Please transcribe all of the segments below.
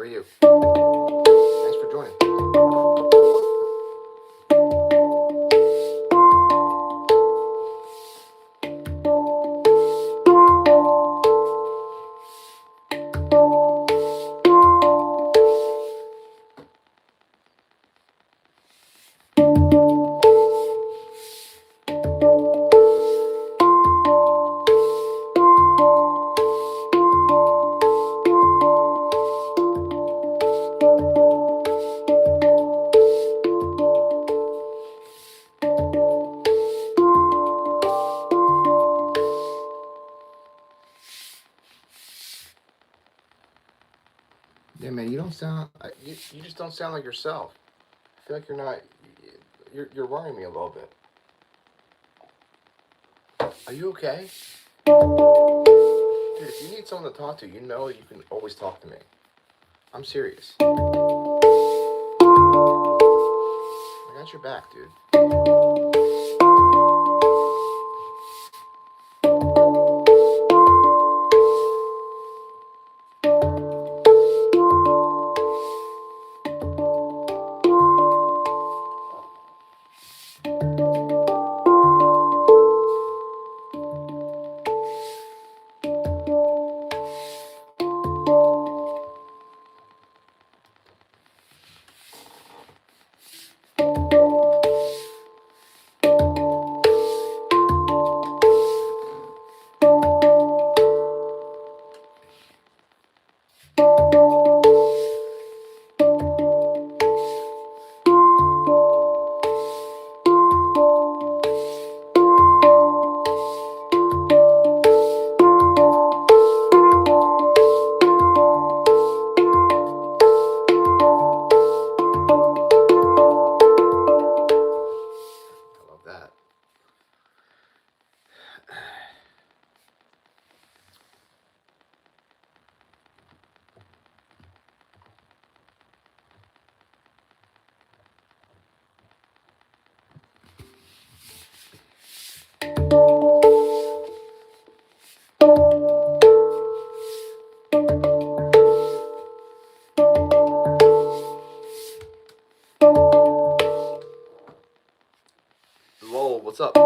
are you? Thanks for joining. Yeah, man, you don't sound. You just don't sound like yourself. I feel like you're not. You're worrying me a little bit. Are you okay? Dude, if you need someone to talk to, you know you can always talk to me. I'm serious. I got your back, dude. I love that. Lowell, what's up?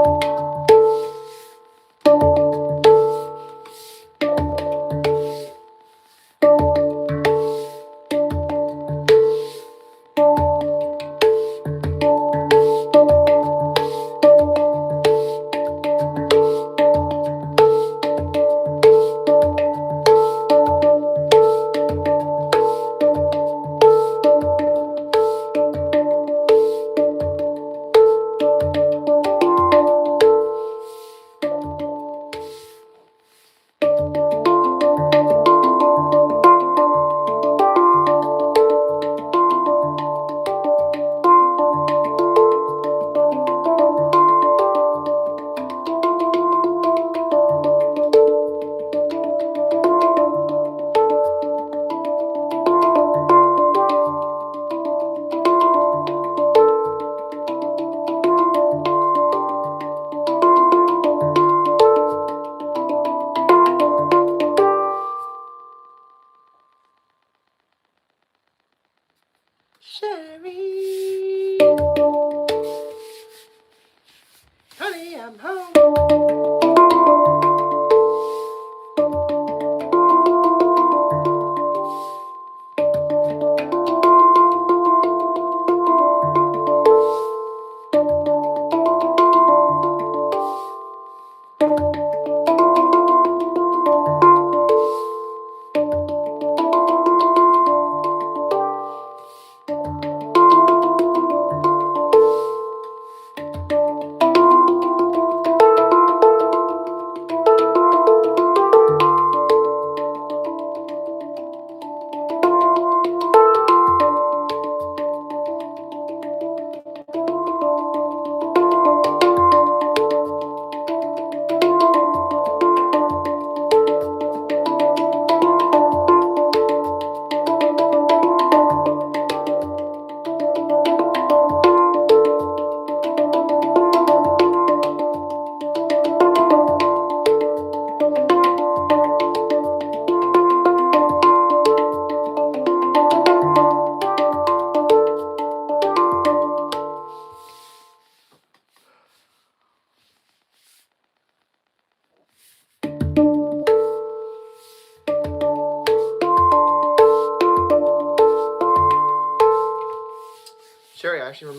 actually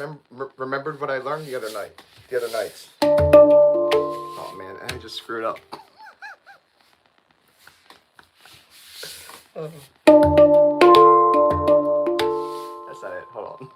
remembered what I learned the other nights. Oh man, I just screwed up. That's not it. Hold on.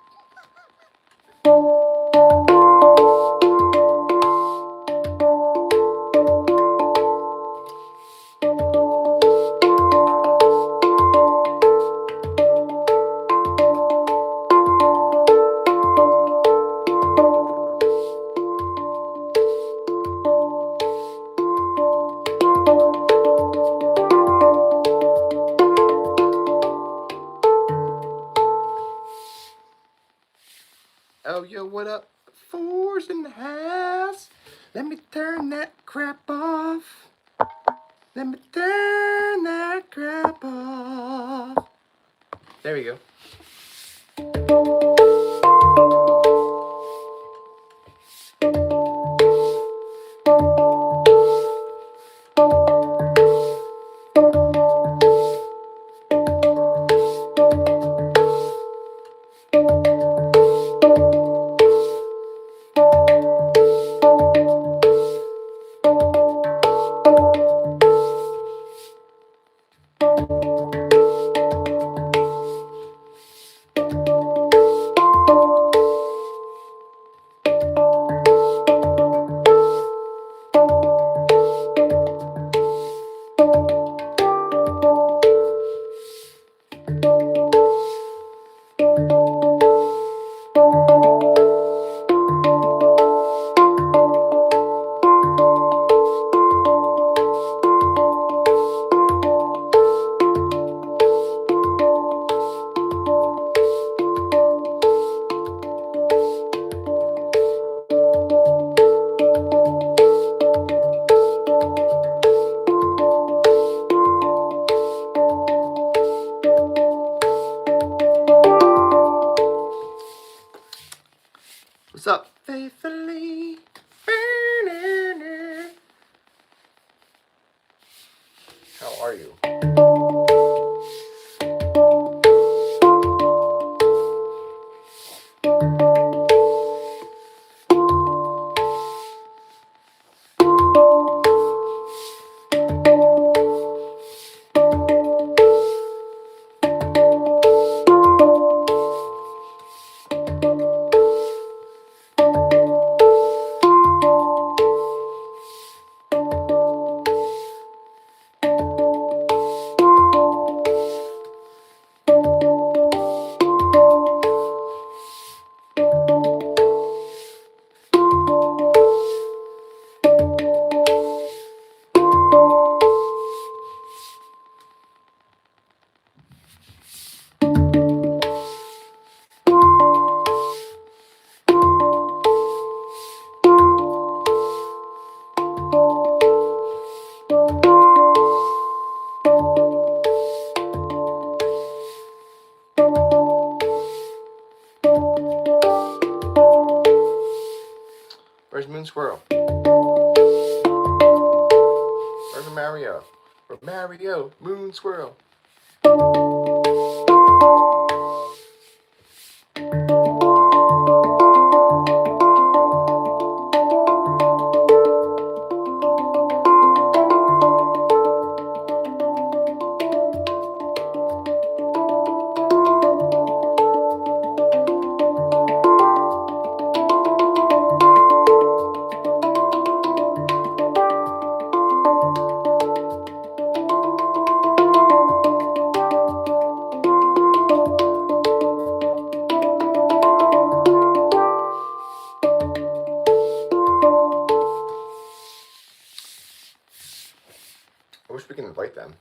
Oh, yo, what up? 4s in the house. Let me turn that crap off. Let me turn that crap off. There we go. What's up, faithfully? How are you? Where's Moon Squirrel? Where's Mario? Mario, Moon Squirrel. I wish we can invite them.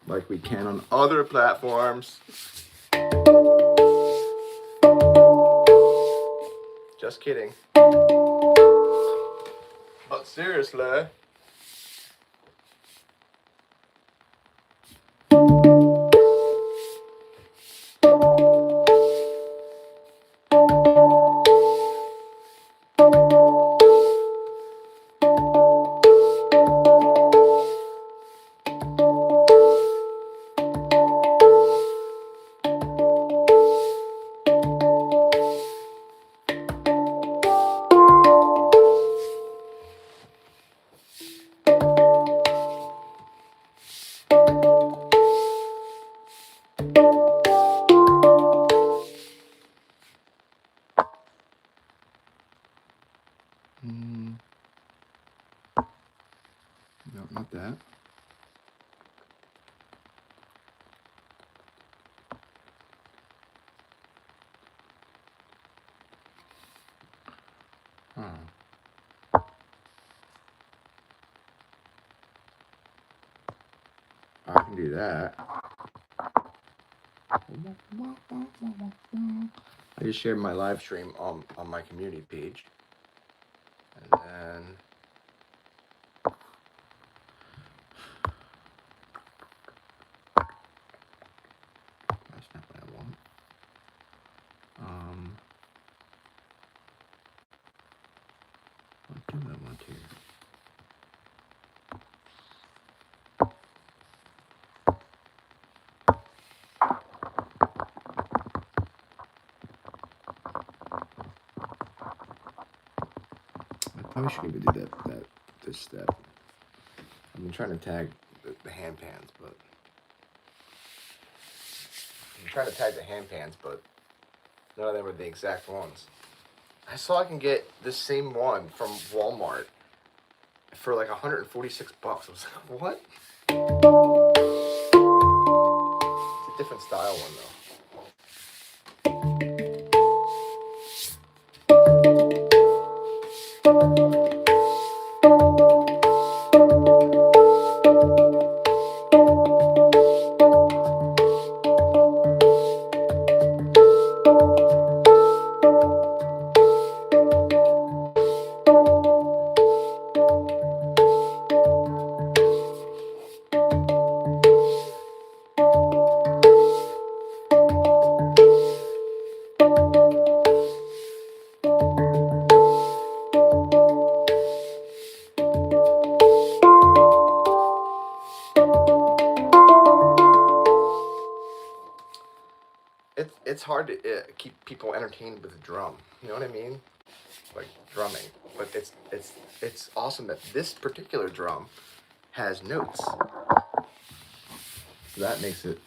Like we can on other platforms. Just kidding. But seriously. No, not that. Oh. I can do that. I just shared my live stream on my community page. And then that's not what I want. What do I want here? I probably should even do this step. I've been trying to tag the hand pans, but none of them are the exact ones. I saw I can get this same one from Walmart for like $146. I was like, what? It's a different style one though. It's hard to keep people entertained with a drum. You know what I mean? Like drumming, but it's awesome that this particular drum has notes. So that makes it.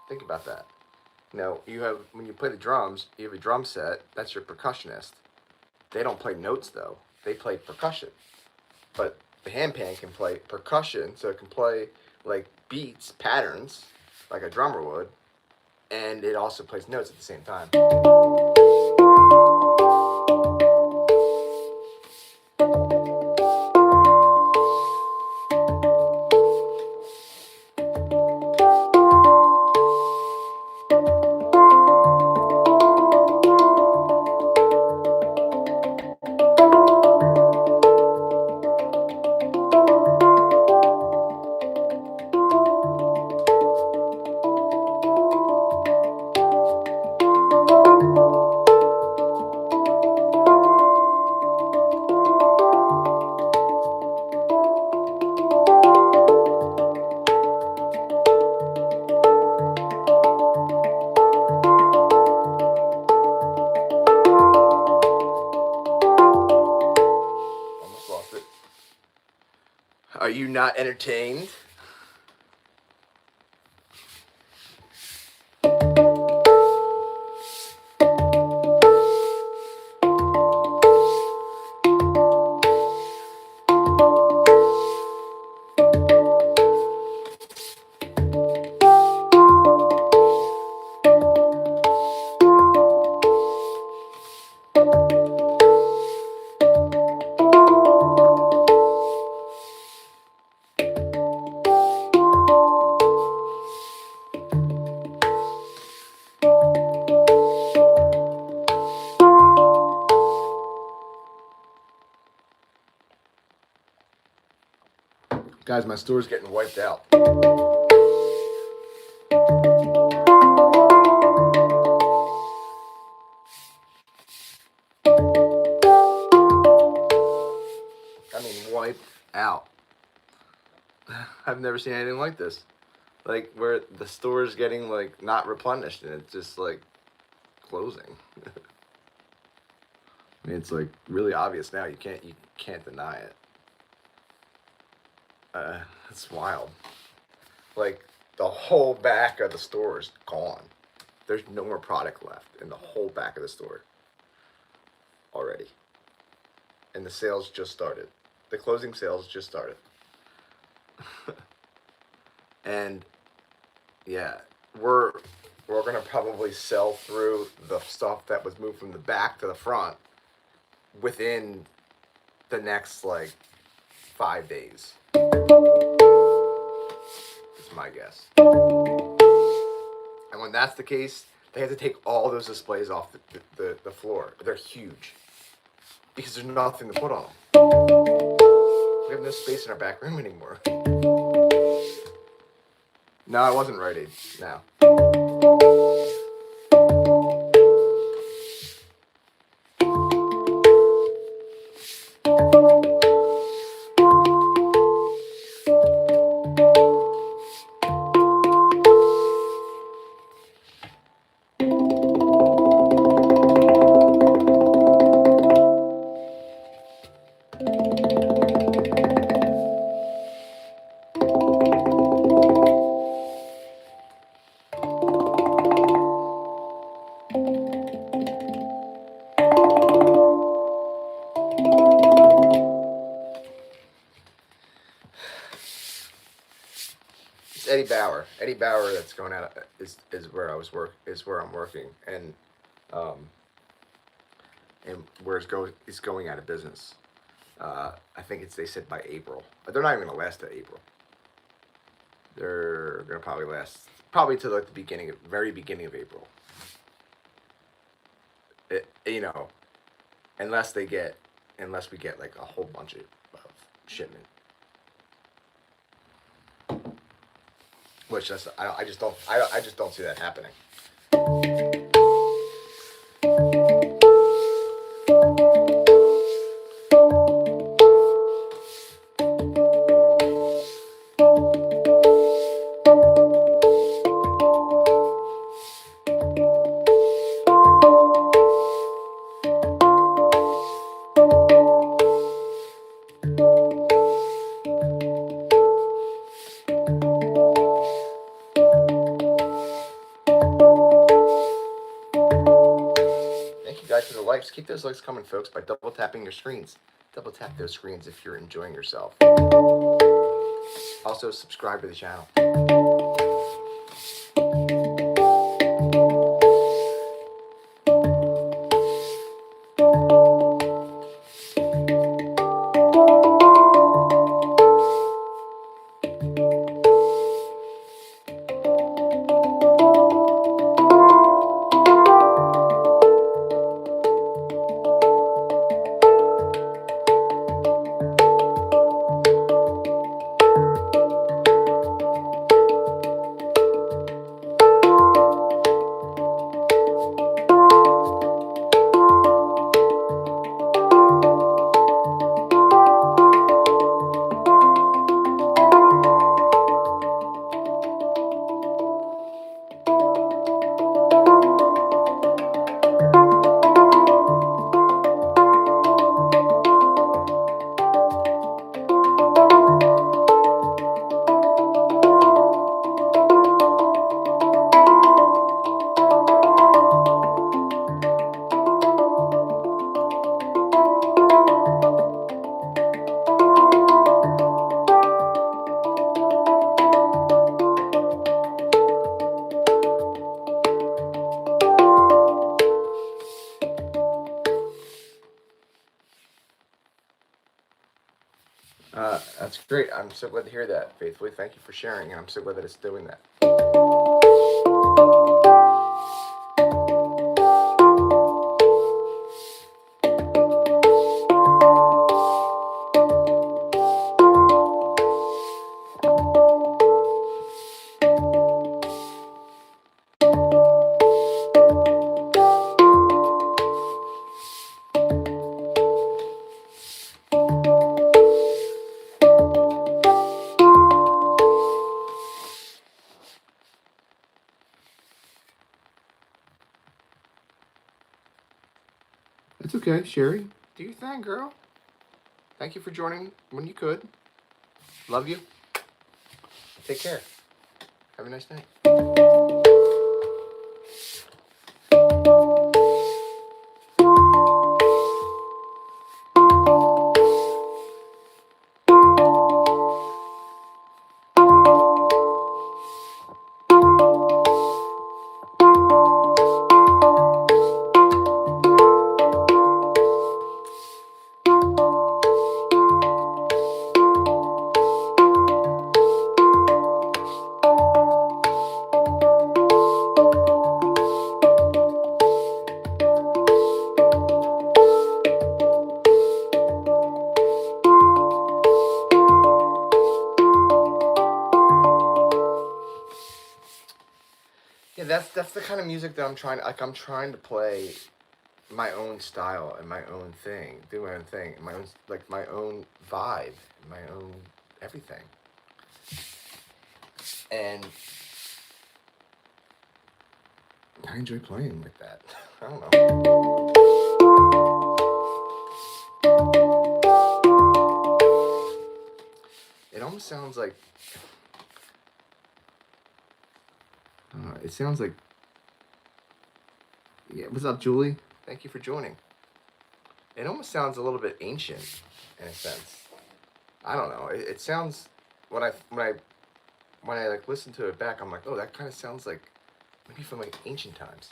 Think about that. You know, when you play the drums, you have a drum set. That's your percussionist. They don't play notes though. They play percussion. But the handpan can play percussion, so it can play like beats, patterns, like a drummer would, and it also plays notes at the same time. Are you not entertained? Guys, my store's getting wiped out. I mean, wiped out. I've never seen anything like this. Like, where the store's getting, like, not replenished, and it's just, like, closing. I mean, it's, like, really obvious now. You can't deny it. It's wild. Like, the whole back of the store is gone. There's no more product left in the whole back of the store already. And the sales just started. The closing sales just started. And yeah, we're gonna probably sell through the stuff that was moved from the back to the front within the next like 5 days. That's my guess. And when that's the case, they have to take all those displays off the floor. They're huge because there's nothing to put on them. We have no space in our back room anymore. No, it wasn't Rite Aid. No. Eddie Bauer. Eddie Bauer that's going out is where I'm working, and where it's going out of business. I think they said by April. They're not even gonna last to April. They're gonna probably last to like the very beginning of April. Unless we get like a whole bunch of shipment. Which I just don't see that happening. For the likes. Keep those likes coming, folks, by double tapping your screens. Double tap those screens if you're enjoying yourself. Also, subscribe to the channel. That's great. I'm so glad to hear that, Faithfully. Thank you for sharing, and I'm so glad that it's doing that. It's okay, Sherry. Do your thing, girl. Thank you for joining when you could. Love you. Take care. Have a nice night. Yeah, that's the kind of music that I'm trying to play my own style and my own thing, do my own thing, my own like my own vibe, my own everything. And I enjoy playing like that. I don't know. It almost sounds like it sounds like yeah. What's up, Julie? Thank you for joining. It almost sounds a little bit ancient in a sense. I don't know. It sounds when I like listen to it back, I'm like, oh, that kind of sounds like maybe from like ancient times.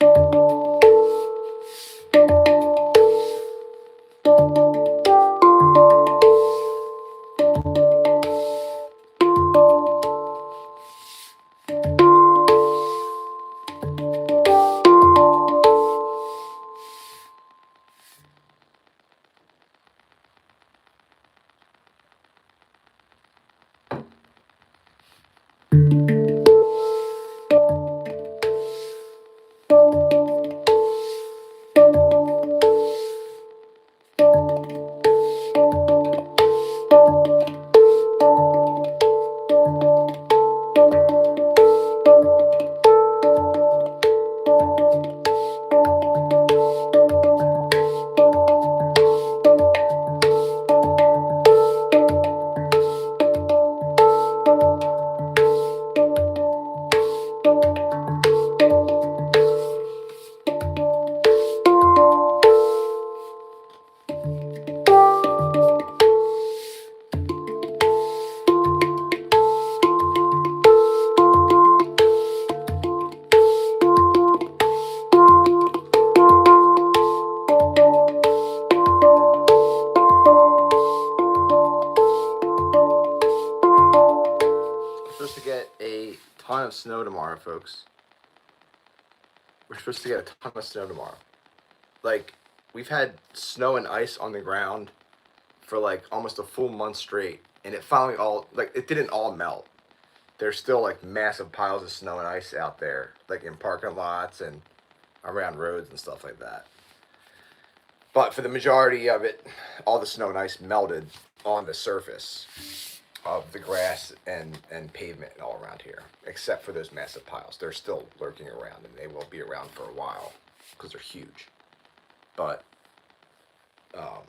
Supposed to get a ton of snow tomorrow, folks. We're supposed to get a ton of snow tomorrow. Like, we've had snow and ice on the ground for like almost a full month straight, and it finally all like it didn't all melt. There's still like massive piles of snow and ice out there, like in parking lots and around roads and stuff like that. But for the majority of it, all the snow and ice melted on the surface of the grass and pavement all around here, except for those massive piles. They're still lurking around, and they will be around for a while because they're huge. But um,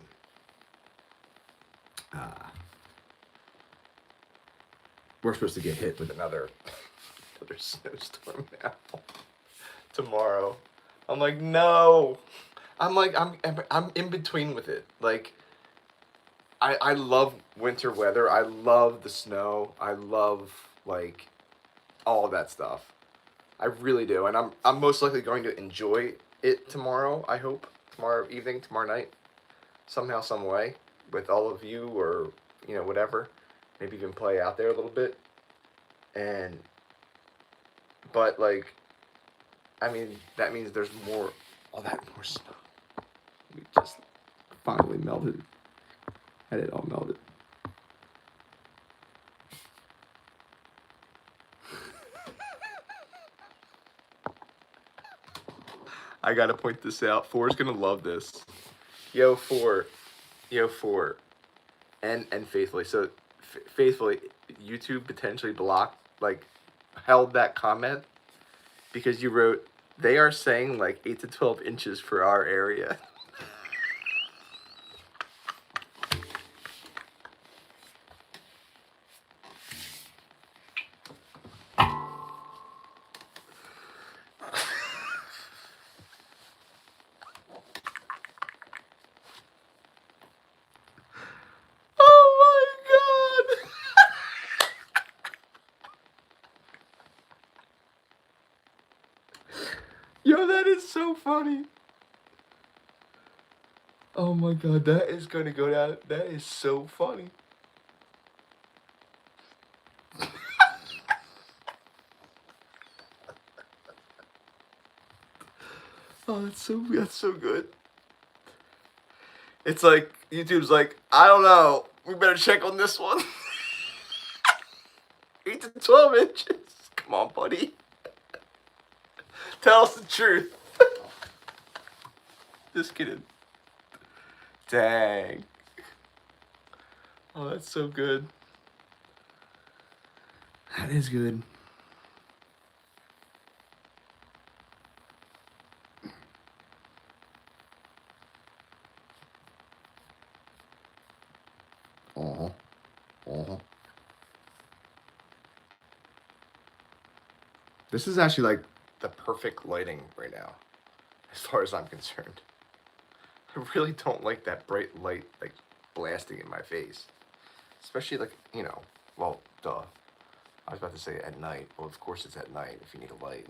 we're supposed to get hit with another snowstorm now tomorrow. I'm like, no. I'm in between with it. Like, I love winter weather. I love the snow. I love like all of that stuff. I really do, and I'm most likely going to enjoy it tomorrow. I hope tomorrow evening, tomorrow night, somehow, some way, with all of you or whatever. Maybe even play out there a little bit, and but like, I mean that means there's all that more snow. We just finally melted. Had it all melted. I gotta point this out. Four's gonna love this. Yo, Four. Yo, Four. And Faithfully. So, Faithfully, YouTube potentially held that comment because you wrote, they are saying like 8 to 12 inches for our area. Yo, that is so funny. Oh my god, that is going to go down. That is so funny. Oh, that's so good. It's like YouTube's like, I don't know. We better check on this one. 8 to 12 inches. Come on, buddy. Tell us the truth. Just kidding. Dang. Oh, that's so good. That is good. Uh-huh. Uh-huh. This is actually like the perfect lighting right now, as far as I'm concerned. I really don't like that bright light like blasting in my face. Especially like, well, duh. I was about to say at night. Well, of course it's at night if you need a light.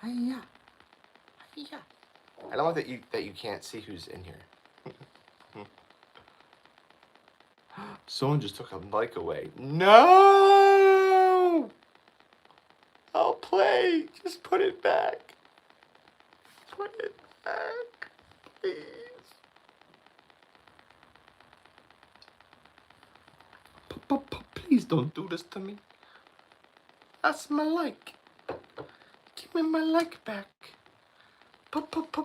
Hiya. Hiya. I don't like that you can't see who's in here. Someone just took a mic away. No! I'll play. Just put it back. Put it back, please. Please don't do this to me. That's my like. Give me my like back.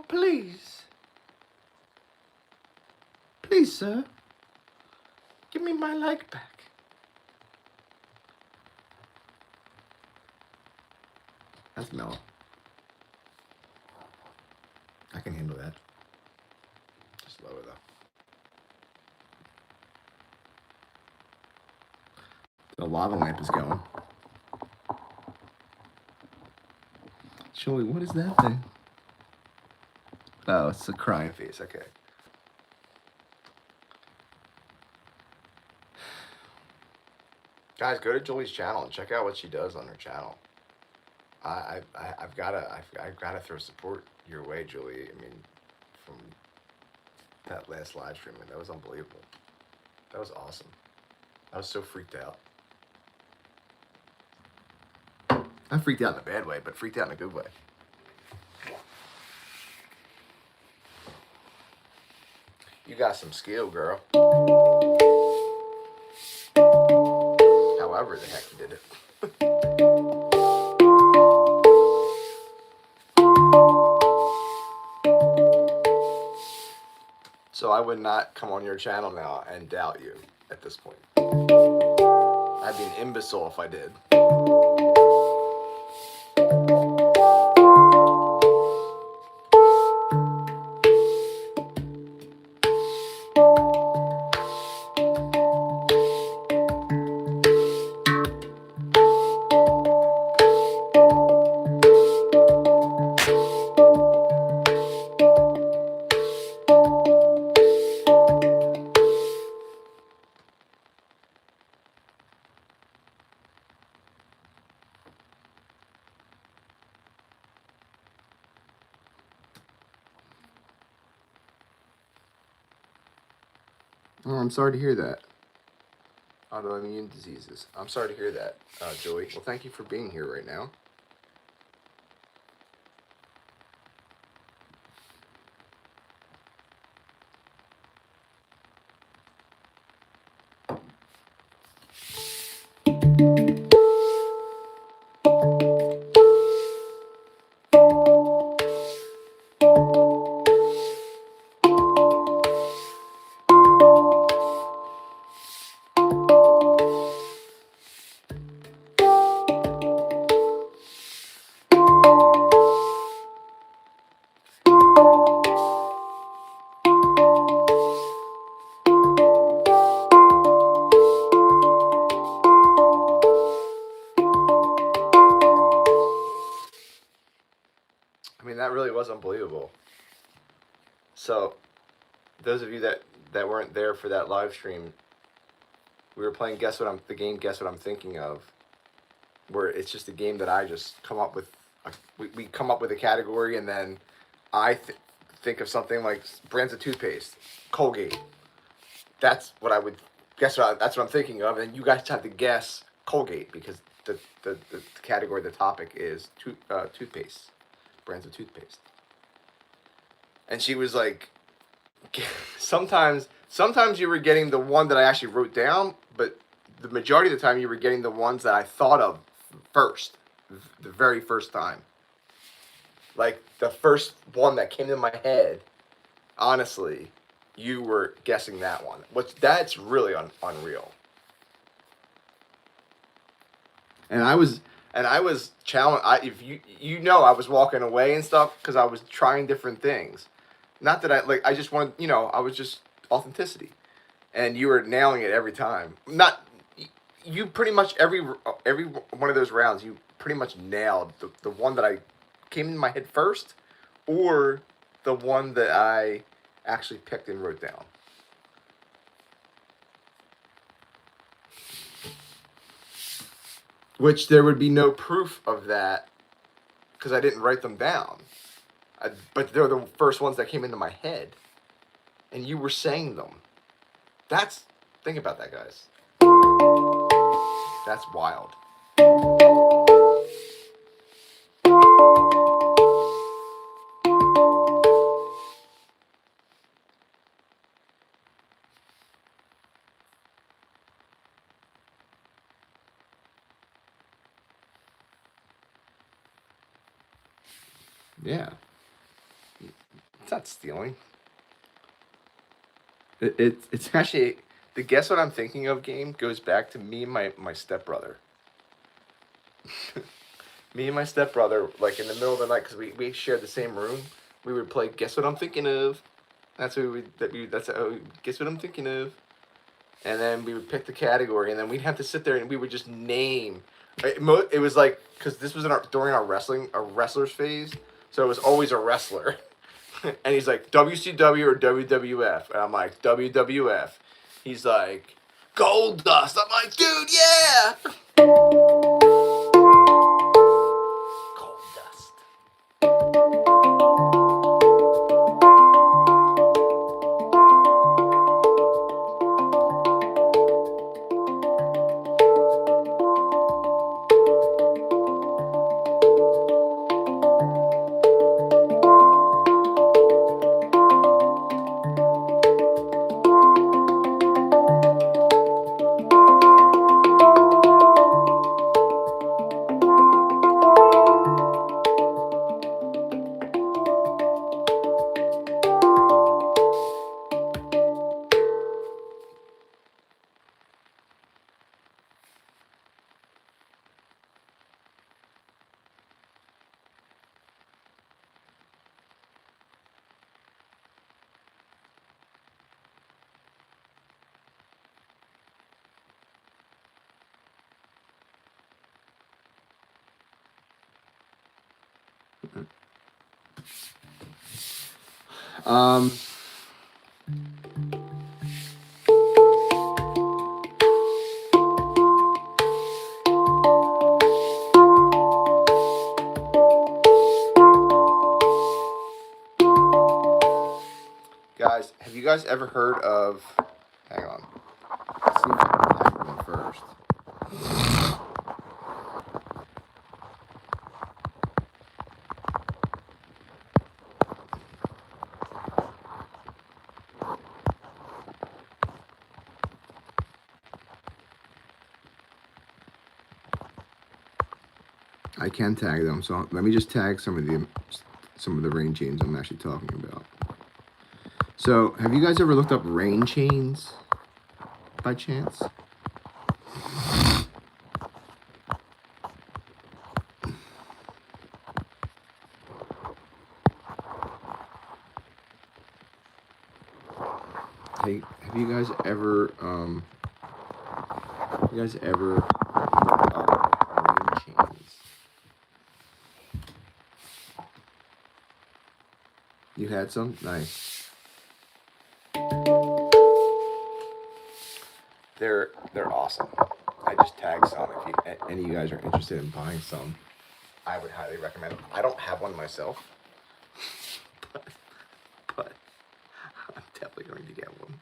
Please. Please, sir. Give me my like back. That's mellow. I can handle that. Just lower though. The lava lamp is going. Joey, what is that thing? Oh, it's a crying face. Okay. Guys, go to Julie's channel and check out what she does on her channel. I've gotta throw support your way, Julie. I mean, from that last live stream, that was unbelievable. That was awesome. I was so freaked out. I freaked out in a bad way, but freaked out in a good way. You got some skill, girl. However the heck you did it. So I would not come on your channel now and doubt you at this point. I'd be an imbecile if I did. Oh, I'm sorry to hear that. Autoimmune diseases. I'm sorry to hear that, Joey. Well, thank you for being here right now. I mean, that really was unbelievable. So, those of you that weren't there for that live stream, We were playing the game Guess What I'm Thinking Of, where it's just a game that I just come up with. We come up with a category, and then I think of something like brands of toothpaste, Colgate. That's what I would that's what I'm thinking of, and you guys have to guess Colgate because the category, the topic is toothpaste, brands of toothpaste. And she was like, sometimes you were getting the one that I actually wrote down, but the majority of the time you were getting the ones that I thought of first, the very first time. Like the first one that came to my head, honestly, you were guessing that one. That's really unreal. And I was challenged. If I was walking away and stuff because I was trying different things. Not that I just wanted, I was just authenticity, and you were nailing it every time. Not you pretty much every one of those rounds you pretty much nailed the one that I came in my head first, or the one that I actually picked and wrote down. Which there would be no proof of that because I didn't write them down. But they're the first ones that came into my head, and you were saying them. Think about that, guys. That's wild. Yeah. It's not stealing. It's actually the Guess What I'm Thinking Of game goes back to me and my stepbrother. Me and my stepbrother, like in the middle of the night, because we shared the same room, we would play Guess What I'm Thinking Of. That's what that's Guess What I'm Thinking Of. And then we would pick the category, and then we'd have to sit there and we would just name. It was like, because this was during our wrestlers phase, so it was always a wrestler. And he's like, WCW or WWF? And I'm like, WWF. He's like, Gold Dust. I'm like, dude, yeah! Gold Dust. Um. Guys, have you guys ever heard of? Hang on. Let's see if I can find one first. I can tag them, so let me just tag some of the rain chains I'm actually talking about. So, have you guys ever looked up rain chains by chance? Hey, have you guys ever looked up rain chains? You had some? Nice. They're awesome. I just tagged some. If any of you guys are interested in buying some, I would highly recommend them. I don't have one myself, but I'm definitely going to get one,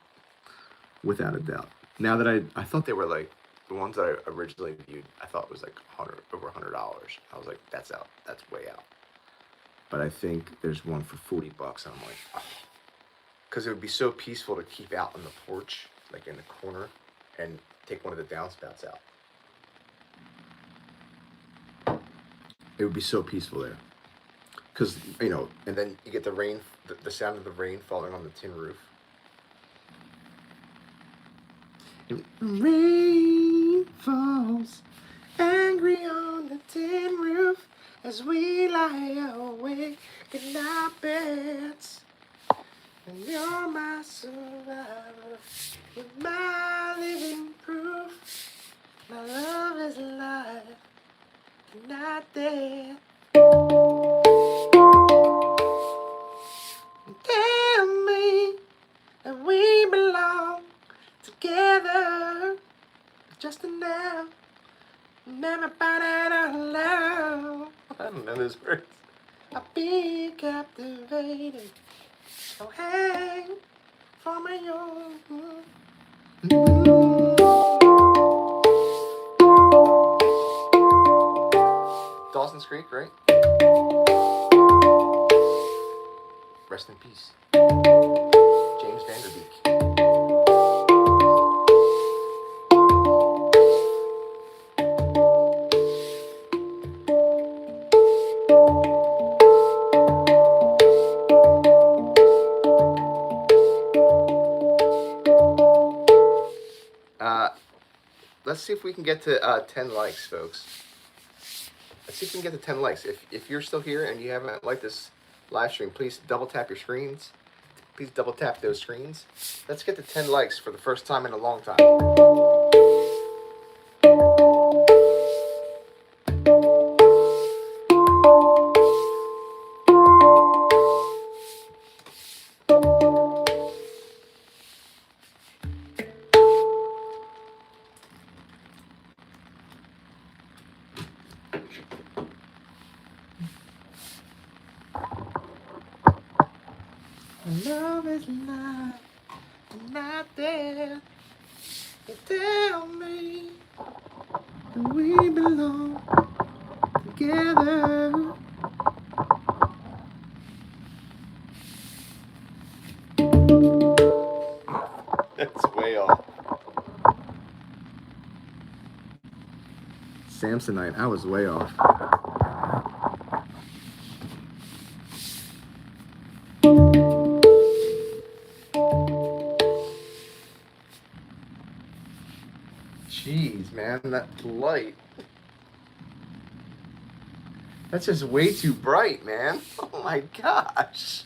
without a doubt. Now that I thought they were like the ones that I originally viewed, I thought it was like over $100. I was like, that's out. That's way out. But I think there's one for $40, and I'm like, oh. Because it would be so peaceful to keep out on the porch, like in the corner, and take one of the downspouts out. It would be so peaceful there. Because, you know, and then you get the rain, the sound of the rain falling on the tin roof. And rain falls angry on the tin roof as we lie awake in our beds. And you're my survivor, you're my living proof. My love is alive, you're not dead. Tell me that we belong together, just enough. Never find it out loud. I don't know this verse. I'll be captivated. So hang for my own. Dawson's Creek, right? Rest in peace, James Van Der Beek. Let's see if we can get to 10 likes, folks. Let's see if we can get to 10 likes. If you're still here and you haven't liked this live stream, please double tap your screens. Please double tap those screens. Let's get to 10 likes for the first time in a long time. Love is not there. You tell me that we belong together. That's way off. Samsonite, I was way off. Jeez, man, that light. That's just way too bright, man. Oh my gosh.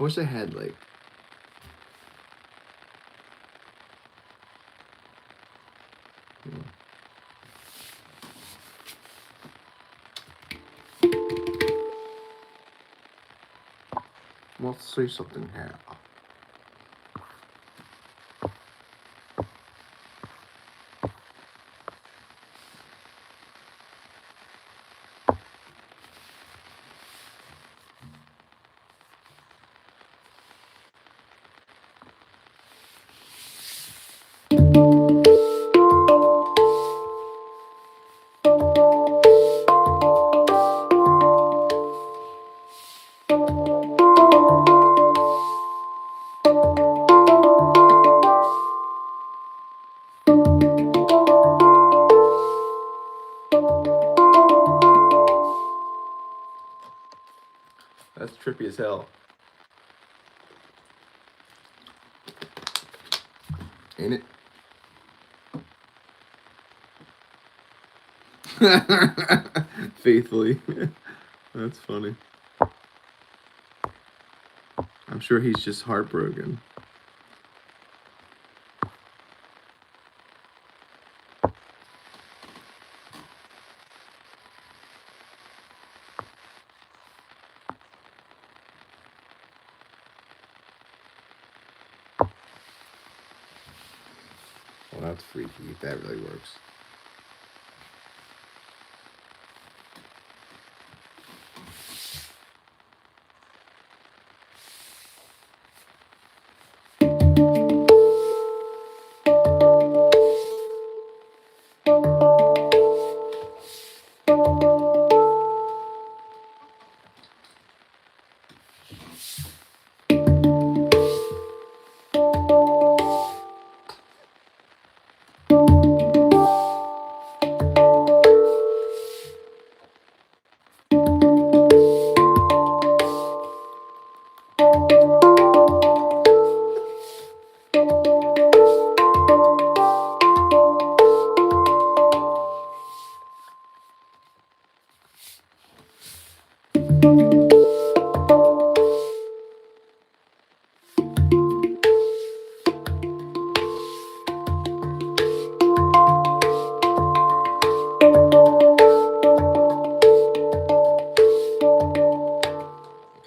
I wish I had like. Let's see something here. That's trippy as hell. Ain't it? Faithfully. That's funny. I'm sure he's just heartbroken. Well, that's freaky if that really works.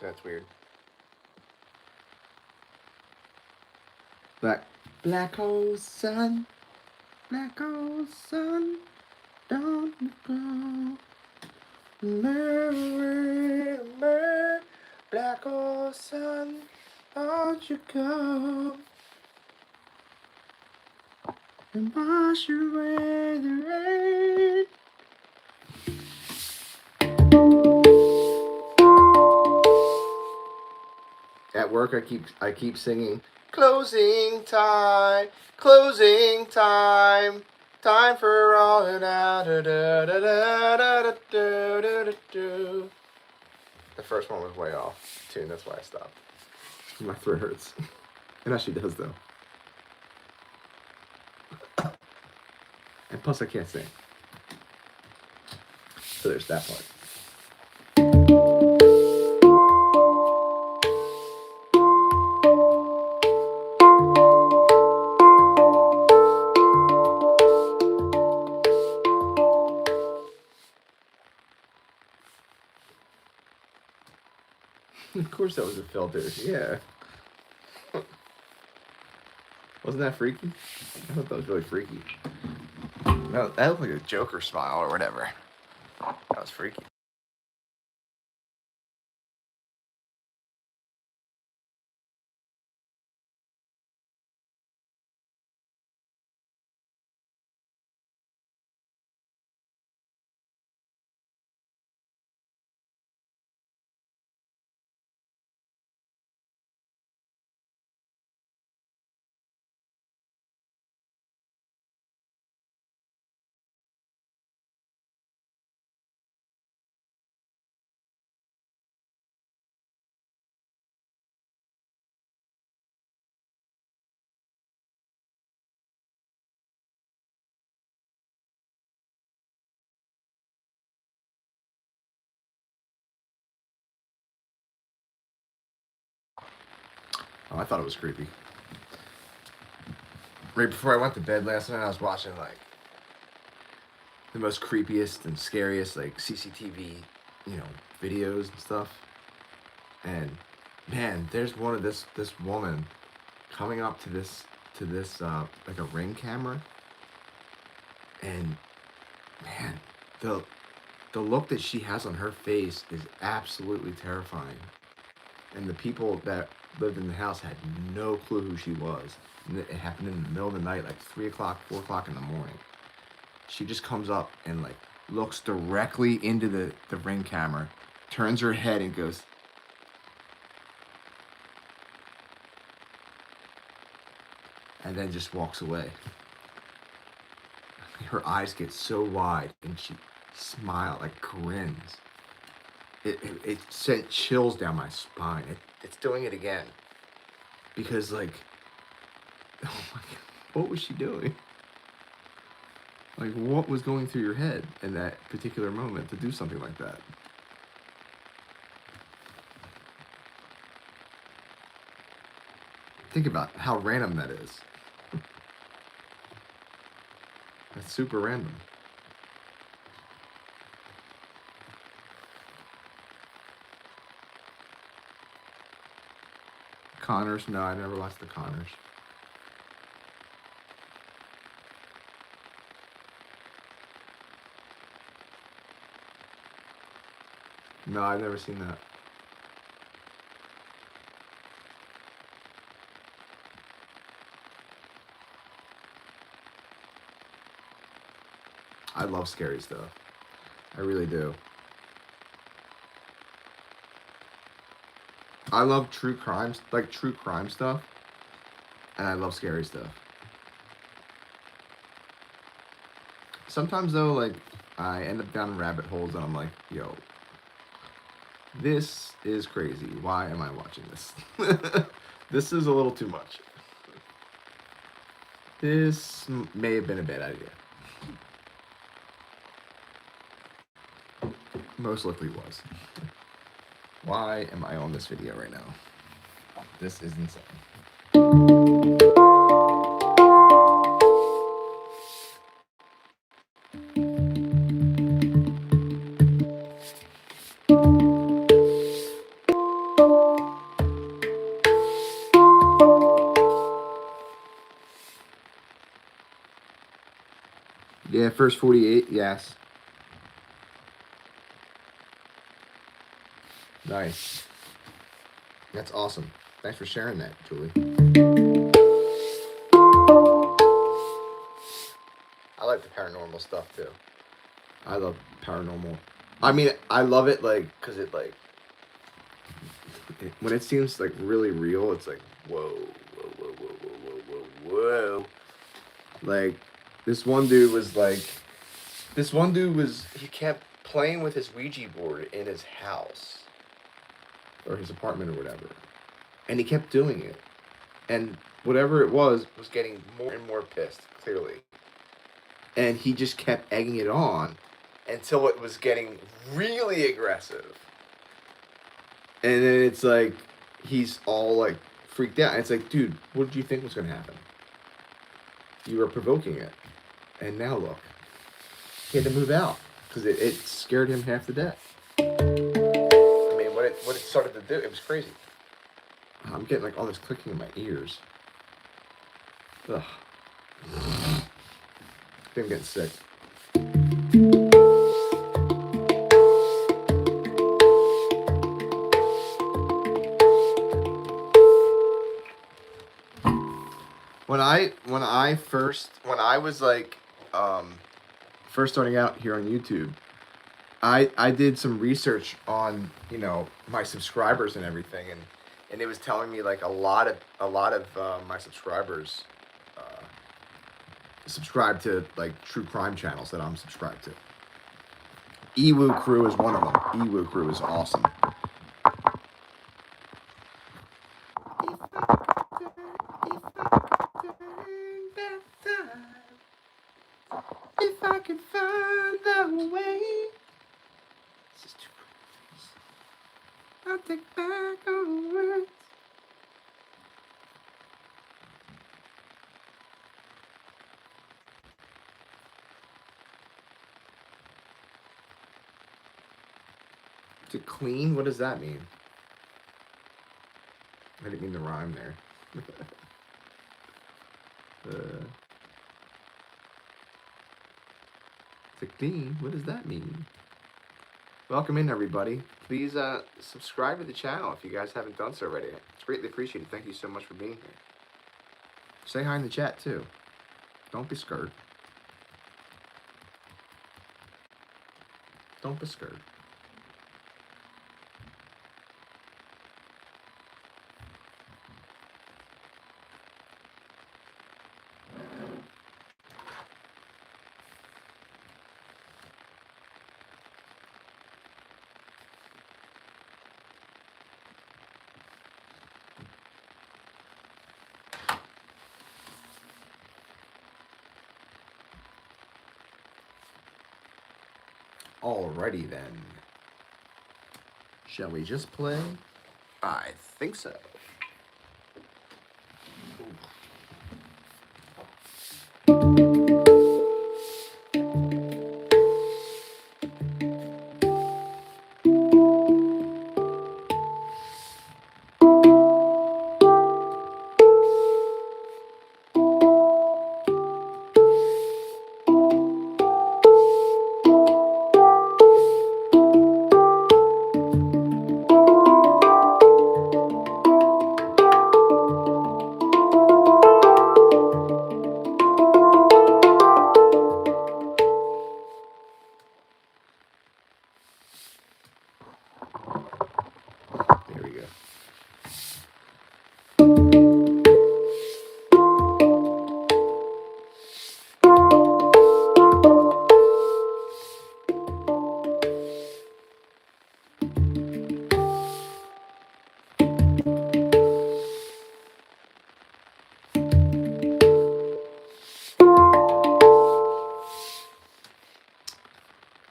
That's weird. Black hole sun, black hole sun, don't go. Murmur, black hole sun, won't you go and wash away the rain? At work, I keep singing closing time, time for all it out. The first one was way off tune. That's why I stopped. My throat hurts. It actually does though. And plus, I can't sing. So there's that part. Of course that was a filter. Yeah. Wasn't that freaky? I thought that was really freaky. That looked like a Joker smile or whatever. That was freaky. Oh, I thought it was creepy. Right before I went to bed last night, I was watching like the most creepiest and scariest like CCTV, videos and stuff. And man, there's one of this woman coming up to this like a Ring camera, and man, the look that she has on her face is absolutely terrifying. And the people that lived in the house had no clue who she was. And it happened in the middle of the night, like 3 o'clock, 4 o'clock in the morning. She just comes up and like looks directly into the Ring camera, turns her head and goes, and then just walks away. Her eyes get so wide and she smiles, like grins. It sent chills down my spine. It's doing it again. Because like, oh my God, what was she doing? Like, what was going through your head in that particular moment to do something like that? Think about how random that is. That's super random. Connors? No, I never watched the Connors. No, I've never seen that. I love scary stuff. I really do. I love true crime stuff, and I love scary stuff. Sometimes though, like, I end up down rabbit holes and I'm like, yo, this is crazy. Why am I watching this? This is a little too much. This may have been a bad idea. Most likely was. Why am I on this video right now? This is insane. Yeah, first 48, yes. Nice. That's awesome. Thanks for sharing that, Julie. I like the paranormal stuff too. I love paranormal. I mean, I love it like because when it seems like really real, it's like whoa, whoa, whoa, whoa, whoa, whoa, whoa, whoa. Like this one dude was he kept playing with his Ouija board in his house or his apartment or whatever, and he kept doing it, and whatever it was getting more and more pissed, clearly, and he just kept egging it on until it was getting really aggressive. And then it's like he's all like freaked out. And it's like, dude, what did you think was going to happen? You were provoking it. And now look. He had to move out because it scared him half to death. I mean, what it started to do, it was crazy. I'm getting like all this clicking in my ears. Ugh. I think I'm getting sick. When I was like first starting out here on YouTube, I did some research on my subscribers and everything, and it was telling me like a lot of my subscribers subscribe to like true crime channels that I'm subscribed to. Ewu Crew is one of them. Ewu Crew is awesome. If I could find the way, this is too crazy. I'll take back all the words. To clean? What does that mean? I didn't mean to rhyme there. To clean? What does that mean? Welcome in, everybody. Please subscribe to the channel if you guys haven't done so already. It's greatly appreciated. Thank you so much for being here. Say hi in the chat, too. Don't be scared. Don't be scared. Alrighty then. Shall we just play? I think so. There we go.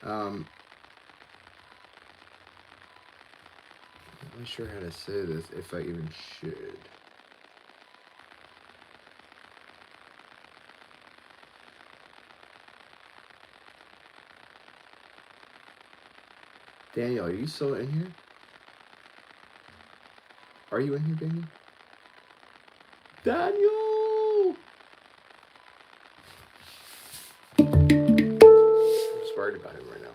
I'm not sure how to say this, if I even should. Daniel, are you still in here? Are you in here, Daniel? Daniel! I'm just worried about him right now.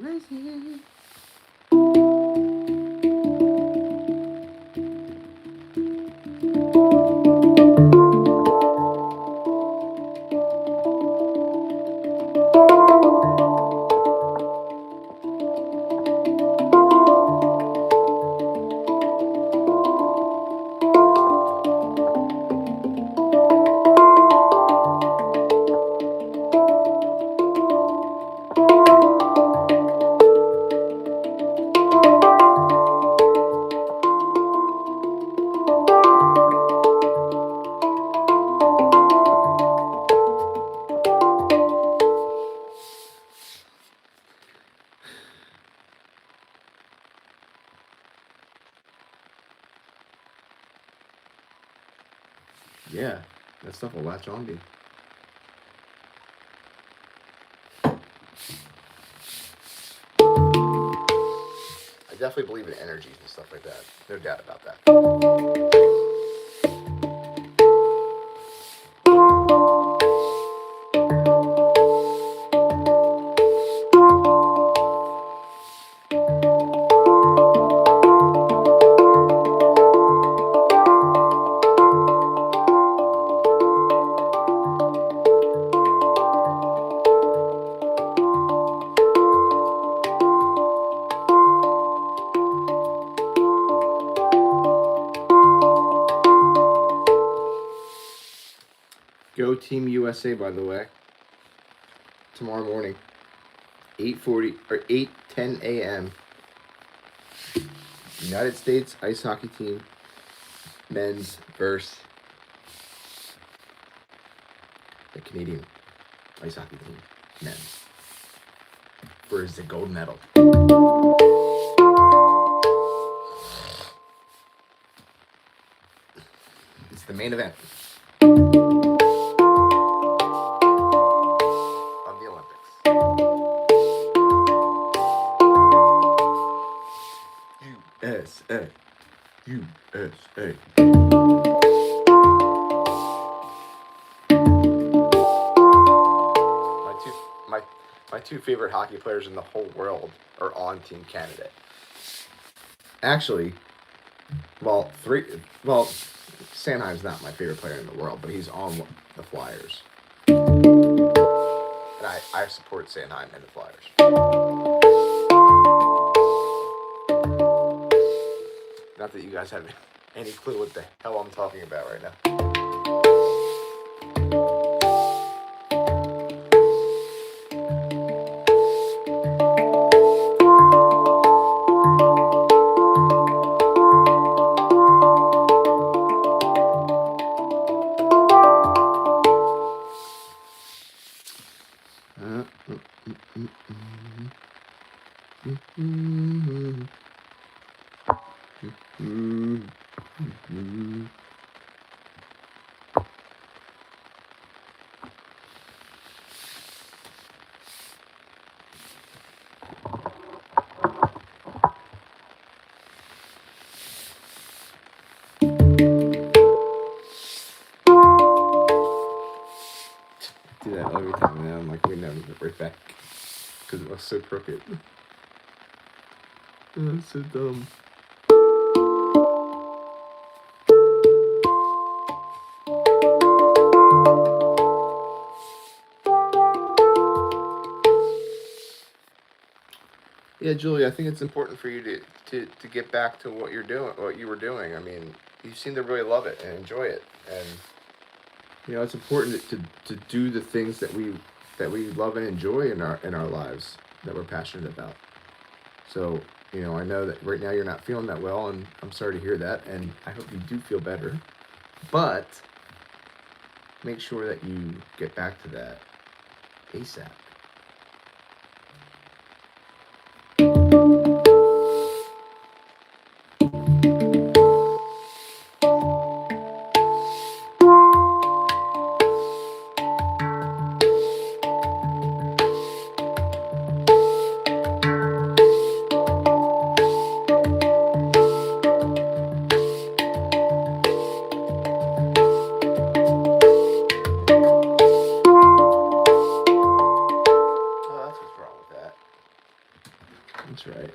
Crazy. Yeah, that stuff will latch on to you. I definitely believe in energies and stuff like that. No doubt about that. Go Team USA, by the way. Tomorrow morning, 8:40 or 8:10 a.m. United States ice hockey team, men's versus Canadian ice hockey team, men's, for his gold medal. It's the main event of the Olympics. USA. USA. My two favorite hockey players in the whole world are on Team Canada. Actually, Sanheim's not my favorite player in the world, but he's on the Flyers. And I support Sanheim and the Flyers. Not that you guys have any clue what the hell I'm talking about right now. Do that every time, and I'm like, we never get right back because it was so crooked. Oh, that's so dumb. Yeah, Julie, I think it's important for you to get back to what you were doing. I mean, you seem to really love it and enjoy it, and it's important to do the things that we love and enjoy in our lives that we're passionate about. So, I know that right now you're not feeling that well, and I'm sorry to hear that, and I hope you do feel better. But make sure that you get back to that ASAP. That's right.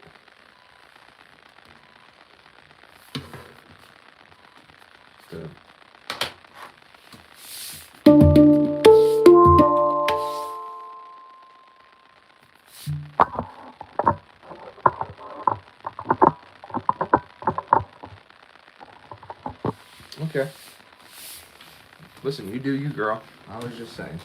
So. Okay. Listen, you do you, girl. I was just saying.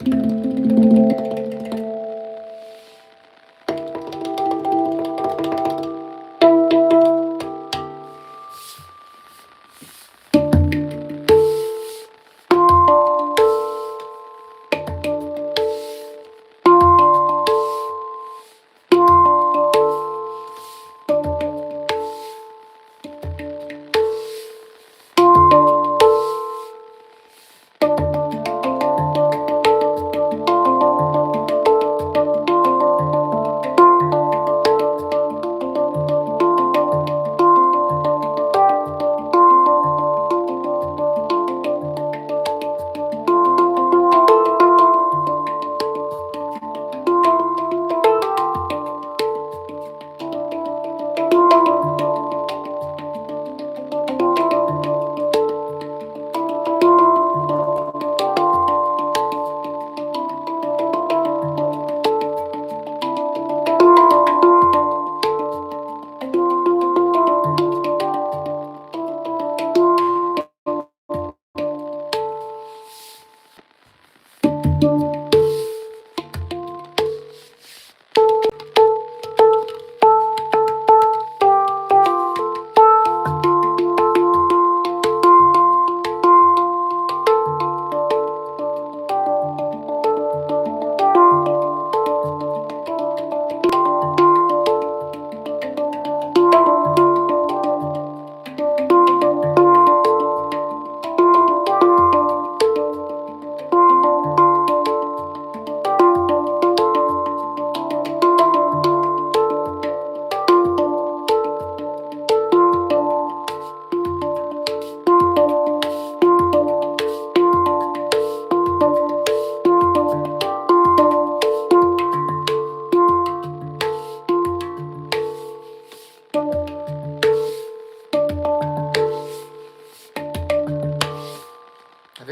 I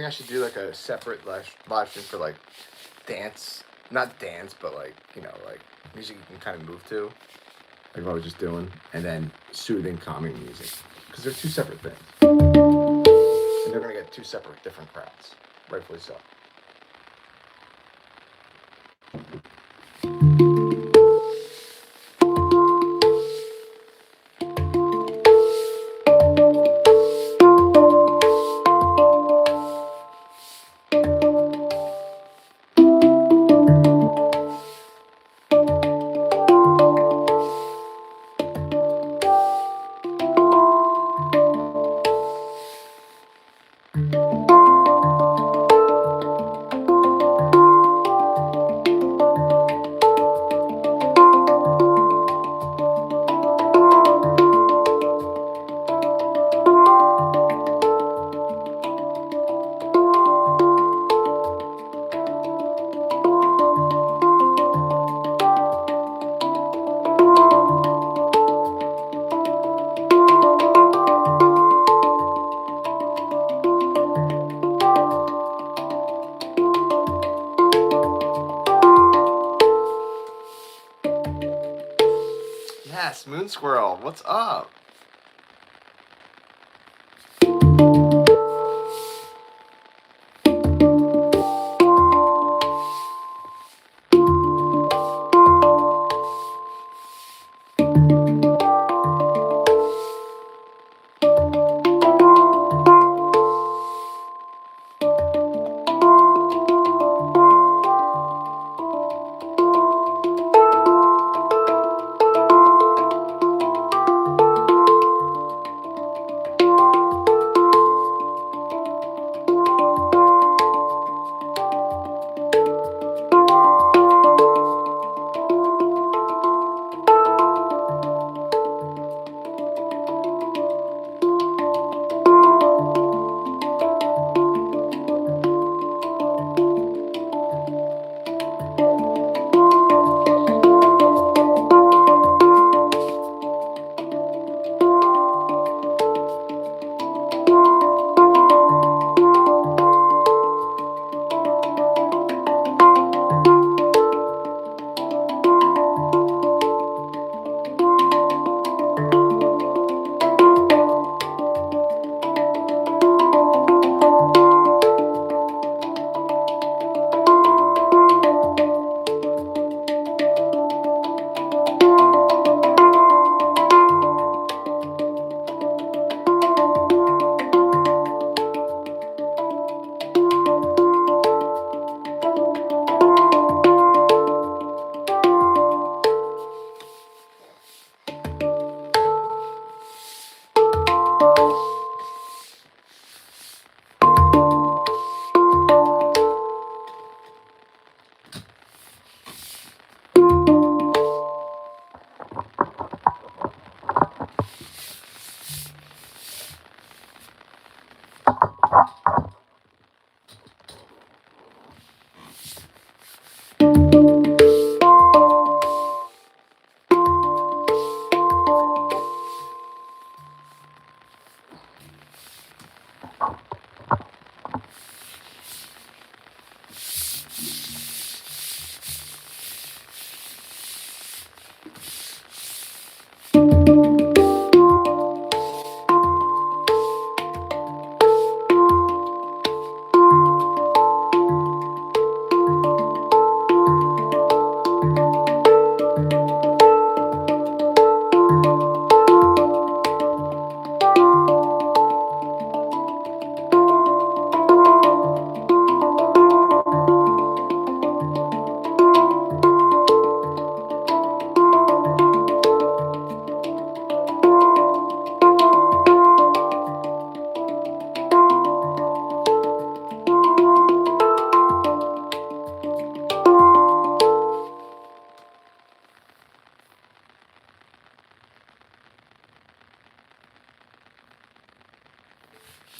think I should do like a separate live stream for like dance, not dance, but like like music you can kind of move to, like what I was just doing, and then soothing, calming music, because they're two separate things, and they're gonna get two separate, different crowds, rightfully so. Yes, Moon Squirrel, what's up?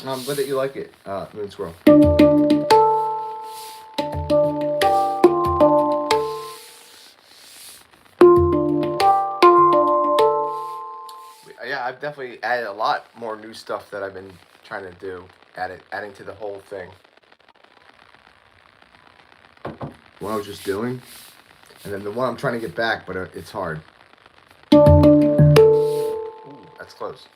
I'm glad that you like it, Moon Squirrel. Yeah, I've definitely added a lot more new stuff that I've been trying to do, adding to the whole thing. What I was just doing, and then the one I'm trying to get back, but it's hard. Ooh, that's close.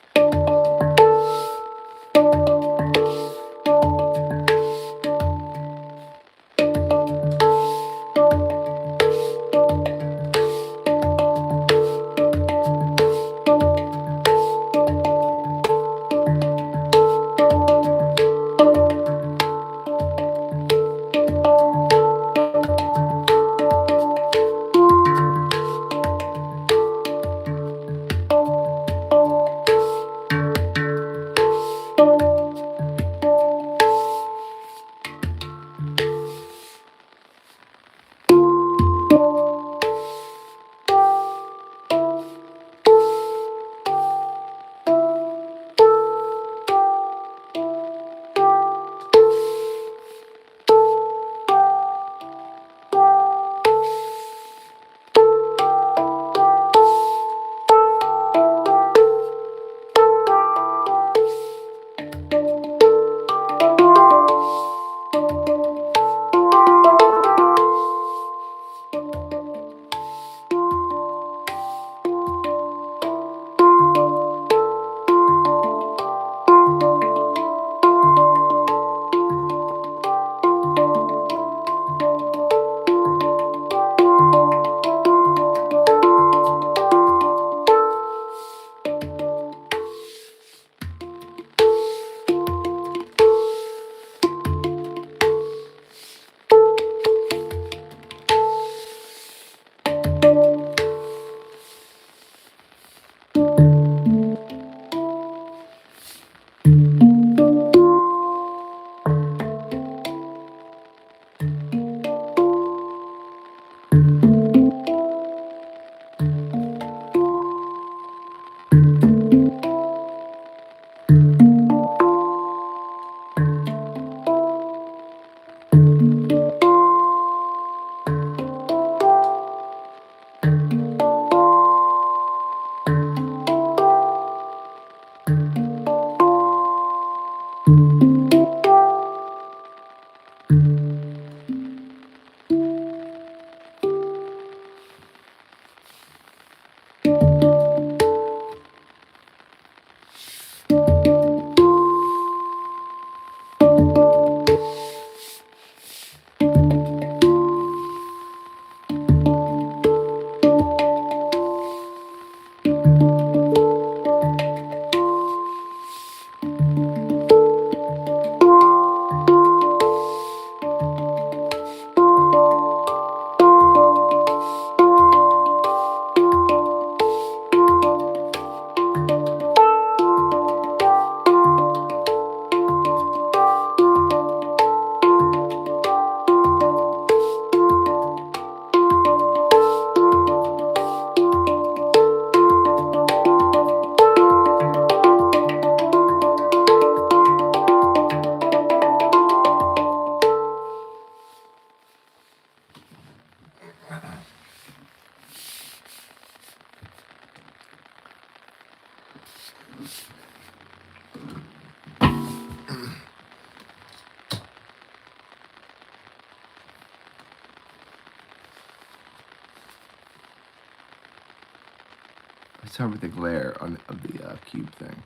Let's start with the glare of the cube thing.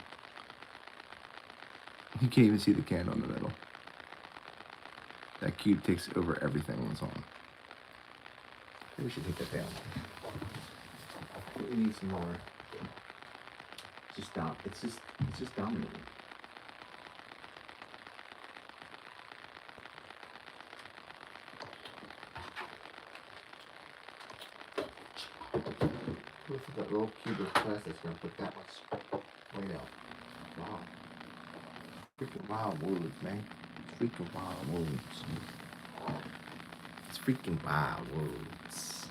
You can't even see the candle in the middle. That cube takes over everything on the song. Maybe we should take that down. We need some more. It's just dominating. Look at that little cube of plastic's gonna put that much weight out. Wow. Freaking wild woods, man. Freaking wild woods. It's freaking wild woods.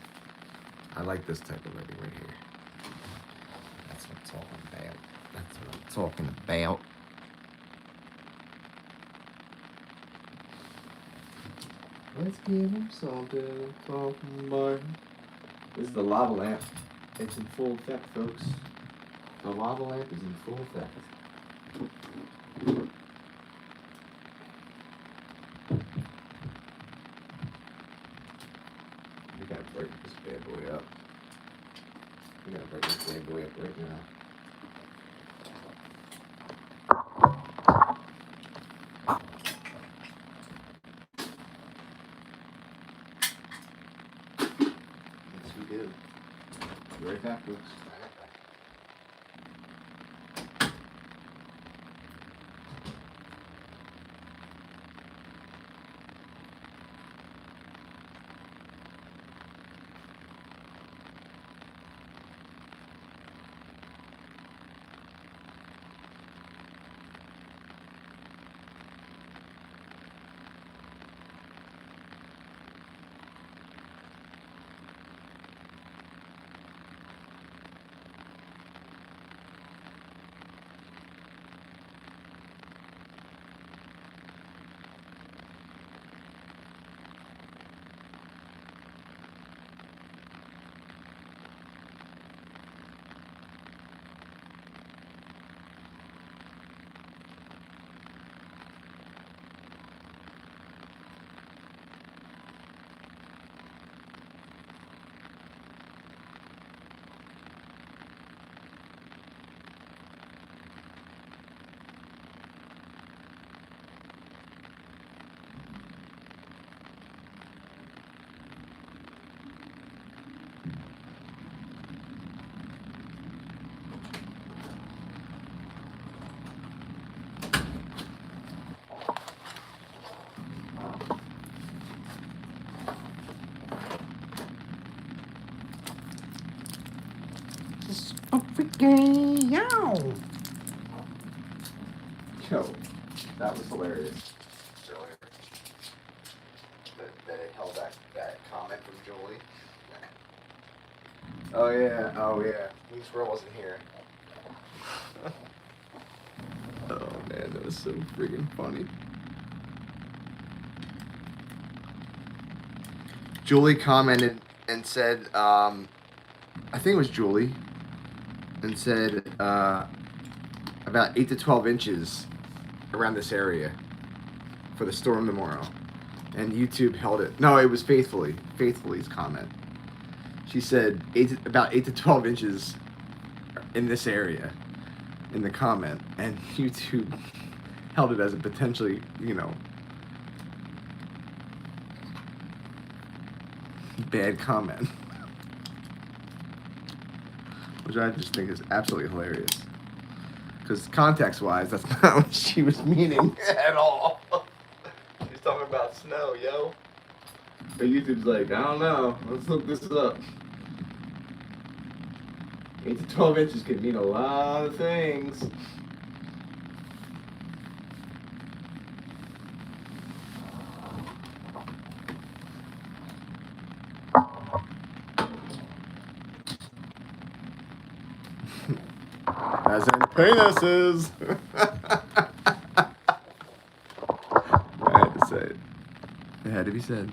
I like this type of ready right here. That's what I'm talking about. That's what I'm talking about. Let's give him something. Talking about. This is the lava lamp. It's in full effect, folks. The lava lamp is in full effect. We gotta break this bad boy up. We gotta break this bad boy up right now. Yes, we do. Be right back, folks. Freaking yow! Yo, that was hilarious. Earlier. That it held that comment from Julie. Oh yeah. Mean Squirrel wasn't here. Oh man, that was so freaking funny. Julie commented and said, I think it was Julie, and said about 8 to 12 inches around this area for the storm tomorrow. And YouTube held it. No, it was Faithfully's comment. She said about 8 to 12 inches in this area in the comment, and YouTube held it as a potentially, bad comment. Which I just think is absolutely hilarious. Because context-wise, that's not what she was meaning at all. She's talking about snow, yo. But YouTube's like, I don't know. Let's look this up. 8 to 12 inches can mean a lot of things. As in penises. I had to say it. It had to be said.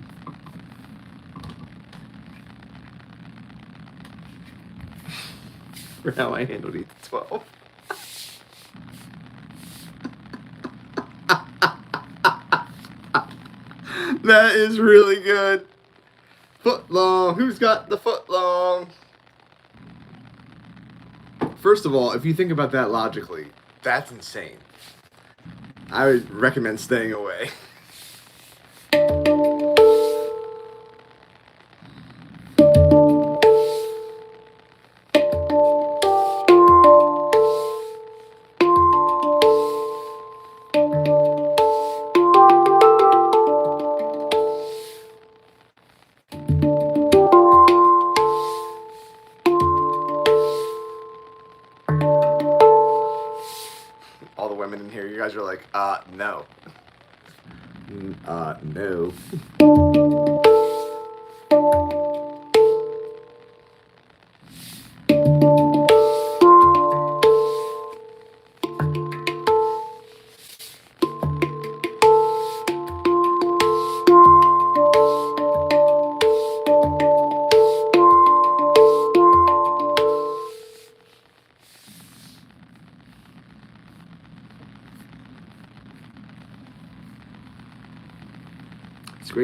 For how I handled 8 to 12. That is really good. Foot long. Who's got the foot long? First of all, if you think about that logically, that's insane. I would recommend staying away. All the women in here, you guys are like, no. No.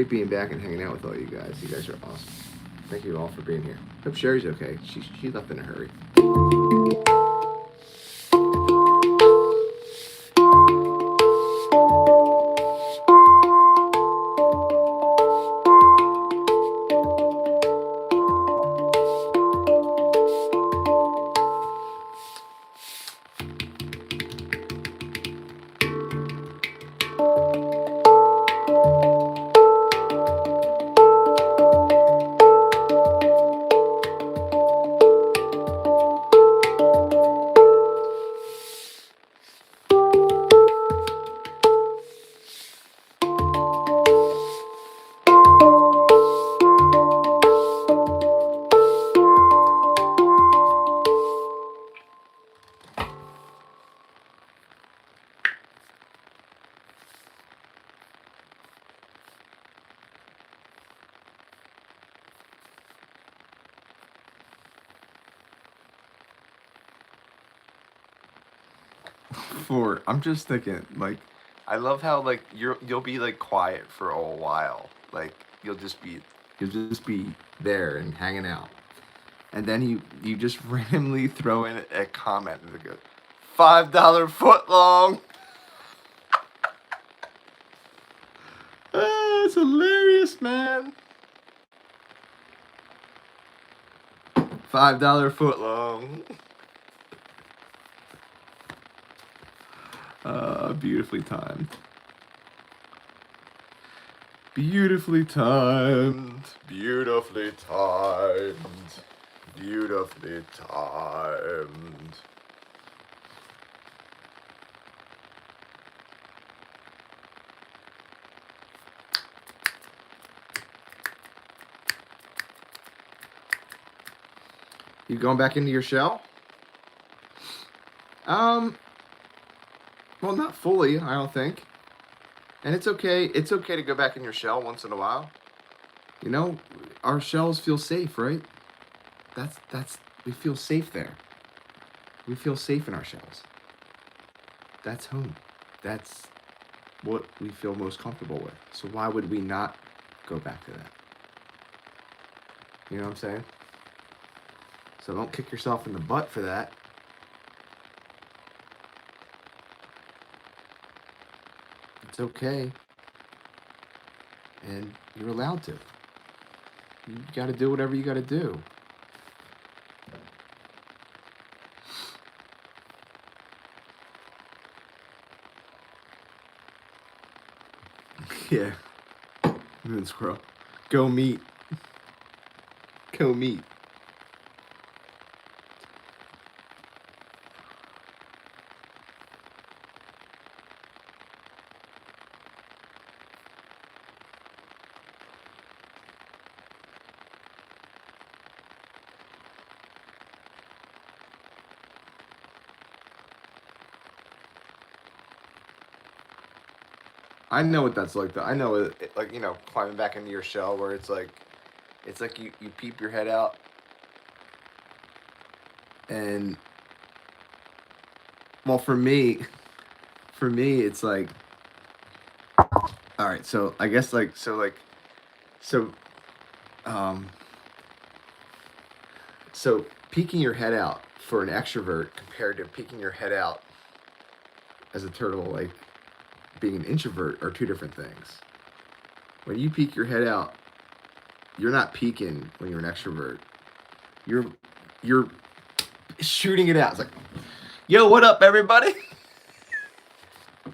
great being back and hanging out with all you guys. You guys are awesome. Thank you all for being here. Hope Sherry's okay. She left in a hurry. I'm just thinking, like, I love how like you'll be like quiet for a while, like you'll just be there and hanging out, and then you just randomly throw in a comment and it goes, $5 foot long. It's hilarious, man. $5 foot long. Beautifully timed. Beautifully timed. Beautifully timed. Beautifully timed. You going back into your shell? Well, not fully, I don't think. And it's okay. It's okay to go back in your shell once in a while. You know, our shells feel safe, right? That's we feel safe there. We feel safe in our shells. That's home. That's what we feel most comfortable with. So why would we not go back to that? You know what I'm saying? So don't kick yourself in the butt for that. It's okay. And you're allowed to. You got to do whatever you got to do. Yeah. Moon squirrel. Go meet. Go meet. I know what that's like though. I know it, like, you know, climbing back into your shell where it's like you peep your head out and well for me it's like all right, so I guess so um so peeking your head out for an extrovert compared to peeking your head out as a turtle, like being an introvert, are two different things. When you peek your head out, you're not peeking when you're an extrovert. You're shooting it out. It's like, yo, what up, everybody?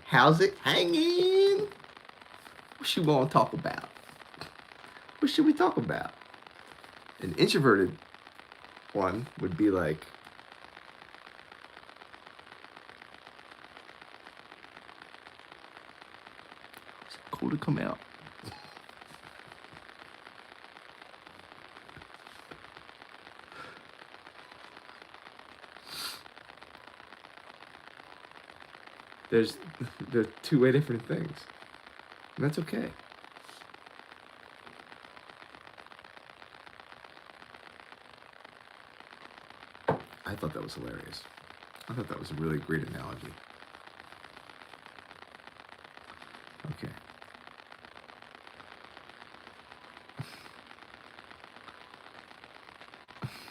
How's it hanging? What you want to talk about? What should we talk about? An introverted one would be like, it's cool to come out. They're two-way different things. And that's okay. I thought that was hilarious. I thought that was a really great analogy. Okay.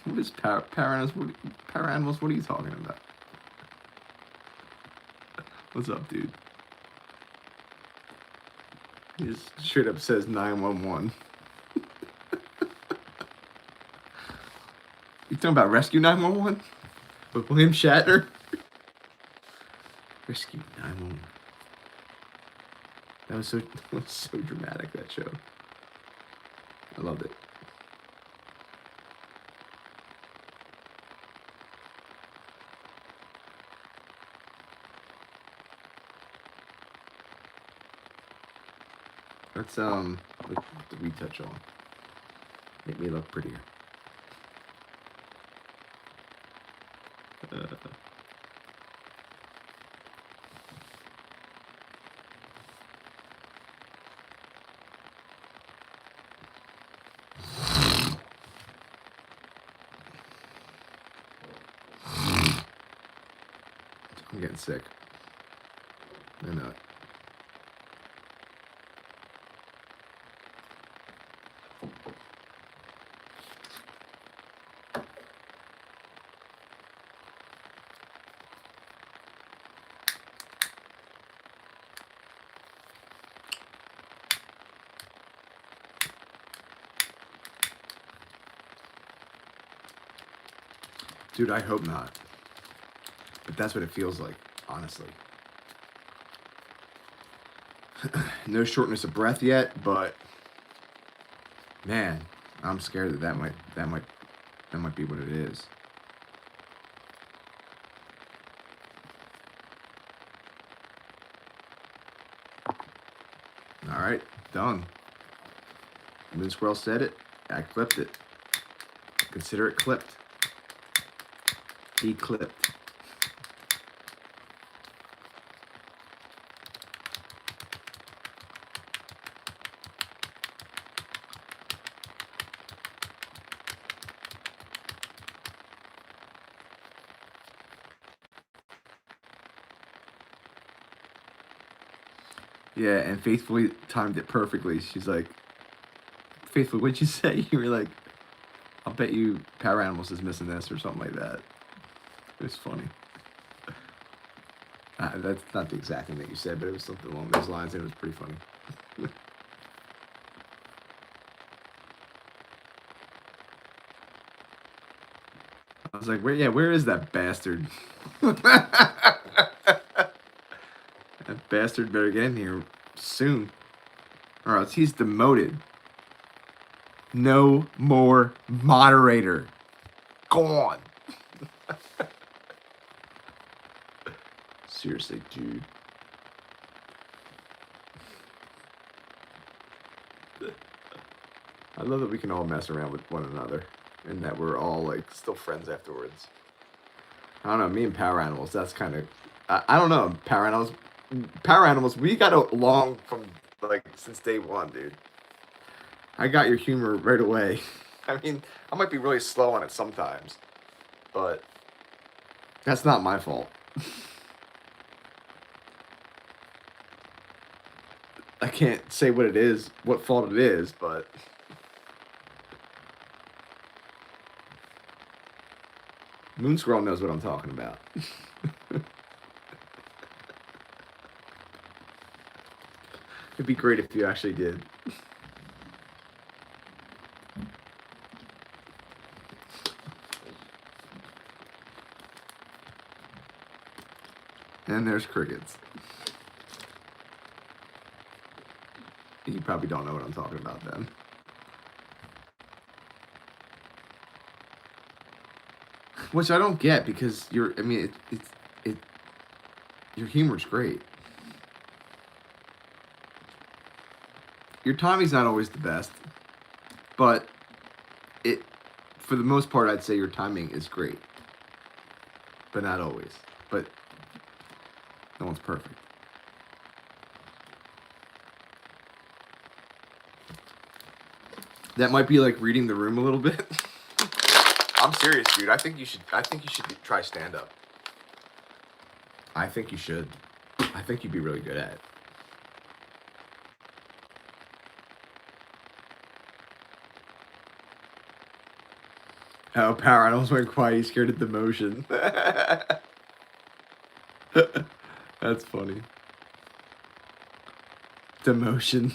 What is power animals? Power animals? What are you talking about? What's up, dude? He just straight up says 911. You talking about Rescue 911 with William Shatner? Rescue 911. That was so dramatic, that show. I loved it. Let's look the retouch on. Make me look prettier. I'm getting sick. I know it. Dude, I hope not. But that's what it feels like, honestly. No shortness of breath yet, but man, I'm scared that might be what it is. All right, done. Moon Squirrel said it. I clipped it. Consider it clipped. He clipped. Yeah, and Faithfully timed it perfectly. She's like, Faithfully, what'd you say? You were like, I'll bet you Power Animals is missing this or something like that. It was funny. That's not the exact thing that you said, but it was something along those lines, and it was pretty funny. I was like, where is that bastard? That bastard better get in here soon, or else he's demoted. No more moderator. Gone. Seriously, dude. I love that we can all mess around with one another and that we're all like still friends afterwards. I don't know, me and Power Animals, that's kind of, I don't know, Power Animals, we got along from like since day one, dude. I got your humor right away. I mean, I might be really slow on it sometimes, but that's not my fault. I can't say what it is, what fault it is, but Moon Squirrel knows what I'm talking about. It'd be great if you actually did. And there's crickets. You probably don't know what I'm talking about then. Which I don't get because your humor's great. Your timing's not always the best, but for the most part, I'd say your timing is great, but not always. But no one's perfect. That might be like reading the room a little bit. I'm serious, dude. I think you should try stand up. I think you should. I think you'd be really good at it. Oh, power animals went quiet. He's scared of demotion. That's funny. Demotion.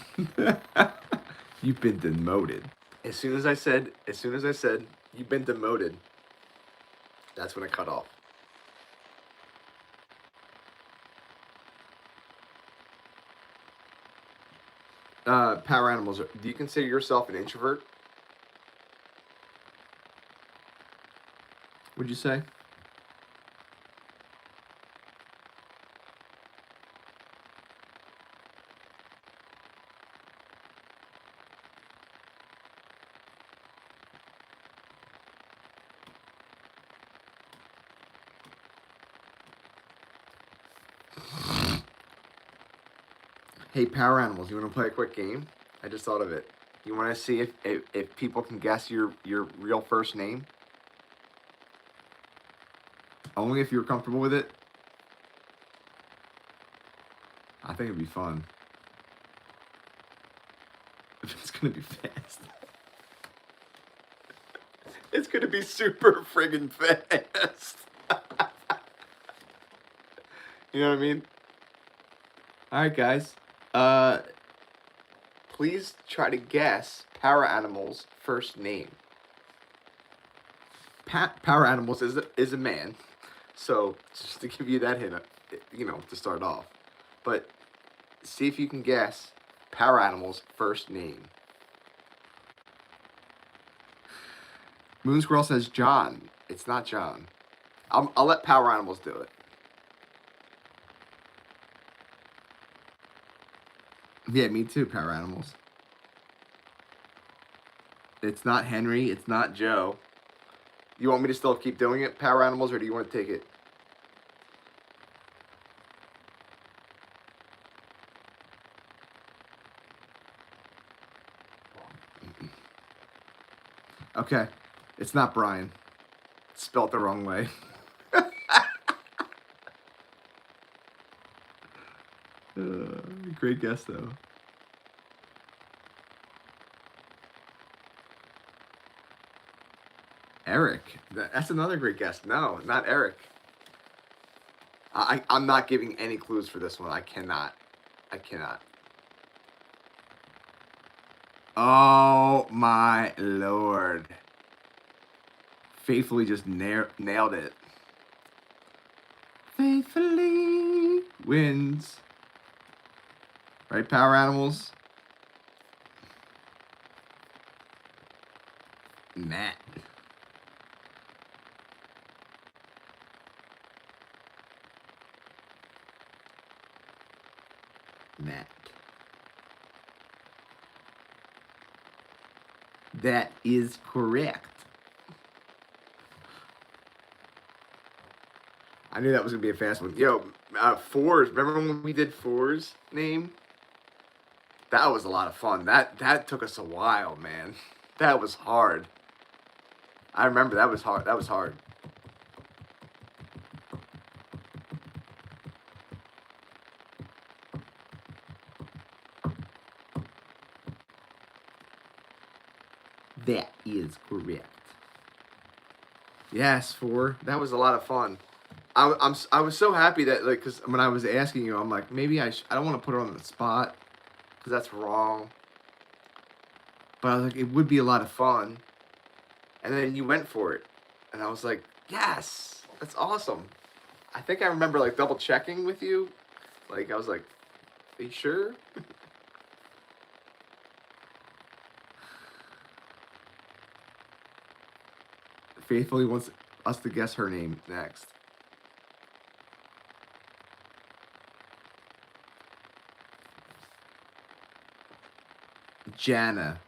You've been demoted. As soon as I said, you've been demoted, that's when I cut off. Power animals, do you consider yourself an introvert? Would you say? Hey, power animals, you want to play a quick game? I just thought of it. You want to see if people can guess your real first name? Only if you're comfortable with it. I think it'd be fun. It's gonna be fast. It's gonna be super friggin' fast. You know what I mean? Alright, guys. Please try to guess Power Animals' first name. Power Animals is a man. So, just to give you that hint, you know, to start off. But, see if you can guess Power Animals' first name. Moon Squirrel says John. It's not John. I'll let Power Animals do it. Yeah, me too, Power Animals. It's not Henry. It's not Joe. You want me to still keep doing it, Power Animals, or do you want to take it? Okay. It's not Brian. It's spelled the wrong way. Great guess, though. Eric. That's another great guess. No, not Eric. I'm not giving any clues for this one. I cannot. Oh my lord. Faithfully just nailed it. Faithfully wins. Right, Power Animals? Matt. That is correct. I knew that was gonna be a fast one. Yo, Fours. Remember when we did Fours name? That was a lot of fun. That took us a while, man. That was hard. I remember that was hard. That was hard. That is correct. Yes, 4. That was a lot of fun. I was so happy that, like, because when I was asking you, I'm like, maybe I don't want to put her on the spot because that's wrong. But I was like, it would be a lot of fun. And then you went for it, and I was like, yes, that's awesome. I think I remember like double checking with you. Like I was like, are you sure? Faithfully wants us to guess her name next. Jana.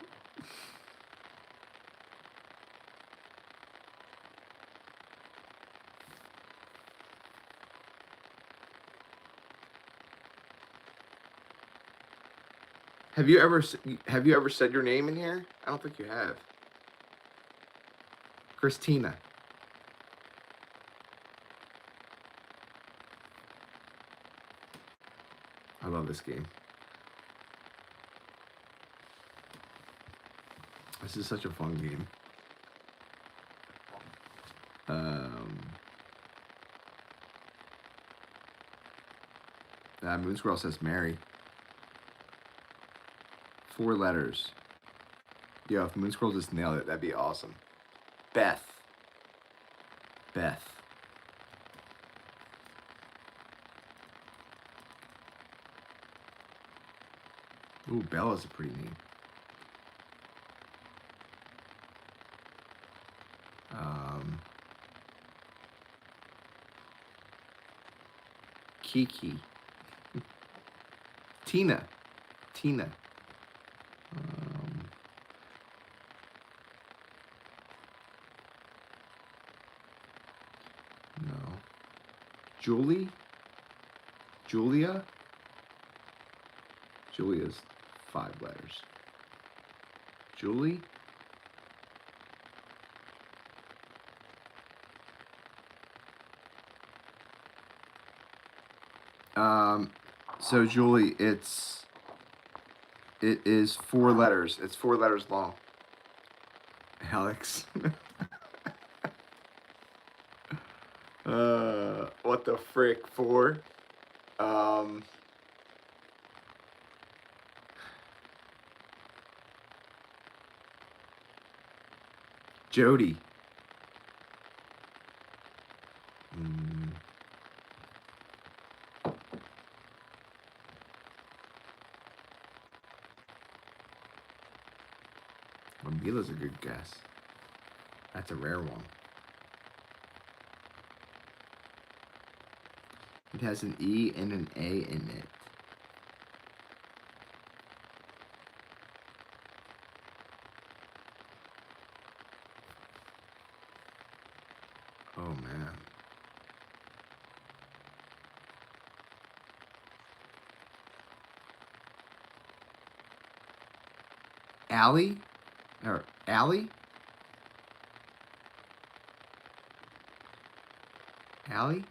Have you ever said your name in here? I don't think you have. Christina. I love this game. This is such a fun game. Moon Squirrel says Mary. 4 letters. Yo, if Moon Squirrel just nailed it, that'd be awesome. Beth. Beth. Ooh, Bella's a pretty name. Kiki. Tina. Tina. No. Julie? Julia? Julia's 5 letters. Julie? So Julie, it is 4 letters. It's 4 letters long. Alex. What the frick for? Jody. Mila's a good guess. That's a rare one. It has an E and an A in it. Oh, man. Allie? Or Allie? Allie?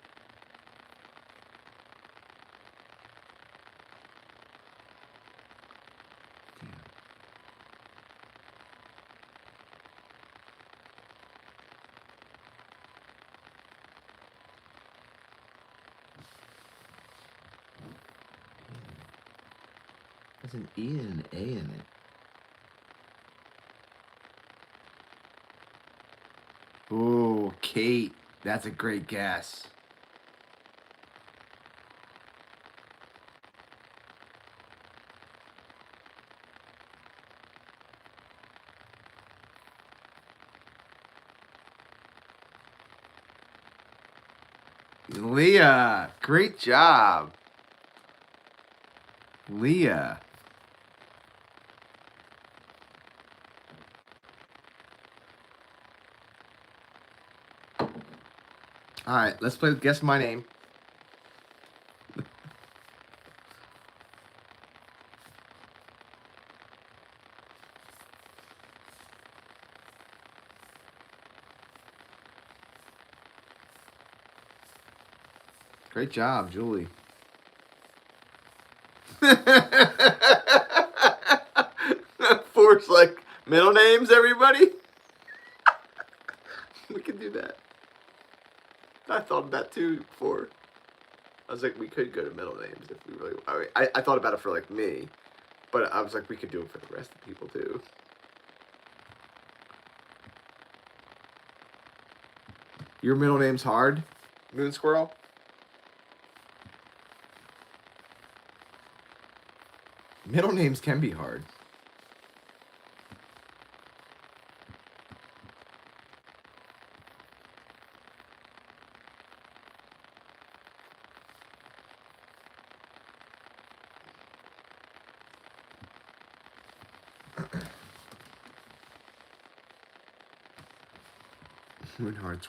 Damn. There's an E and an A in it. Oh, Kate. That's a great guess. Leah. Great job. Leah. All right, let's play Guess My Name. Great job, Julie. Force like middle names, everybody. We can do that. I thought of that too before. I was like, we could go to middle names if we really. I thought about it for like me, but I was like, we could do it for the rest of the people too. Your middle name's hard, Moon Squirrel. Middle names can be hard. Moonheart's.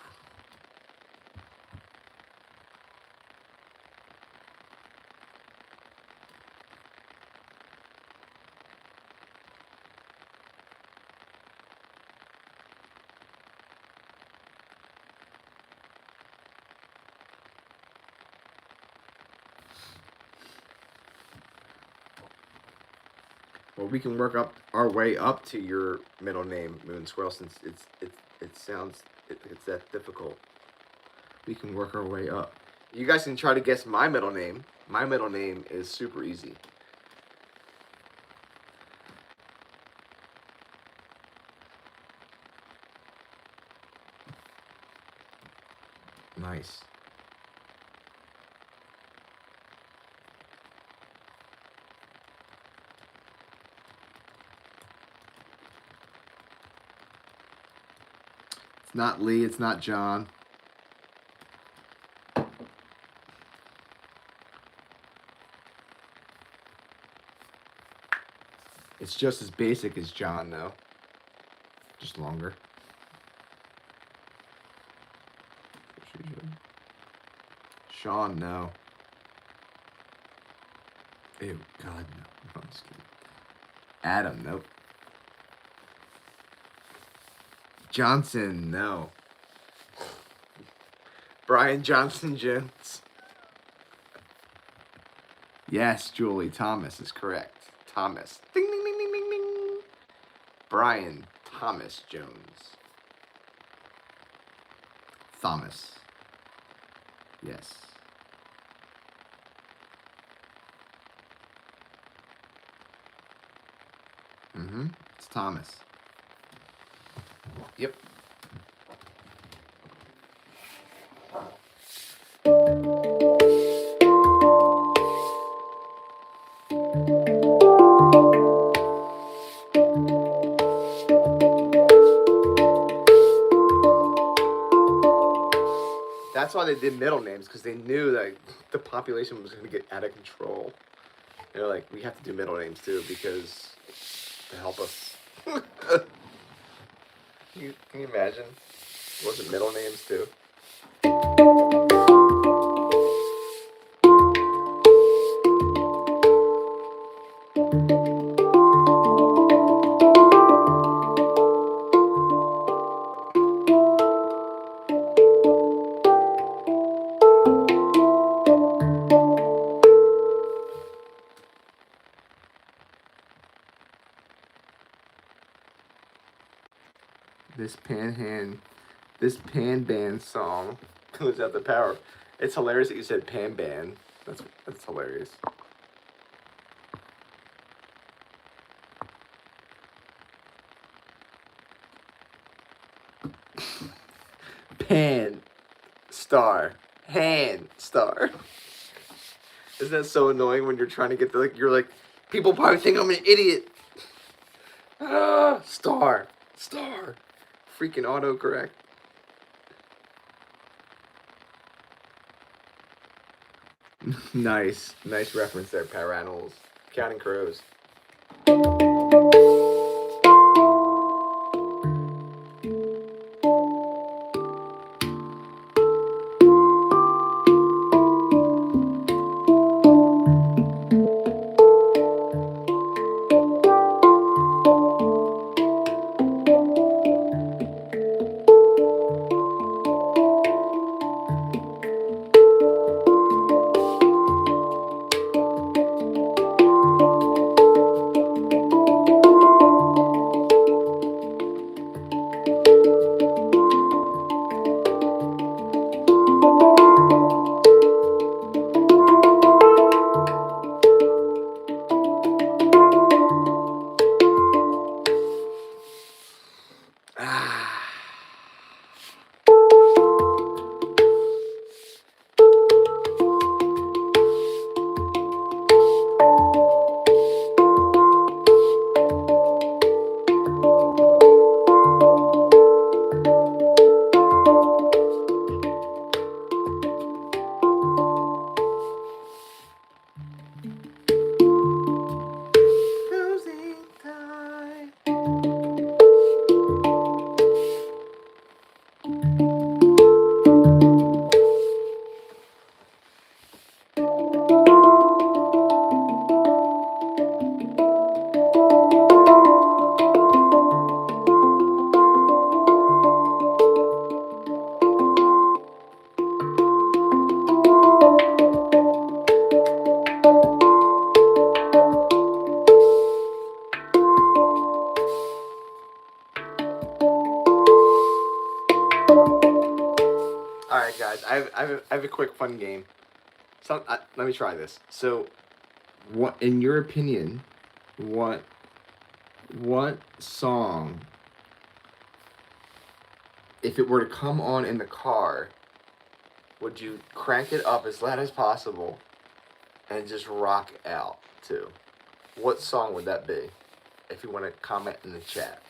Well, we can work up our way up to your middle name, Moon Squirrel, since it's that difficult. We can work our way up. You guys can try to guess my middle name. My middle name is super easy. Nice. It's not Lee, it's not John. It's just as basic as John, though. Just longer. Sean, no. Ew, God, no. I'm just kidding. Adam, nope. Johnson, no. Brian Johnson Jones. Yes, Julie, Thomas is correct. Thomas. Ding, ding, ding, ding, ding, ding. Brian Thomas Jones. Thomas. Yes. It's Thomas. Yep. That's why they did middle names, because they knew that the population was going to get out of control. They're like, we have to do middle names too, because to help us. Can you imagine? Was it middle names too? This pan band song goes out the power. It's hilarious that you said pan band. That's hilarious. Pan star hand star. Isn't that so annoying when you're trying to get the you're like people probably think I'm an idiot. Star. Freaking autocorrect. Nice reference there, Power Animals. Counting Crows. right, guys. I have a quick fun game. Let me try this. So, what, in your opinion, what song, if it were to come on in the car, would you crank it up as loud as possible and just rock out to? What song would that be? If you want to comment in the chat.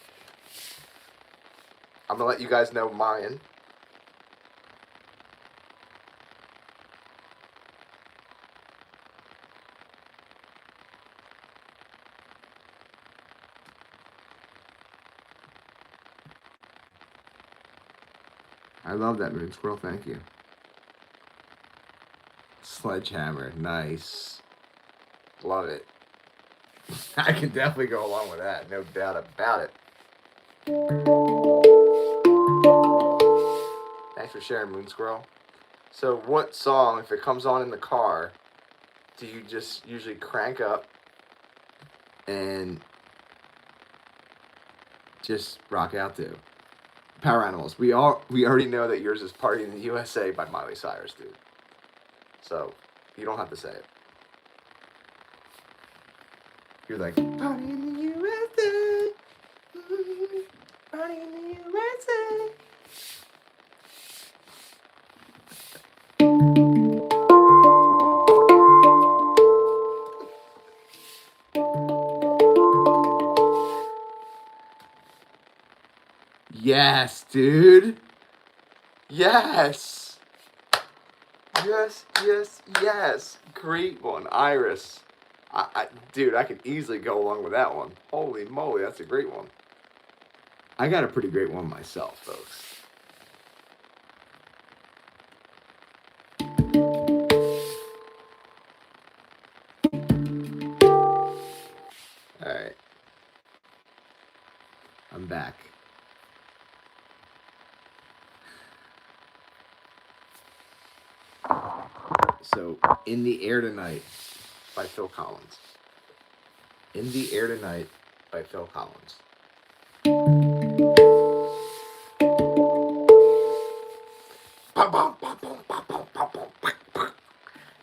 I'm going to let you guys know mine. I love that, Moon Squirrel. Thank you. Sledgehammer. Nice. Love it. I can definitely go along with that. No doubt about it. Thanks for sharing, Moon Squirrel. So what song, if it comes on in the car, do you just usually crank up and just rock out to? Power Animals. We already know that yours is Party in the USA by Miley Cyrus, dude. So you don't have to say it. You're like, Party in the USA. Party in the USA. Yes, dude. Yes. Yes. Great one, Iris. Dude, I could easily go along with that one. Holy moly, that's a great one. I got a pretty great one myself, folks. Alright. I'm back. So, In the Air Tonight by Phil Collins. In the Air Tonight by Phil Collins.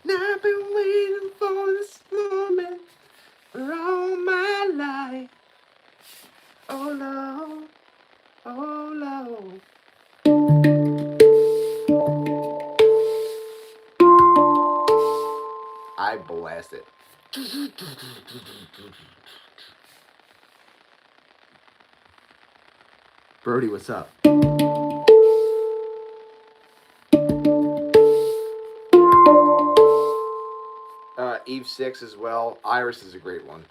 Now I've been waiting for this moment for all my life. Oh Lord, oh Lord. I blast it. Brody, what's up? Eve 6 as well. Iris is a great one.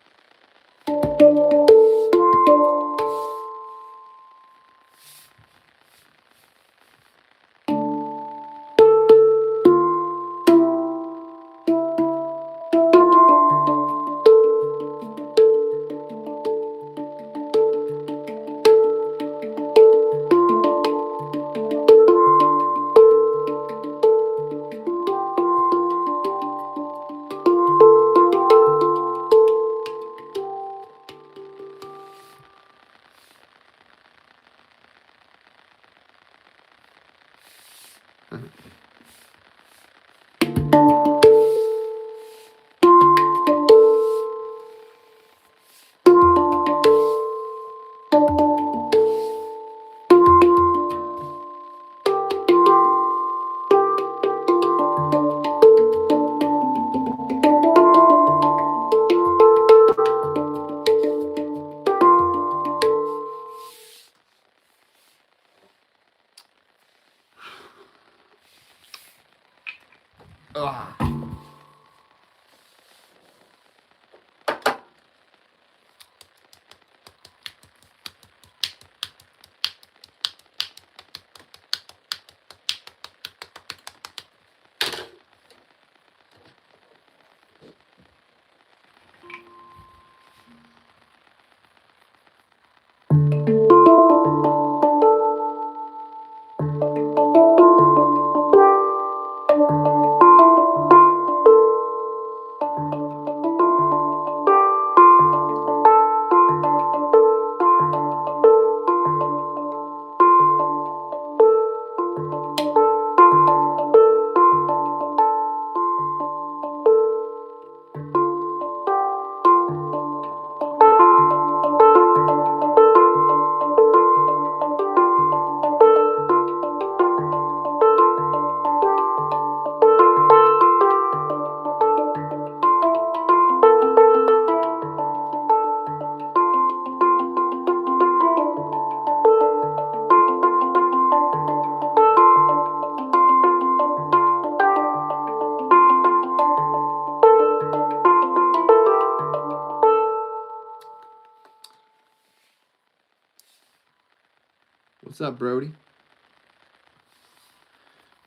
What's up, Brody?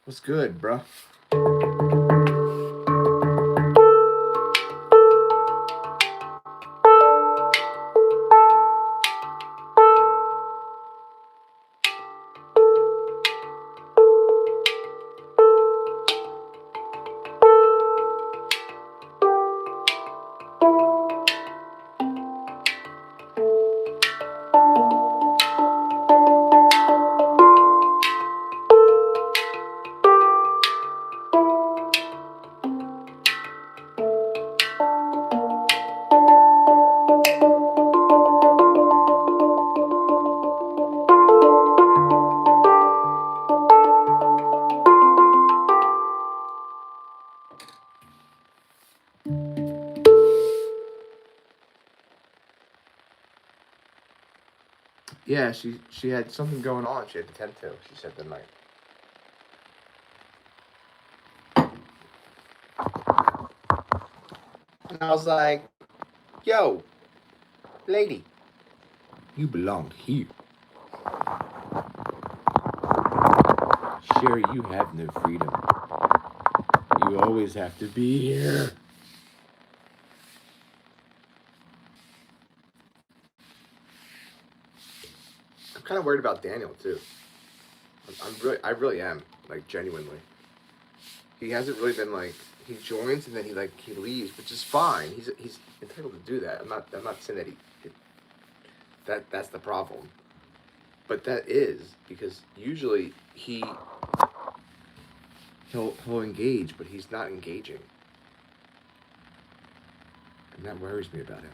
What's good, bruh? Yeah, she had something going on. She had to tend to. She said the night. And I was like, "Yo, lady, you belong here. Sherry, you have no freedom. You always have to be here." I'm kind of worried about Daniel too. I really am, like, genuinely. He hasn't really been like, he joins and then he leaves, which is fine. He's entitled to do that. I'm not saying that that's the problem, but that is because usually he'll engage, but he's not engaging, and that worries me about him.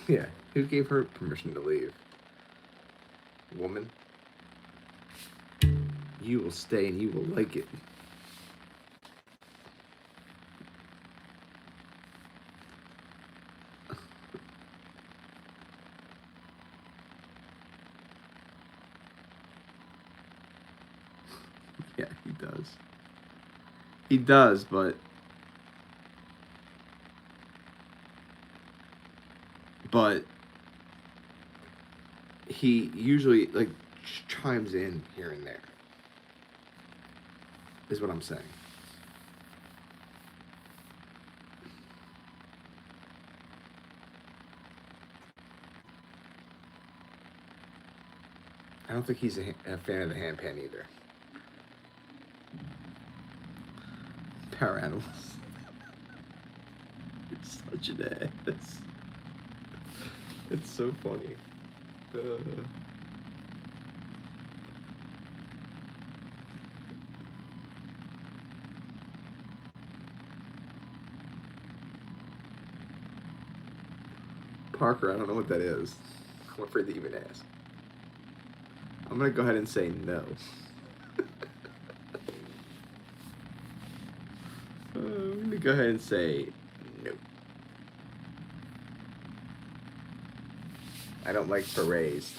Yeah, who gave her permission to leave? Woman. You will stay and you will like it. Yeah, he does. He does, but he usually like chimes in here and there. Is what I'm saying. I don't think he's a fan of the handpan either. Power animals. It's such an ass. It's so funny. Parker, I don't know what that is. I'm afraid to even ask. I'm gonna go ahead and say no. I'm gonna go ahead and say no. I don't like berets.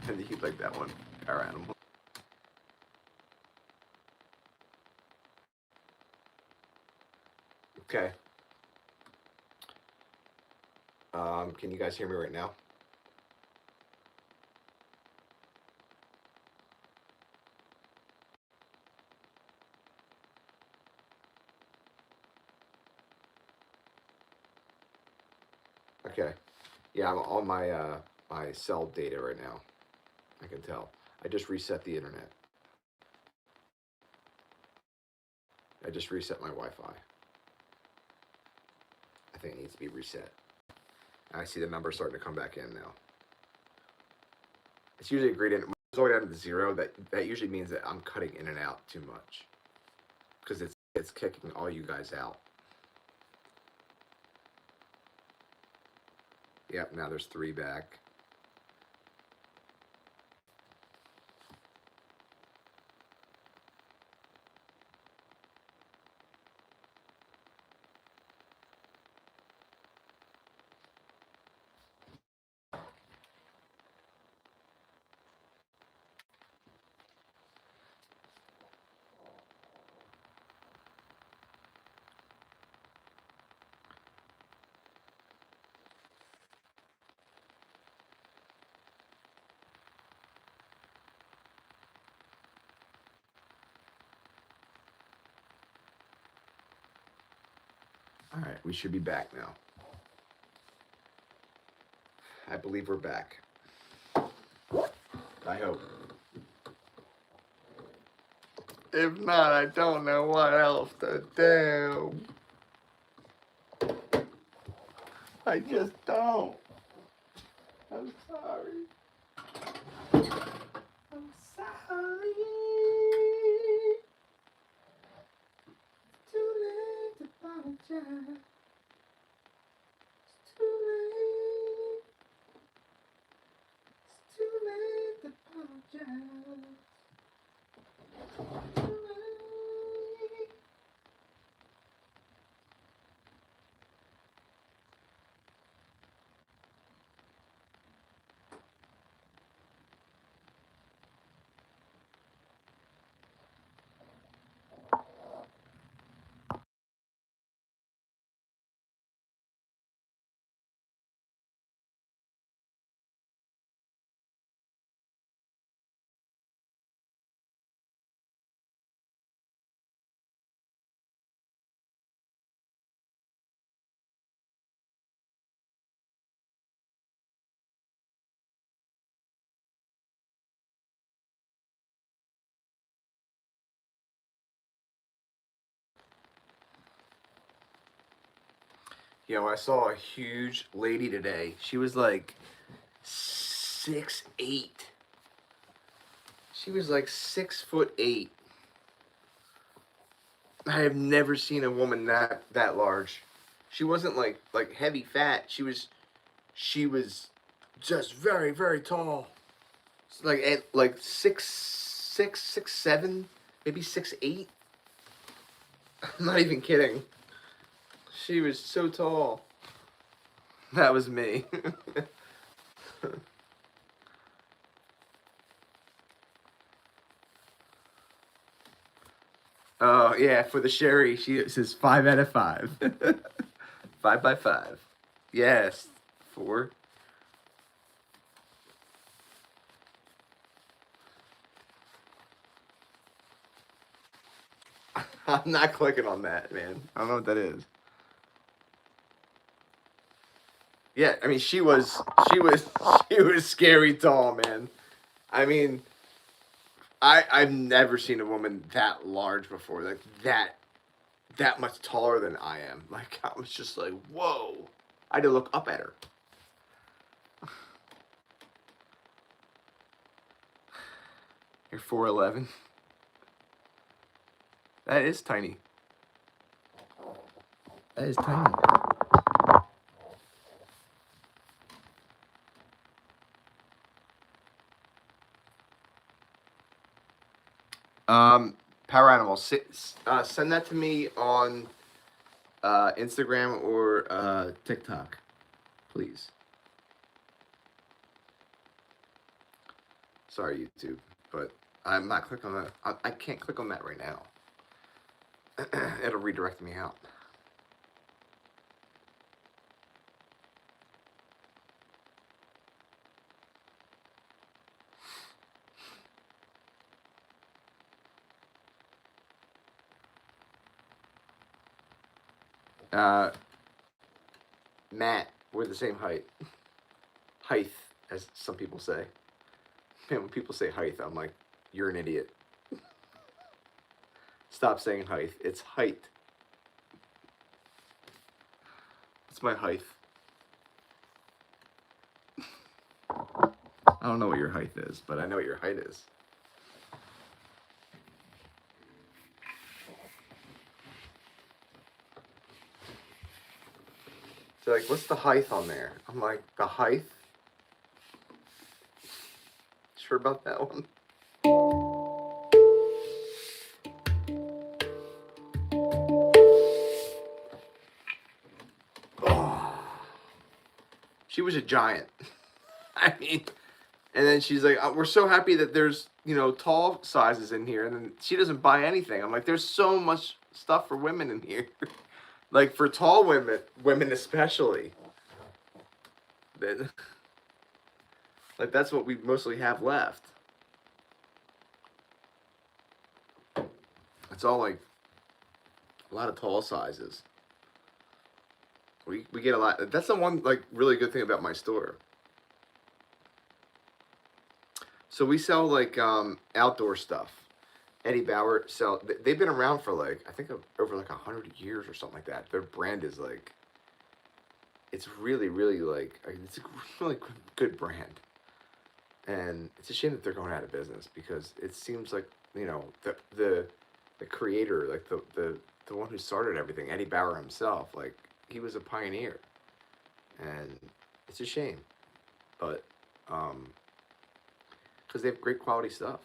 I think you'd like that one, Power Animal. Okay. Can you guys hear me right now? Okay. Yeah, I'm on my cell data right now. I can tell. I just reset the internet. I just reset my Wi-Fi. I think it needs to be reset. I see the numbers starting to come back in now. It's usually a gradient. When it's all down to 0, that usually means that I'm cutting in and out too much. Because it's kicking all you guys out. Yep, now there's 3 back. All right, we should be back now. I believe we're back. I hope. If not, I don't know what else to do. I just don't. I'm sorry. I'm sorry. It's too late to apologize. It's too late. It's too late to apologize. Too late. You know, I saw a huge lady today. She was like 6'8". She was like 6'8". I have never seen a woman that large. She wasn't like heavy fat. She was just very very tall. Like at like 6'6", 6'7", maybe 6'8". I'm not even kidding. She was so tall. That was me. Oh yeah, for the Sherry, she says 5 out of 5. 5 by 5. Yes, 4. I'm not clicking on that, man. I don't know what that is. Yeah, I mean she was scary tall, man. I mean, I've never seen a woman that large before, like that much taller than I am. Like I was just like, whoa. I had to look up at her. You're 4'11". That is tiny. That is tiny. Power Animals. Send that to me on Instagram or TikTok, please. Sorry, YouTube, but I'm not clicking on that. I can't click on that right now. It'll redirect me out. Matt, we're the same height. Height, as some people say. Man, when people say height, I'm like, you're an idiot. Stop saying height. It's height. It's my height. I don't know what your height is, but I know what your height is. So like, what's the height on there? I'm like, the height? Sure about that one? Oh, she was a giant. I mean, and then she's like, we're so happy that there's, tall sizes in here. And then she doesn't buy anything. I'm like, there's so much stuff for women in here. Like for tall women especially. Then, like that's what we mostly have left. It's all like a lot of tall sizes. We get a lot. That's the one like really good thing about my store. So we sell like outdoor stuff. Eddie Bauer sell. They've been around for like I think over like 100 years or something like that. Their brand is like it's really like it's a really good brand, and it's a shame that they're going out of business because it seems like the creator like the one who started everything, Eddie Bauer himself, like he was a pioneer, and it's a shame, but because they have great quality stuff.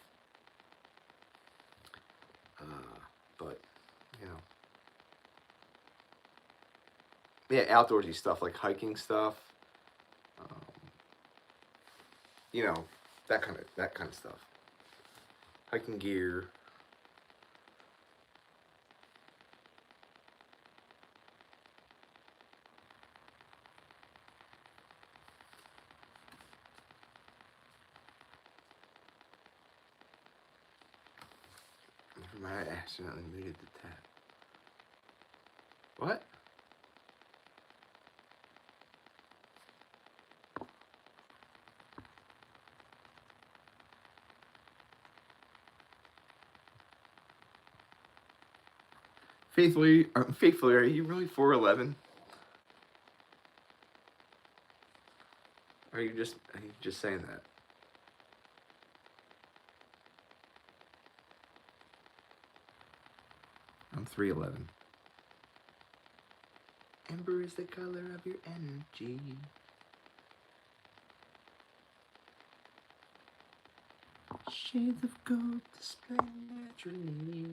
But you know, yeah, outdoorsy stuff like hiking stuff, um, you know, that kind of stuff. Hiking gear. I accidentally muted the tab. What? Faithfully, are you really 4'11"? Are you just saying that? I'm 3'11". Amber is the color of your energy. Shades of gold display naturally.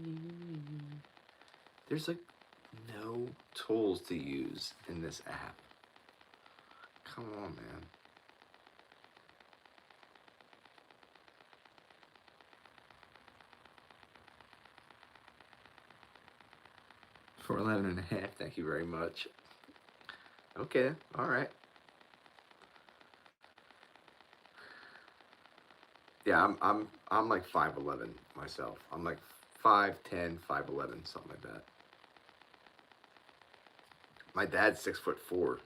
There's like no tools to use in this app. Come on, man. For 11.5, thank you very much. Okay, all right. Yeah, I'm like 5'11" myself. I'm like 5'10", 5'11", something like that. My dad's 6'4".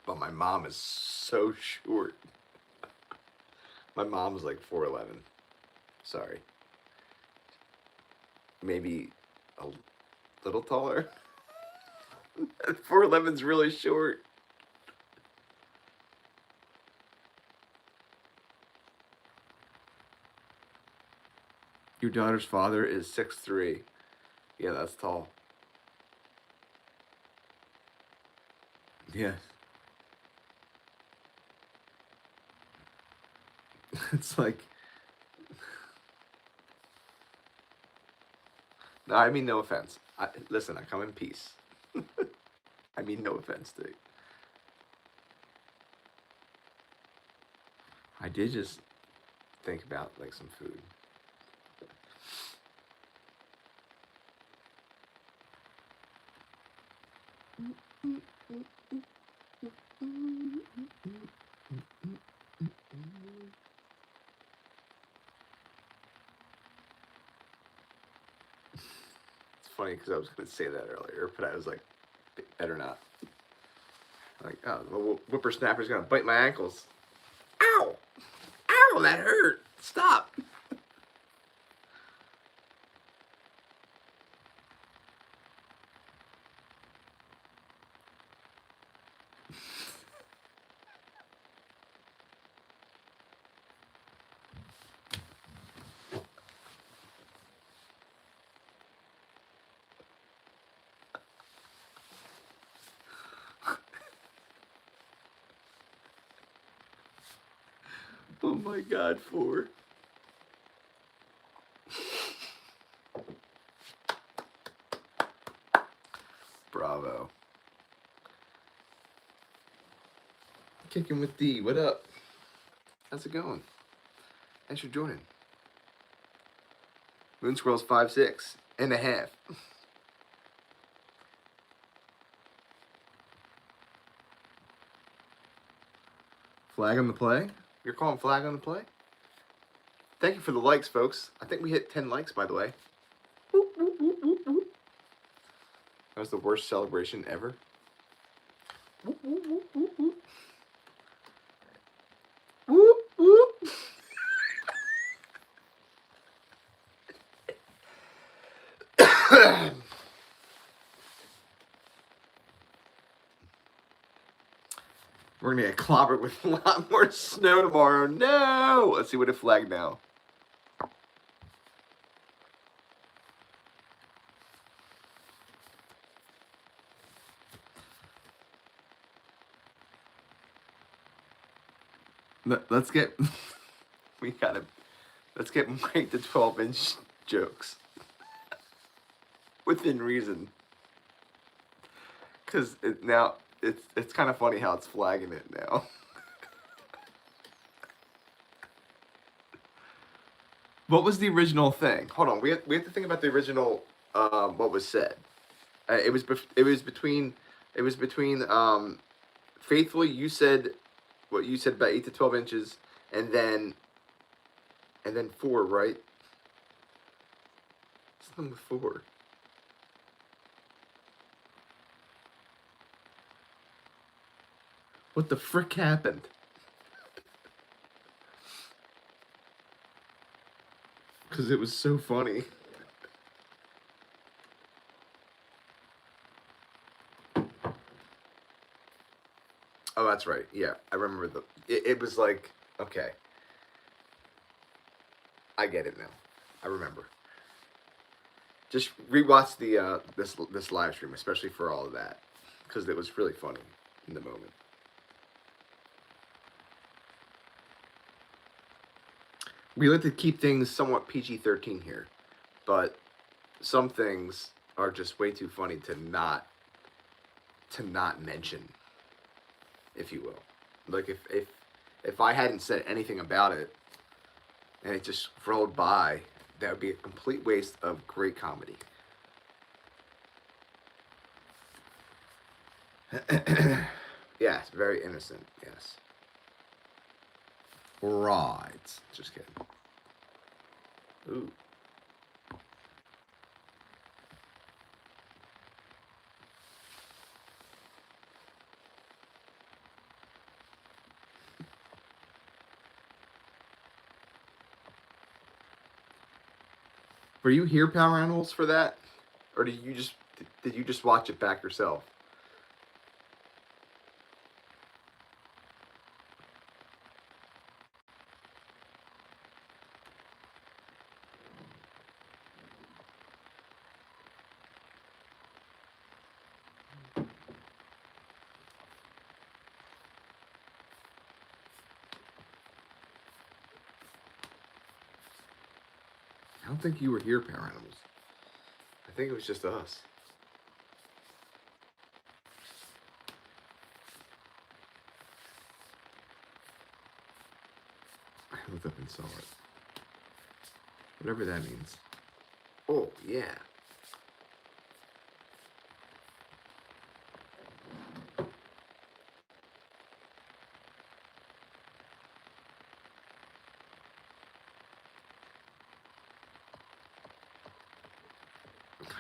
But my mom is so short. My mom's like 4'11". Sorry. Maybe a little taller. 4'11's really short. Your daughter's father is 6'3". Yeah, that's tall. Yes. It's like, no, I mean no offense. Listen, I come in peace. I mean no offense, dude. I did just think about like some food. It's funny because I was going to say that earlier, but I was like, better not. Like, oh, the whippersnapper's going to bite my ankles. Ow! Ow, that hurt. Stop. Oh my God, 4. Bravo. Kicking with D. What up? How's it going? Thanks for joining. Moon Squirrel's 5'6.5". Flag on the play? You're calling flag on the play? Thank you for the likes, folks. I think we hit 10 likes, by the way. That was the worst celebration ever. Whoop, whoop, whoop, whoop, whoop. Whoop, whoop. We're gonna get clobbered with a lot more snow tomorrow. No! Let's see what it flagged now. Let's get let's get Mike to 12-inch jokes within reason. Cause now it's kind of funny how it's flagging it now. What was the original thing? Hold on, we have to think about the original. What was said? It was between faithfully. You said what you said about 8 to 12 inches, and then 4, right? Something with 4. What the frick happened? Because it was so funny. Oh, that's right. Yeah, I remember it was like, okay. I get it now. I remember. Just rewatch the this live stream, especially for all of that, because it was really funny in the moment. We like to keep things somewhat PG-13 here, but some things are just way too funny to not mention, if you will. Like if I hadn't said anything about it and it just rolled by, that would be a complete waste of great comedy. Yes, very innocent, yes. Right. Just kidding. Ooh. Were you here, Power Animals, for that? Or did you just watch it back yourself? I don't think you were here, Power Animals. I think it was just us. I looked up and saw it. Whatever that means. Oh, yeah.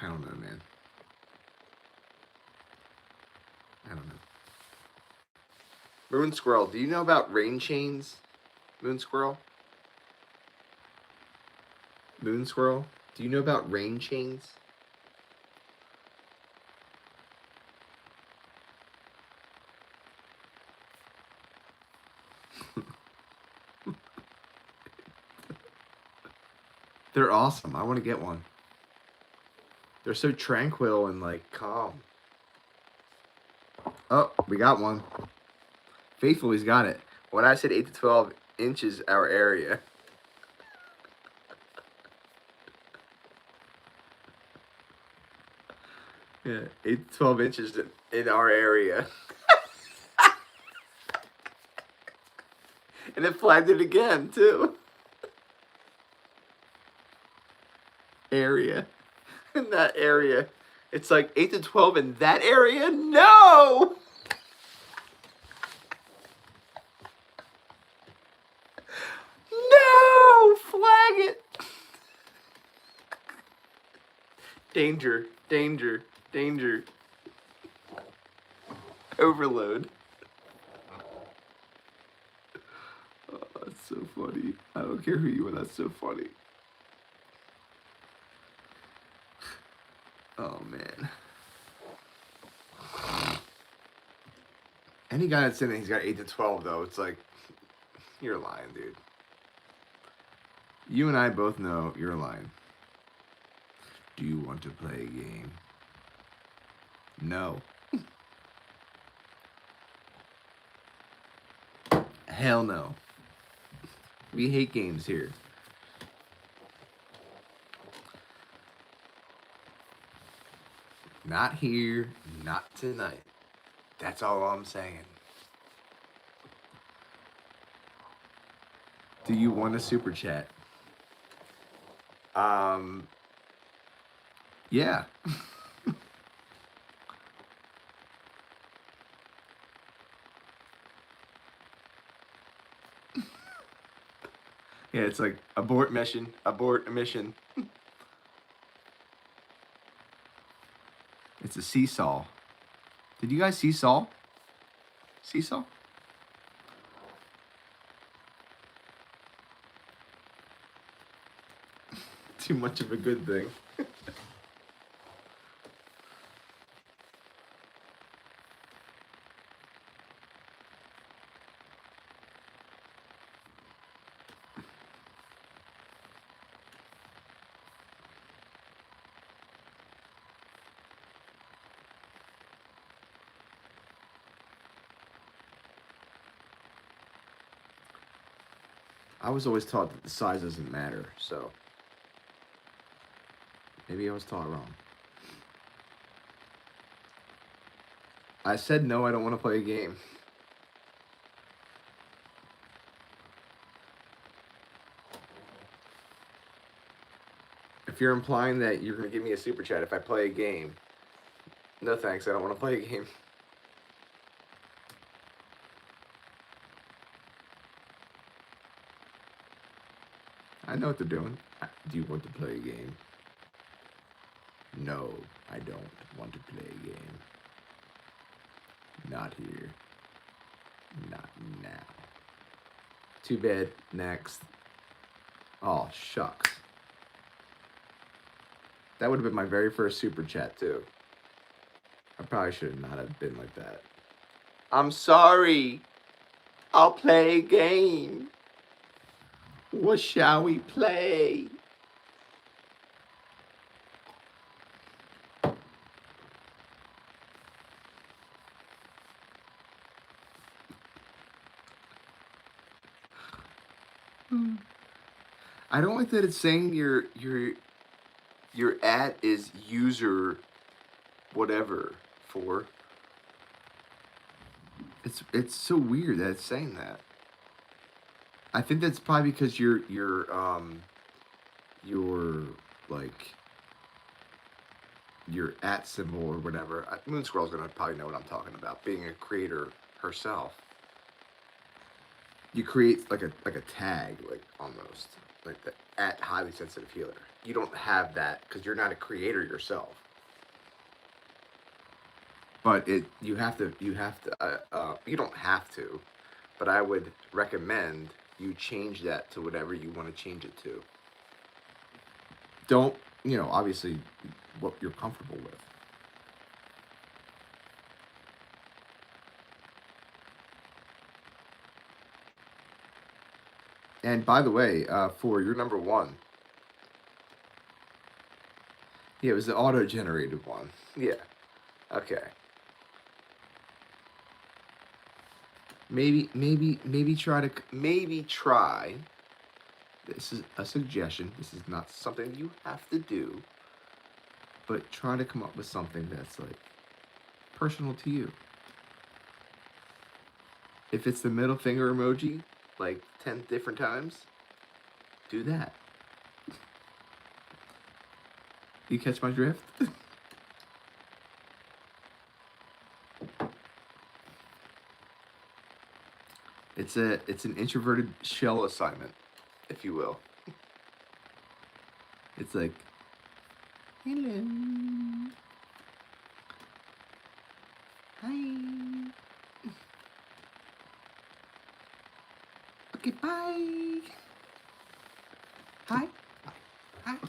I don't know, man. I don't know. Moon Squirrel, do you know about rain chains? Moon Squirrel? Moon Squirrel, do you know about rain chains? They're awesome. I want to get one. They're so tranquil and like calm. Oh, we got one. Faithfully's got it. When I said 8 to 12 inches, our area. Yeah, 8 to 12 inches in our area. And it flagged it again, too. Area. In that area. It's like 8 to 12 in that area? No! No! Flag it! Danger. Danger. Danger. Overload. Oh, that's so funny. I don't care who you are, that's so funny. Oh, man. Any guy that's saying that he's got 8 to 12, though, it's like, you're lying, dude. You and I both know you're lying. Do you want to play a game? No. Hell no. We hate games here. Not here, not tonight. That's all I'm saying. Do you want a super chat? Yeah. Yeah, it's like abort mission, abort a mission. It's a seesaw. Did you guys see Saw? Seesaw? Too much of a good thing. I was always taught that the size doesn't matter, so maybe I was taught wrong. I said no, I don't want to play a game. If you're implying that you're going to give me a super chat if I play a game, no thanks, I don't want to play a game. I know what they're doing. Do you want to play a game? No, I don't want to play a game. Not here. Not now. Too bad. Next. Oh, shucks. That would have been my very first super chat, too. I probably should not have been like that. I'm sorry. I'll play a game. What shall we play? I don't like that it's saying your at is user whatever for. It's so weird that it's saying that. I think that's probably because your like your at symbol or whatever. Moon Squirrel's gonna probably know what I'm talking about. Being a creator herself, you create like a tag, like almost like the at highly sensitive healer. You don't have that because you're not a creator yourself. But you don't have to, but I would recommend you change that to whatever you want to change it to. Don't, obviously what you're comfortable with. And by the way, for your number one, yeah, it was the auto-generated one. Yeah. Okay. Maybe try. This is a suggestion. This is not something you have to do. But try to come up with something that's like personal to you. If it's the middle finger emoji, like 10 different times, do that. You catch my drift? It's an introverted shell assignment, if you will. It's like, hello. Hi. Okay, bye. Hi. Bye. Hi. Bye.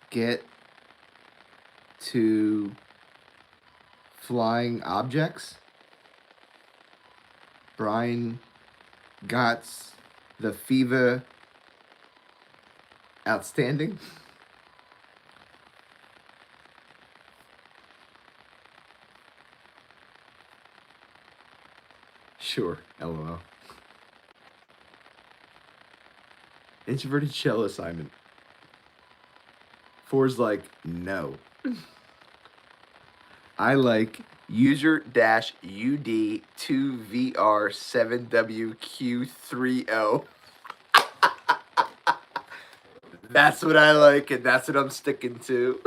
Get to flying objects. Brian got the fever outstanding. Sure, LOL. Introverted shell assignment. 4's like, no. I like user-UD2VR7WQ30. That's what I like, and that's what I'm sticking to.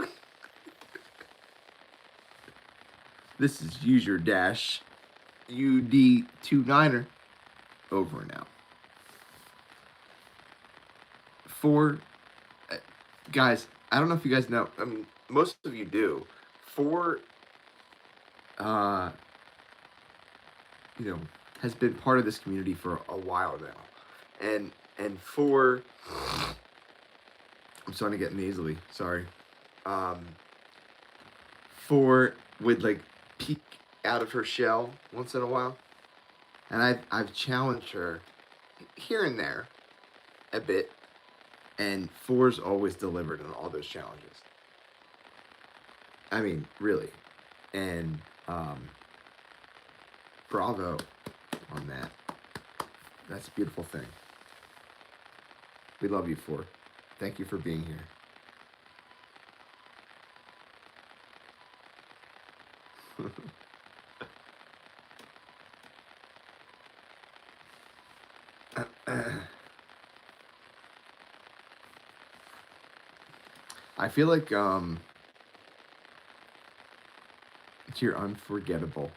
This is user-UD29er. Over and out. 4, guys, I don't know if you guys know. I mean, most of you do. 4, has been part of this community for a while now, and 4, I'm starting to get nasally. Sorry. 4 would like peek out of her shell once in a while, and I've challenged her here and there a bit, and 4's always delivered on all those challenges. I mean, really, and bravo on that. That's a beautiful thing. We love you, 4. Thank you for being here. I feel like you're unforgettable.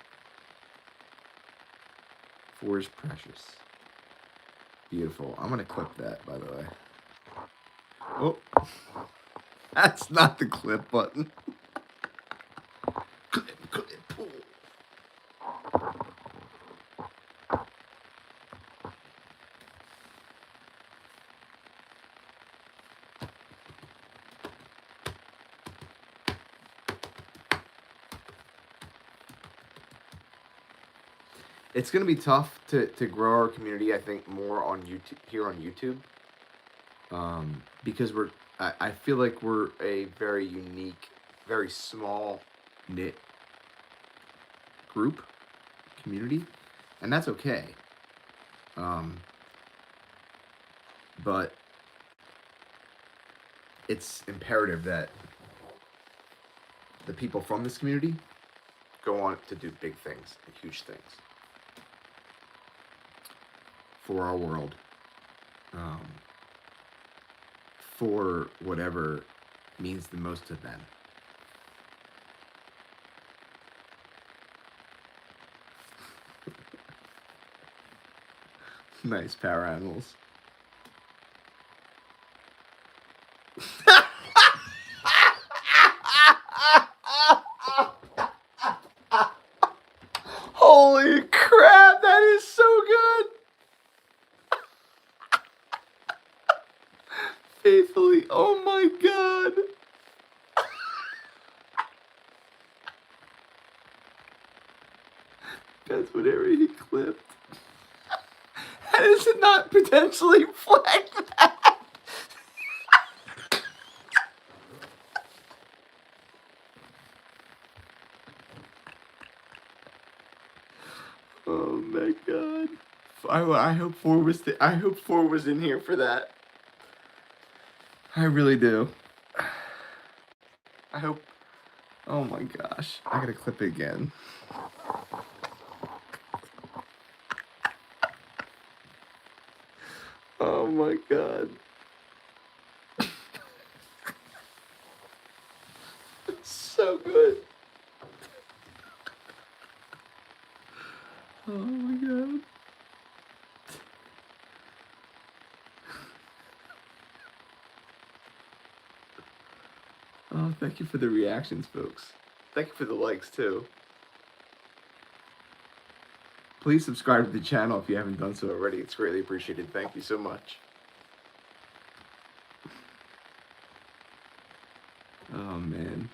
4 is precious. Beautiful. I'm gonna clip that, by the way. Oh, that's not the clip button. Clip, pull. It's gonna be tough to grow our community. I think more on YouTube here on YouTube, because I feel like we're a very unique, very small knit group community, and that's okay. But it's imperative that the people from this community go on to do big things and huge things for our world, for whatever means the most to them. Nice, power animals. Holy crap, that is so good. Faithfully, oh my god. That's whatever he clipped. How does it not potentially flag that? Oh my god. I hope 4 was I hope 4 was in here for that. I really do. I hope. Oh my gosh. I gotta clip it again. Oh my god. It's so good. Oh my god. Oh, thank you for the reactions, folks. Thank you for the likes, too. Please subscribe to the channel if you haven't done so already. It's greatly appreciated. Thank you so much. Oh, man.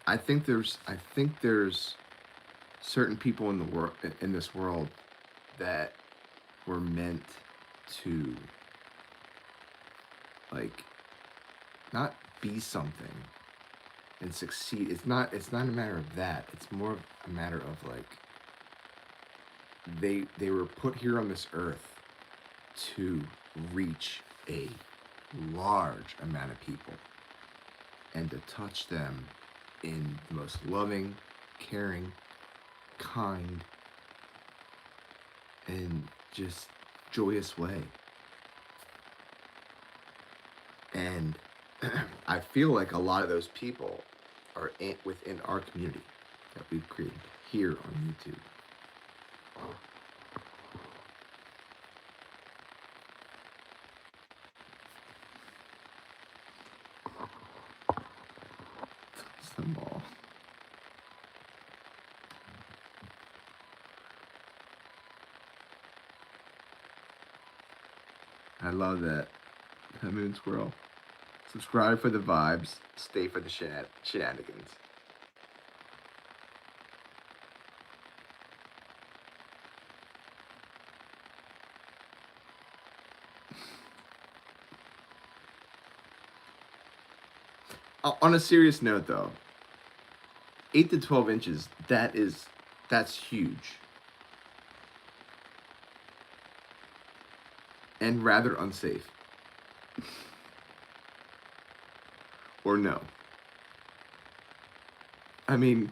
I think there's certain people in the world, in this world, that were meant to, like, not be something and succeed. It's not a matter of that. It's more a matter of, like, they were put here on this earth to reach a large amount of people and to touch them in the most loving, caring, kind, and just joyous way. And I feel like a lot of those people are within our community that we've created here on YouTube. Them all. I love that. Moon Squirrel. Subscribe for the vibes. Stay for the shenanigans. On a serious note, though, 8 to 12 inches, that's huge. And rather unsafe. Or no. I mean,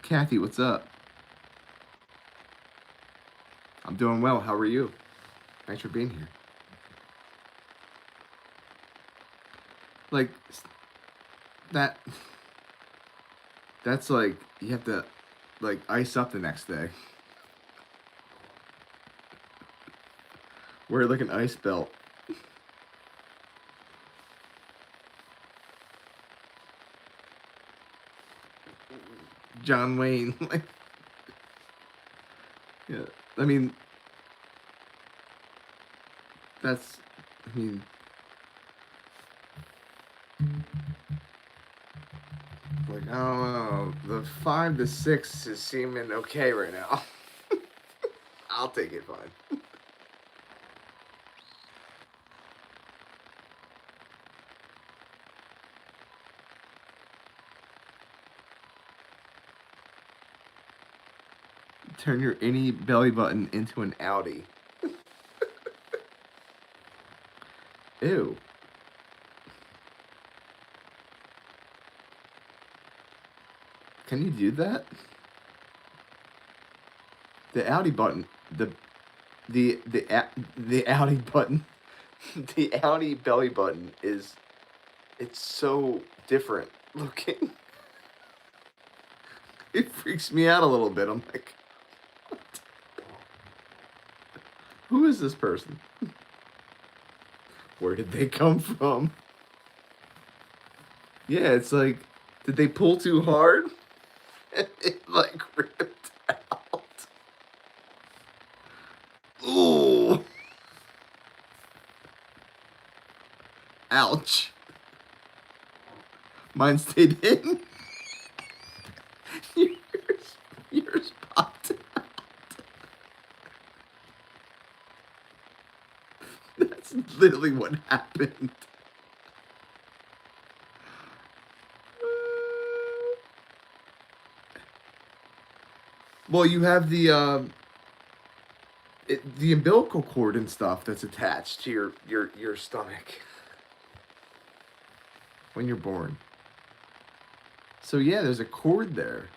Kathy, what's up? I'm doing well. How are you? Thanks for being here. Like, that's like, you have to, like, ice up the next day. Wear, like, an ice belt. John Wayne. Like, yeah, I mean, that's, I mean, like, I don't know, the 5 to 6 is seeming okay right now. I'll take it fine. Turn your innie belly button into an Audi. Ew. Can you do that? The Audi button, the Audi button, the Audi belly button it's so different looking. It freaks me out a little bit. I'm like, what? Who is this person? Where did they come from? Yeah, it's like, did they pull too hard? And it, like, ripped out. Ooh. Ouch. Mine stayed in. yours popped out. That's literally what happened. Well, you have the umbilical cord and stuff that's attached to your stomach when you're born. So yeah, there's a cord there.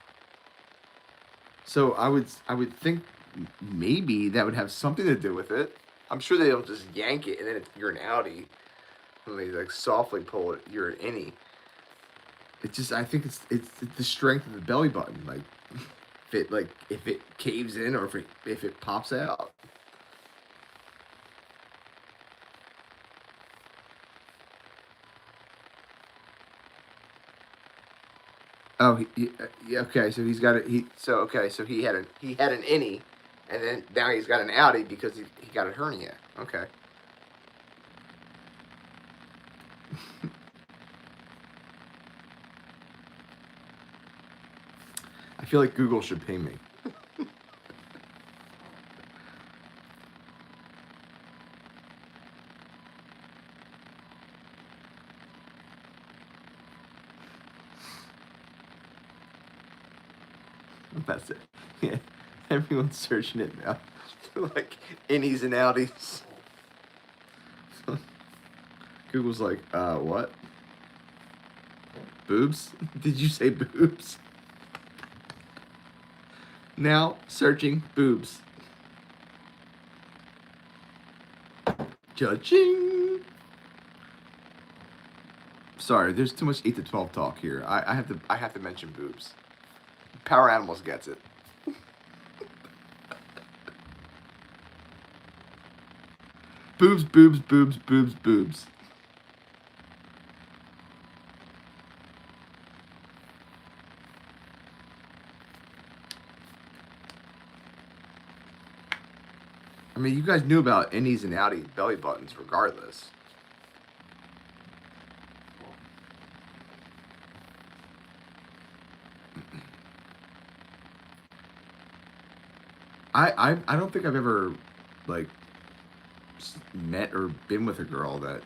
So I would think maybe that would have something to do with it. I'm sure they don't just yank it and then you're an outie. When they like softly pull it, you're an innie. It's just I think it's the strength of the belly button. If it caves in or if it pops out. Oh, yeah, okay. So he's got it. So he had an innie, and then now he's got an outie because he got a hernia. Okay. I feel like Google should pay me. That's it. Yeah, everyone's searching it now. Like innies and outies. Google's like, what? Boobs? Did you say boobs? Now searching boobs. Judging. Sorry, there's too much 8 to 12 talk here. I have to mention boobs. Power Animals gets it. Boobs, boobs, boobs, boobs, boobs. I mean, you guys knew about innies and outie belly buttons regardless. I don't think I've ever, like, met or been with a girl that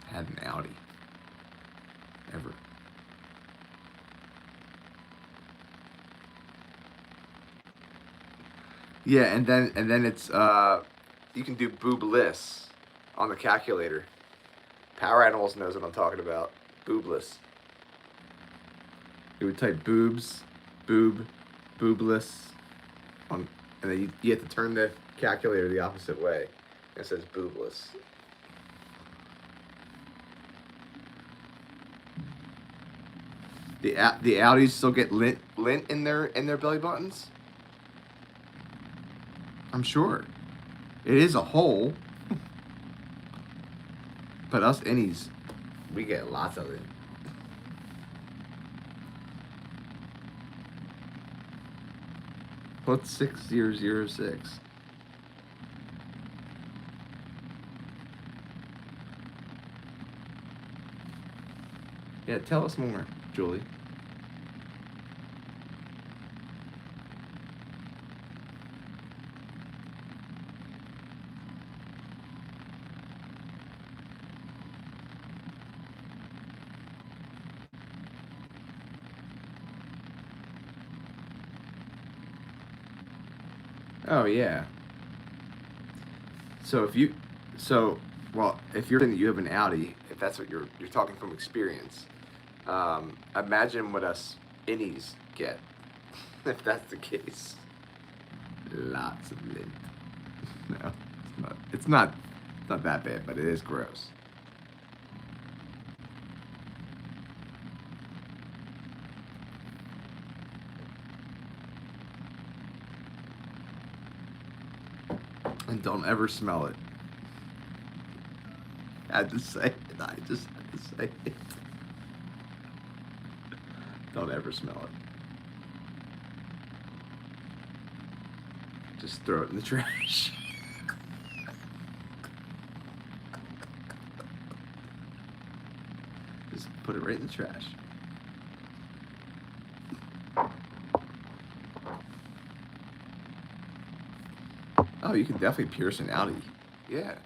had an outie. Ever. Yeah, and then it's you can do boobless on the calculator. Power Animals knows what I'm talking about. Boobless. You would type boobs, boob, boobless, on, and then you have to turn the calculator the opposite way. And it says boobless. The outies still get lint in their belly buttons. I'm sure. It is a hole. But us innies, we get lots of it. What's 6006? Yeah, tell us more, Julie. Oh yeah. So if you, so well, if you're saying that you have an outie, if that's what you're talking from experience, imagine what us innies get, if that's the case. Lots of lint. No, it's not. It's not. It's not that bad, but it is gross. And don't ever smell it. I had to say it. I just had to say it. Don't ever smell it. Just throw it in the trash. Just put it right in the trash. Oh, you can definitely pierce an outie. Yeah.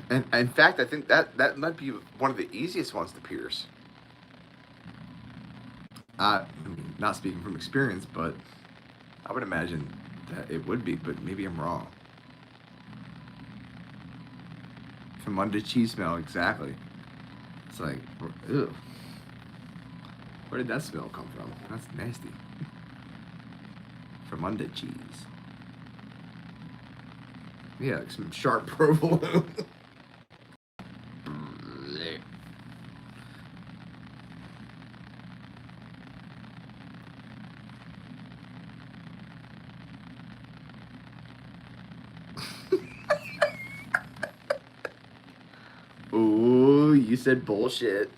And in fact, I think that might be one of the easiest ones to pierce. I mean, not speaking from experience, but I would imagine that it would be, but maybe I'm wrong. From under cheese smell, exactly. It's like, ew. Where did that smell come from? That's nasty. From under cheese. Yeah, like some sharp provolone. Ooh, you said bullshit.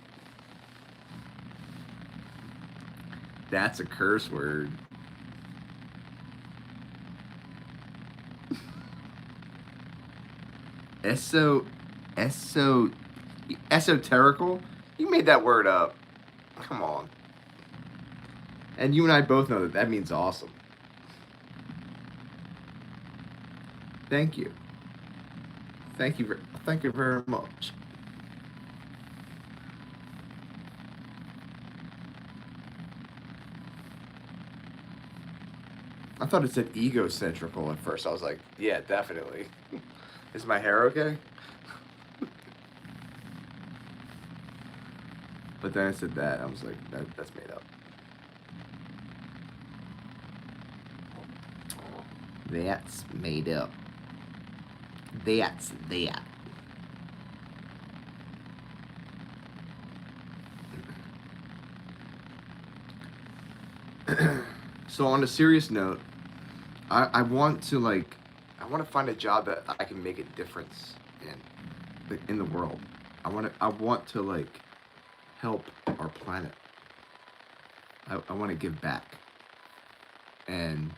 That's a curse word. Eso, eso, esoterical? You made that word up. Come on. And you and I both know that that means awesome. Thank you. Thank you very much. I thought it said egocentrical at first. I was like, yeah, definitely. Is my hair okay? But then I said that. I was like, that's made up. That's made up. That's that. So on a serious note, I want to like, I want to find a job that I can make a difference in the world. I want to like help our planet. I want to give back and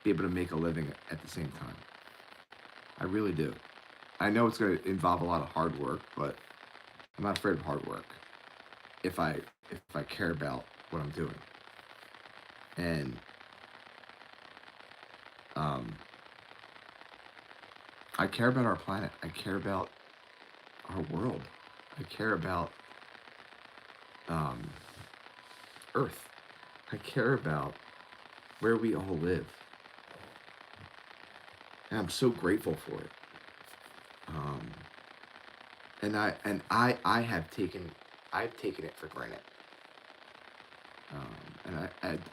be able to make a living at the same time. I really do. I know it's going to involve a lot of hard work, but I'm not afraid of hard work if I care about what I'm doing. And I care about our planet. I care about our world. I care about Earth. I care about where we all live. And I'm so grateful for it. I've taken it for granted. And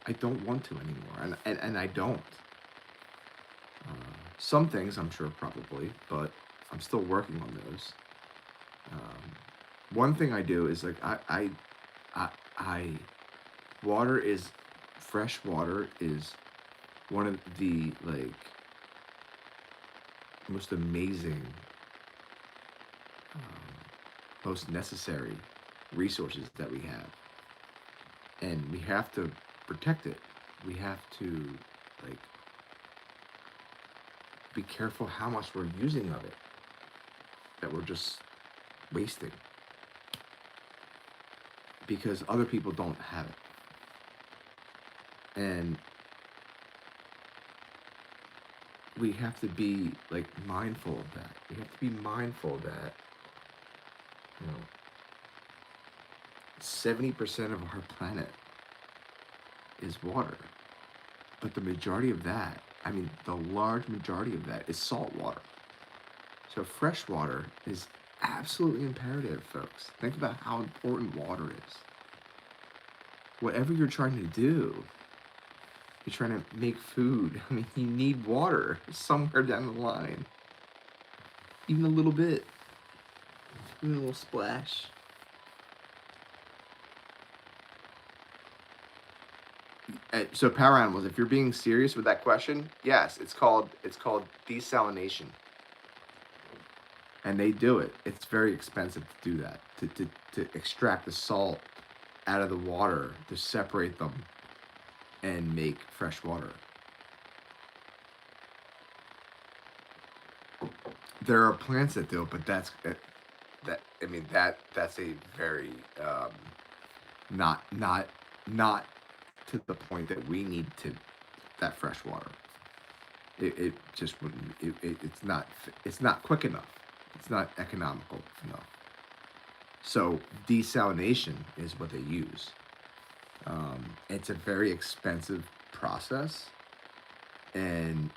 I don't want to anymore. And I don't. Some things I'm sure probably, but I'm still working on those. One thing I do is like water is fresh water is one of the like most amazing, most necessary resources that we have, and we have to protect it. We have to like be careful how much we're using of it, that we're just wasting because other people don't have it. And we have to be like mindful of that. We have to be mindful that, you know, 70% of our planet is water. But the majority of that, I mean, the large majority of that is salt water. So fresh water is absolutely imperative, folks. Think about how important water is. Whatever you're trying to do, you're trying to make food. I mean, you need water somewhere down the line. Even a little bit. Even a little splash. So power animals, if you're being serious with that question, yes, it's called desalination. And they do it. It's very expensive to do that. To extract the salt out of the water, to separate them and make fresh water. There are plants that do it, but that's a very not to the point that we need to that fresh water. It just wouldn't. It's not quick enough. It's not economical enough. So desalination is what they use. It's a very expensive process, and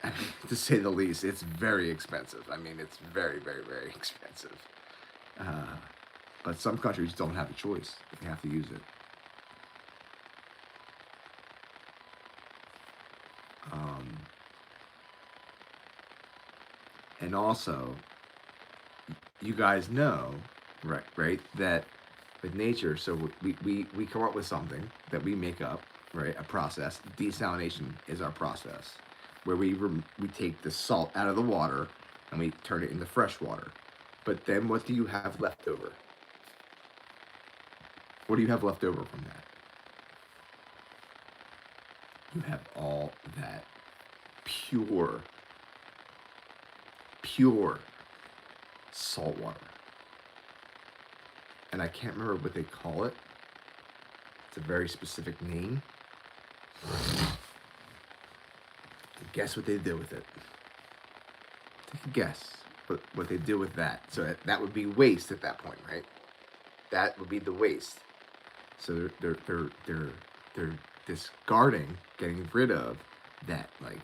to say the least, it's very expensive. I mean, it's very, very, very expensive. But some countries don't have a choice; they have to use it. And also, you guys know, right, that with nature, so we come up with something that we make up, right, a process. Desalination is our process, where we take the salt out of the water and we turn it into fresh water. But then what do you have left over? What do you have left over from that? You have all that pure, pure salt water. And I can't remember what they call it. It's a very specific name. Guess what they did with it? Take a guess what they did with that. So that would be waste at that point, right? That would be the waste. So they're discarding, getting rid of that like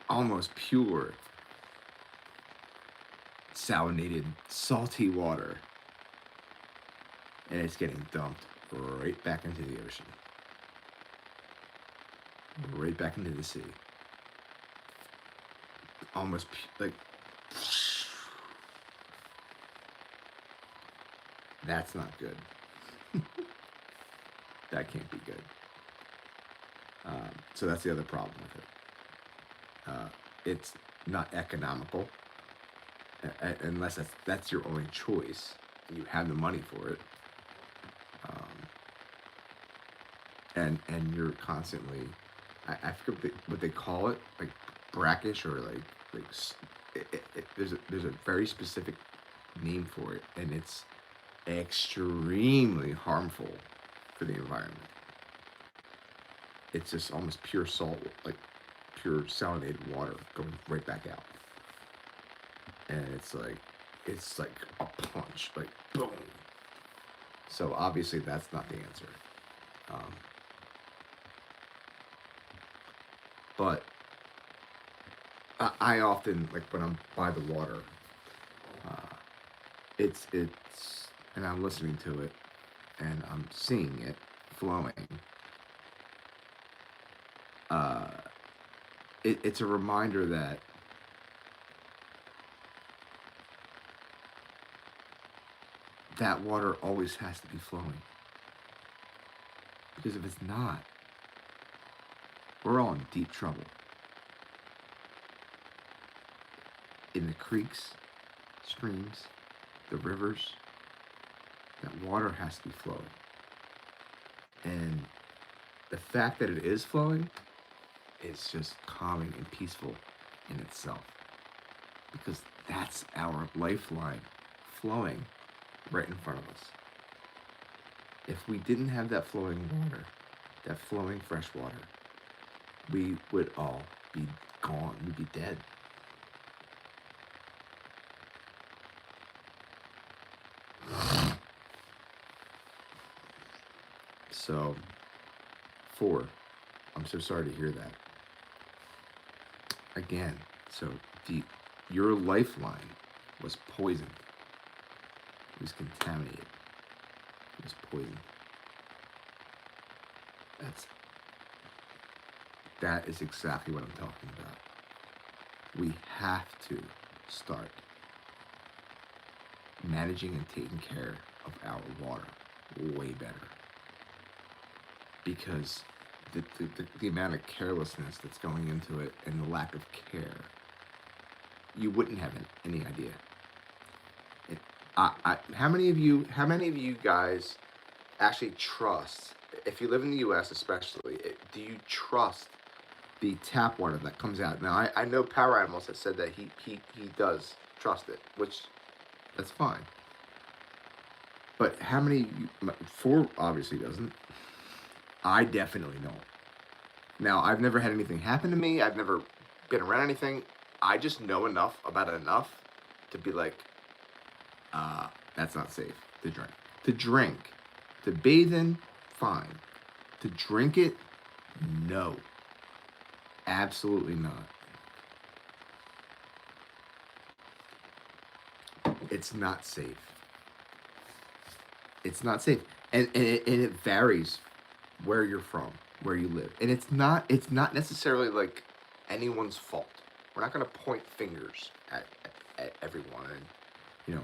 almost pure salinated salty water, and it's getting dumped right back into the ocean, right back into the sea. Almost like that's not good. That can't be good. So that's the other problem with it. It's not economical unless that's your only choice and you have the money for it. And you're constantly, I forget what they call it, like brackish or like there's a very specific name for it, and it's extremely harmful for the environment. It's just almost pure salt, like pure salinated water going right back out, and it's like a punch, like boom. So obviously that's not the answer. But I often, like when I'm by the water, it's and I'm listening to it and I'm seeing it flowing. It's a reminder that that water always has to be flowing. Because if it's not, we're all in deep trouble. In the creeks, streams, the rivers, that water has to be flowing. And the fact that it is flowing is just calming and peaceful in itself. Because that's our lifeline flowing right in front of us. If we didn't have that flowing water, that flowing fresh water, we would all be gone. We'd be dead. So, I'm so sorry to hear that. Again, so your lifeline was poisoned. It was contaminated. It was poisoned. That is exactly what I'm talking about. We have to start managing and taking care of our water way better. Because the amount of carelessness that's going into it and the lack of care, you wouldn't have any idea. How many of you guys actually trust, if you live in the U.S. especially, do you trust the tap water that comes out? Now, I know Power Animals has said that he does trust it, which that's fine. But how many? Four obviously doesn't. I definitely don't. Now, I've never had anything happen to me. I've never been around anything. I just know enough about it enough to be like, that's not safe to drink. To drink. To bathe in, fine. To drink it, no. Absolutely not. It's not safe. It's not safe. And it varies where you're from, where you live. And it's not necessarily like anyone's fault. We're not going to point fingers at at everyone. And, you know,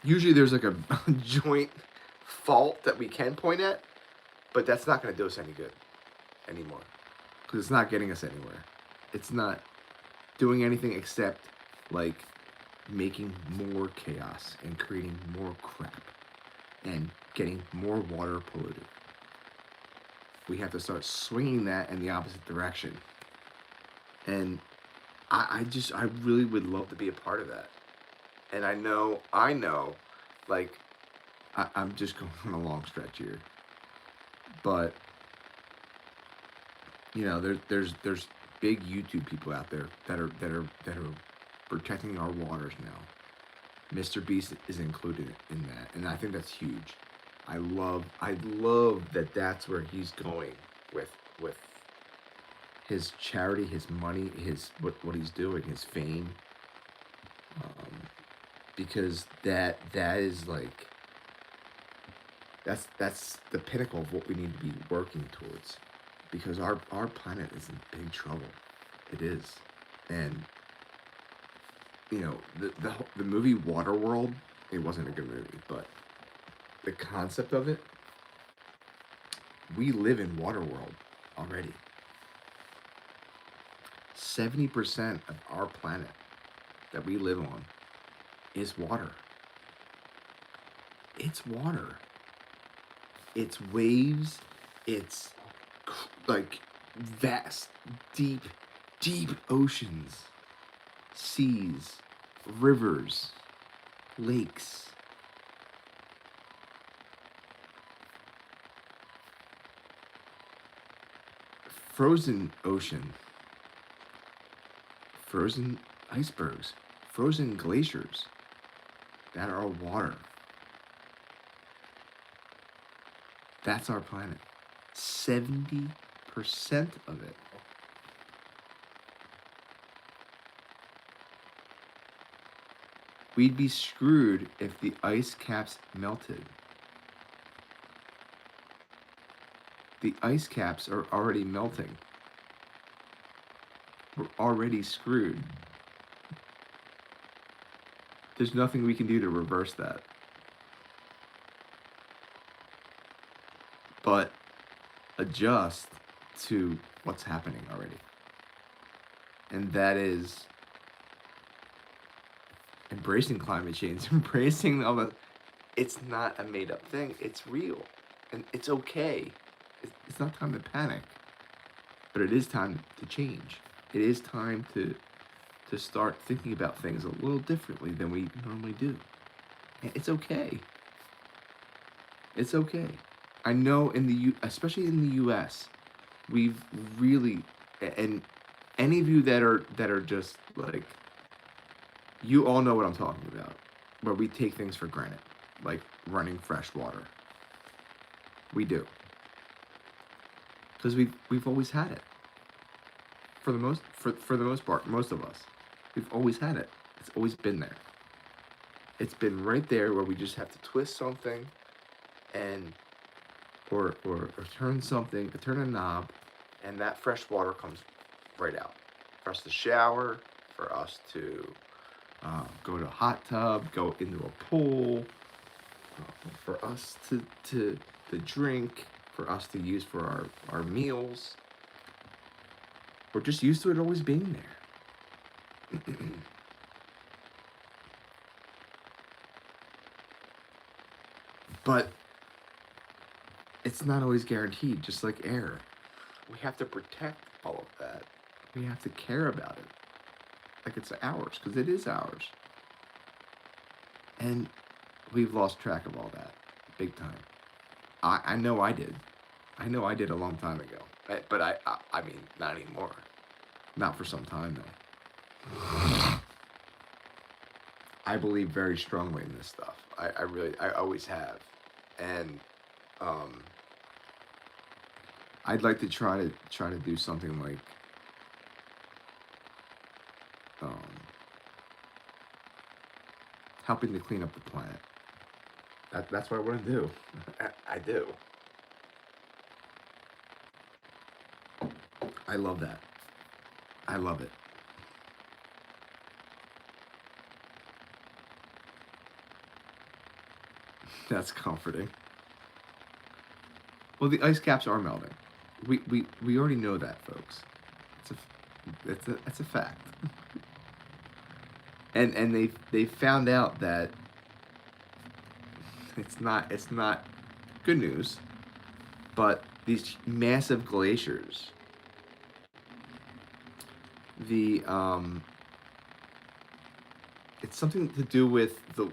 usually there's like a joint fault that we can point at, but that's not going to do us any good anymore because it's not getting us anywhere. It's not doing anything except like making more chaos and creating more crap and getting more water polluted. We have to start swinging that in the opposite direction. And I really would love to be a part of that. And I know, like, I'm just going on a long stretch here. But, you know, there's big YouTube people out there that are protecting our waters now. Mr. Beast is included in that, and I think that's huge. I love that that's where he's going with his charity, his money, his what he's doing, his fame, because that is like that's the pinnacle of what we need to be working towards, because our planet is in big trouble. It is, and you know the movie Waterworld. It wasn't a good movie, but the concept of it, we live in Waterworld already. 70% of our planet that we live on is water. It's water. It's waves. It's like vast, deep oceans, seas, rivers, lakes. Frozen ocean, frozen icebergs, frozen glaciers that are water. That's our planet. 70% of it. We'd be screwed if the ice caps melted. The ice caps are already melting. We're already screwed. There's nothing we can do to reverse that. But adjust to what's happening already. And that is embracing climate change, embracing all the... It's not a made-up thing. It's real. And it's okay. It's not time to panic. But it is time to change. It is time to start thinking about things a little differently than we normally do. And it's okay. It's okay. I know especially in the U.S., we've really, and any of you that are just like, you all know what I'm talking about, where we take things for granted, like running fresh water. We do, because we've always had it. For the most part, most of us, we've always had it. It's always been there. It's been right there where we just have to twist something, and or turn a knob, and that fresh water comes right out. For us to shower, for us to go to a hot tub, go into a pool, for us to drink, for us to use for our meals. We're just used to it always being there. But it's not always guaranteed, just like air. We have to protect all of that. We have to care about it like it's ours, because it is ours. And we've lost track of all that big time. I know I did. I know I did a long time ago. But I mean, not anymore. Not for some time, though. I believe very strongly in this stuff. I always have. And I'd like to try to do something like helping to clean up the planet. That's what I want to do. I do. I love that. I love it. That's comforting. Well, the ice caps are melting. We already know that, folks. It's a fact. And they found out that it's not good news, but these massive glaciers, the it's something to do with the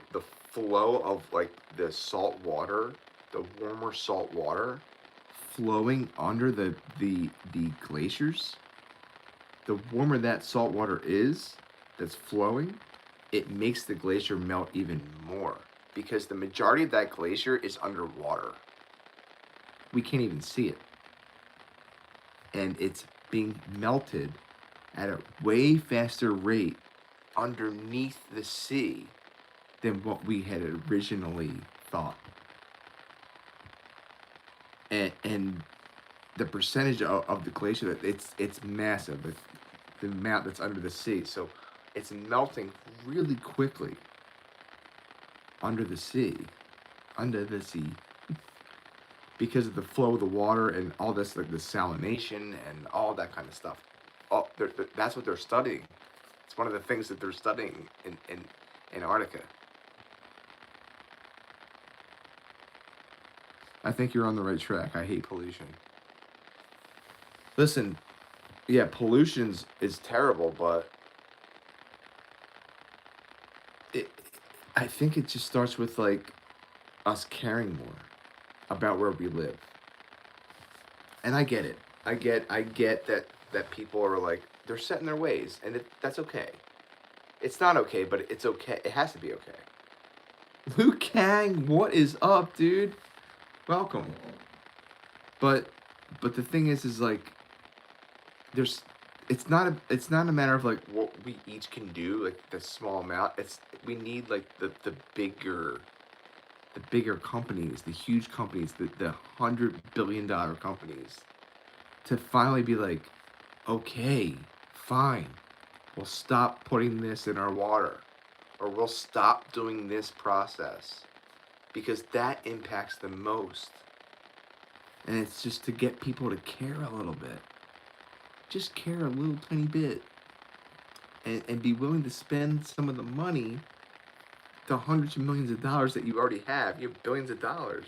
flow of like the salt water, the warmer salt water flowing under the glaciers. The warmer that salt water is that's flowing, it makes the glacier melt even more because the majority of that glacier is underwater. We can't even see it. And it's being melted at a way faster rate underneath the sea than what we had originally thought. And the percentage of the glacier that it's massive. The amount that's under the sea, so it's melting really quickly under the sea, because of the flow of the water and all this, like the salination and all that kind of stuff. That's what they're studying. It's one of the things that they're studying in Antarctica. I think you're on the right track. I hate pollution. Listen, yeah, pollution is terrible, but I think it just starts with like us caring more about where we live. And I get it. I get that people are like they're set in their ways, and that's okay. It's not okay, but it's okay. It has to be okay. Liu Kang, what is up, dude? Welcome. But the thing is like there's it's not a matter of like what we each can do, like the small amount. It's we need like the bigger companies, the huge companies, the $100 billion companies to finally be like, okay, fine, we'll stop putting this in our water, or we'll stop doing this process because that impacts the most. And it's just to get people to care a little bit. Just care a little tiny bit. And be willing to spend some of the money, the hundreds of millions of dollars that you already have. You have billions of dollars.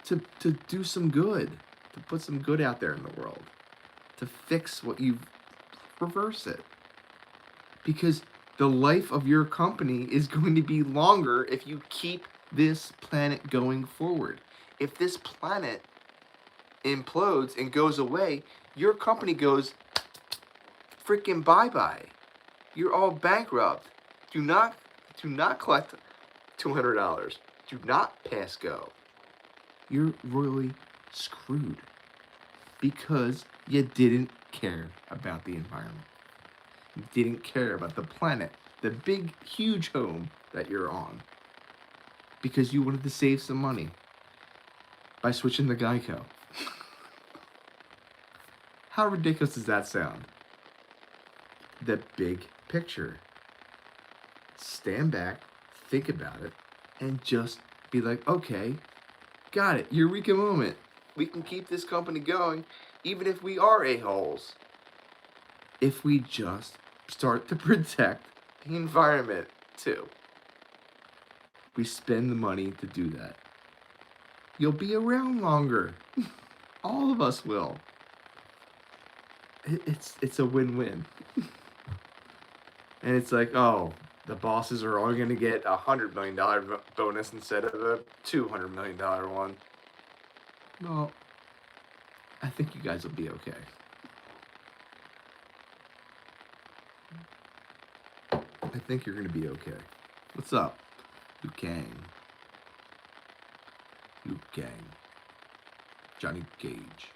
To do some good. To put some good out there in the world. To fix what you've reverse it. Because the life of your company is going to be longer if you keep this planet going forward. If this planet implodes and goes away, your company goes freaking bye-bye. You're all bankrupt. Do not collect $200. Do not pass go. You're royally screwed because you didn't care about the environment. You didn't care about the planet, the big, huge home that you're on, because you wanted to save some money by switching to Geico. How ridiculous does that sound? The big picture. Stand back, think about it, and just be like, okay, got it, eureka moment. We can keep this company going even if we are a-holes. If we just start to protect the environment too. We spend the money to do that. You'll be around longer. All of us will. It's a win-win. And it's like, oh, the bosses are only going to get $100 million bonus instead of a $200 million one. Well, I think you guys will be okay. I think you're going to be okay. What's up, Liu Kang? Liu Kang. Johnny Cage.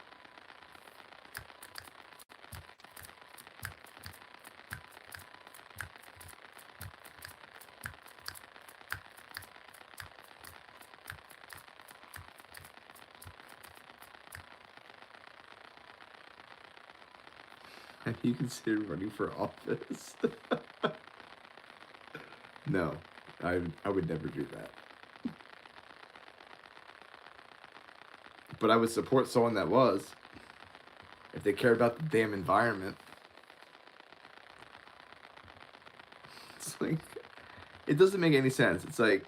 Have you considered running for office? No, I would never do that. but I would support someone that was, if they cared about the damn environment. It's like, it doesn't make any sense. It's like,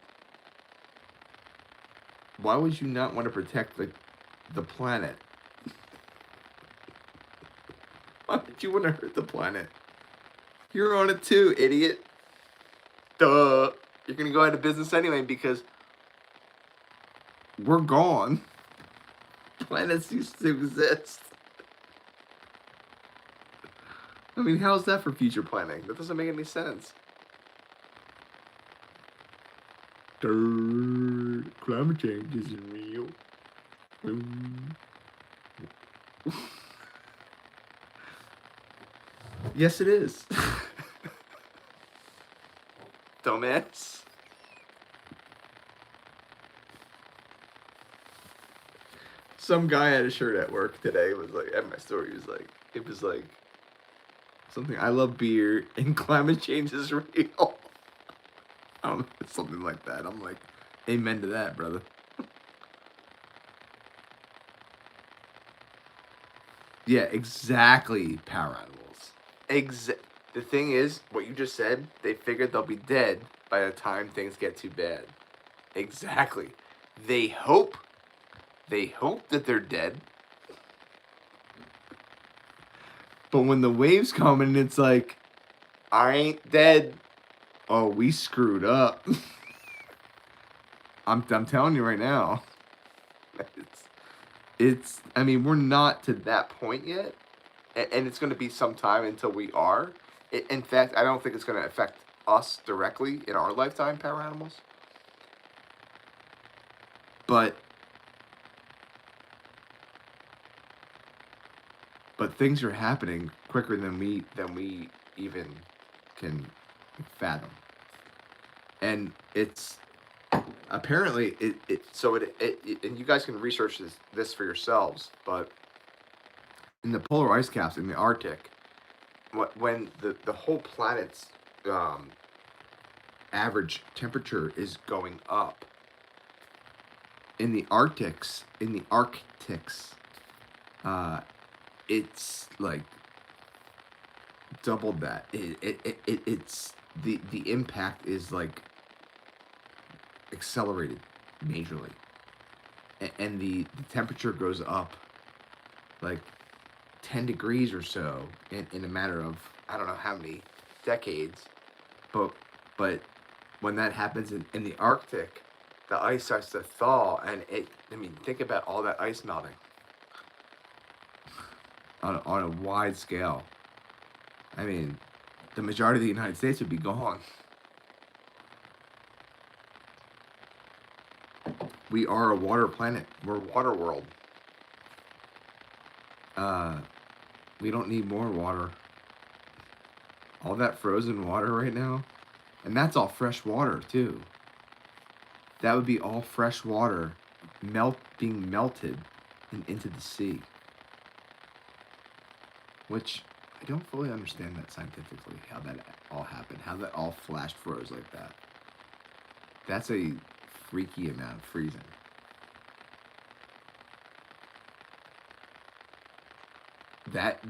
why would you not want to protect the planet? Why would you want to hurt the planet? You're on it too, idiot. Duh. You're gonna go out of business anyway because we're gone. Planet ceases to exist. I mean, how's that for future planning? That doesn't make any sense. Climate change isn't real. Yes, it is. Dumbass. Some guy had a shirt at work today. It was like, at my store, it was like something, I love beer and climate change is real. Something like that. I'm like, amen to that, brother. Yeah, exactly, power animals. The thing is, what you just said, they figured they'll be dead by the time things get too bad. Exactly. They hope that they're dead. But when the waves come and it's like, I ain't dead. Oh, we screwed up. I'm telling you right now. It's I mean, we're not to that point yet. And it's going to be some time until we are. In fact, I don't think it's going to affect us directly in our lifetime, power animals. But things are happening quicker than we even can fathom. And it's apparently and you guys can research this for yourselves, but in the polar ice caps in the Arctic, when the whole planet's average temperature is going up, in the Arctics, it's like doubled that. It's the impact is like accelerated majorly, and the temperature goes up like 10 degrees or so in a matter of I don't know how many decades, but when that happens in the Arctic, the ice starts to thaw, and think about all that ice melting on a wide scale. I mean, the majority of the United States would be gone. We are a water planet. We're a water world. We don't need more water. All that frozen water right now, and that's all fresh water too. That would be all fresh water being melted into the sea. Which I don't fully understand that scientifically, how that all happened, how that all flash froze like that. That's a freaky amount of freezing. That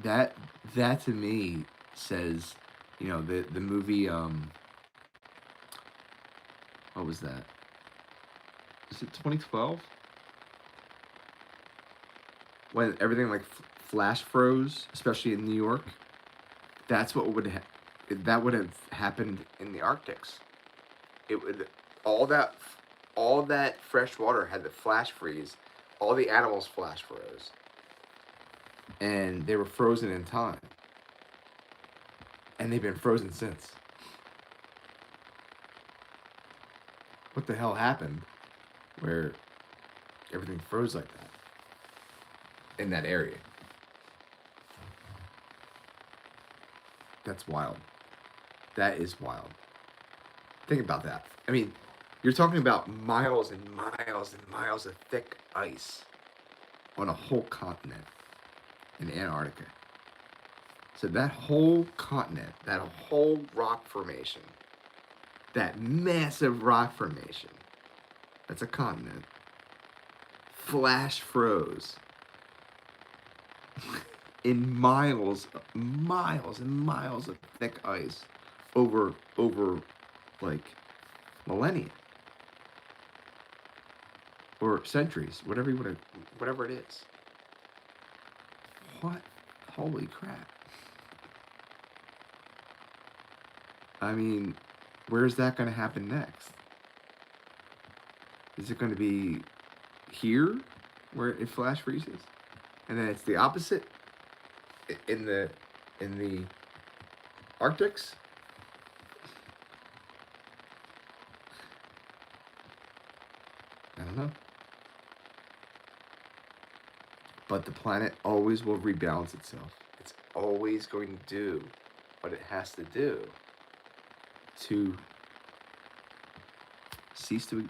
to me says, the movie, what was that? Was it 2012? When everything like flash froze, especially in New York. That's what that would have happened in the Arctics. It would all that fresh water had to flash freeze. All the animals flash froze, and they were frozen in time, and they've been frozen since. What the hell happened where everything froze like that in that area? That's wild. That is wild. Think about that. I mean, you're talking about miles and miles and miles of thick ice on a whole continent in Antarctica. So that whole continent, that whole rock formation, that massive rock formation, that's a continent, flash froze in miles and miles of thick ice over like millennia or centuries, whatever you want to, whatever it is. What? Holy crap! I mean, where's that going to happen next? Is it going to be here, where it flash freezes, and then it's the opposite in the Arctics? I don't know. But the planet always will rebalance itself. It's always going to do what it has to do to cease to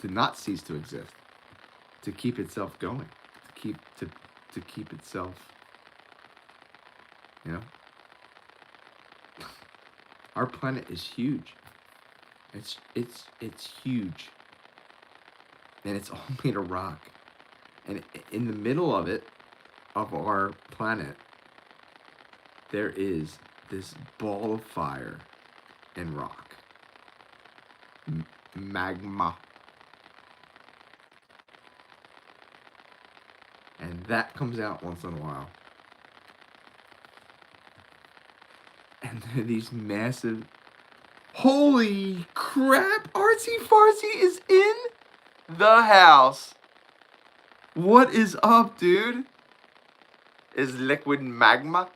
not cease to exist, to keep itself going, to keep itself, you know. Our planet is huge. It's huge, and it's all made of rock. And in the middle of it, of our planet, there is this ball of fire and rock. Magma. And that comes out once in a while. And there are these massive... Holy crap! Artsy Fartsy is in the house. What is up, dude? Is liquid magma?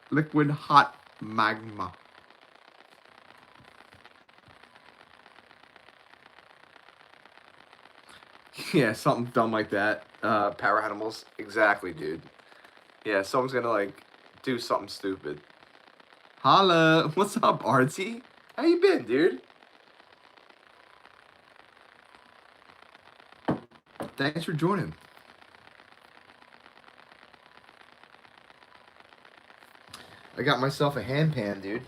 Liquid hot magma. Yeah, something dumb like that. Power animals. Exactly, dude. Yeah, someone's gonna, like, do something stupid. Holla! What's up, Artsy? How you been, dude? Thanks for joining. I got myself a hand pan, dude.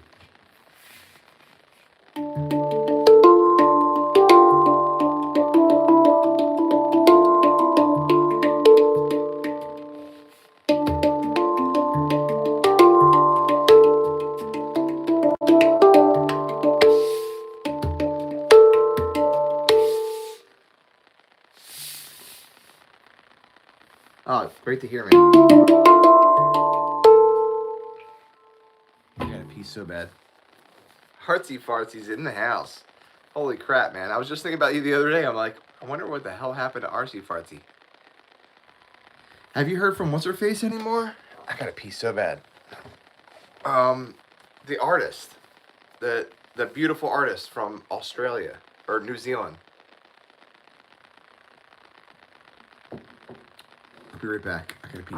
Oh, great to hear, man. I gotta pee so bad. Heartsy Fartsy's in the house. Holy crap, man. I was just thinking about you the other day. I'm like, I wonder what the hell happened to Artsy Fartsy. Have you heard from What's-Her-Face anymore? I gotta pee so bad. The artist. The beautiful artist from Australia. Or New Zealand. I'll be right back. I gotta pee.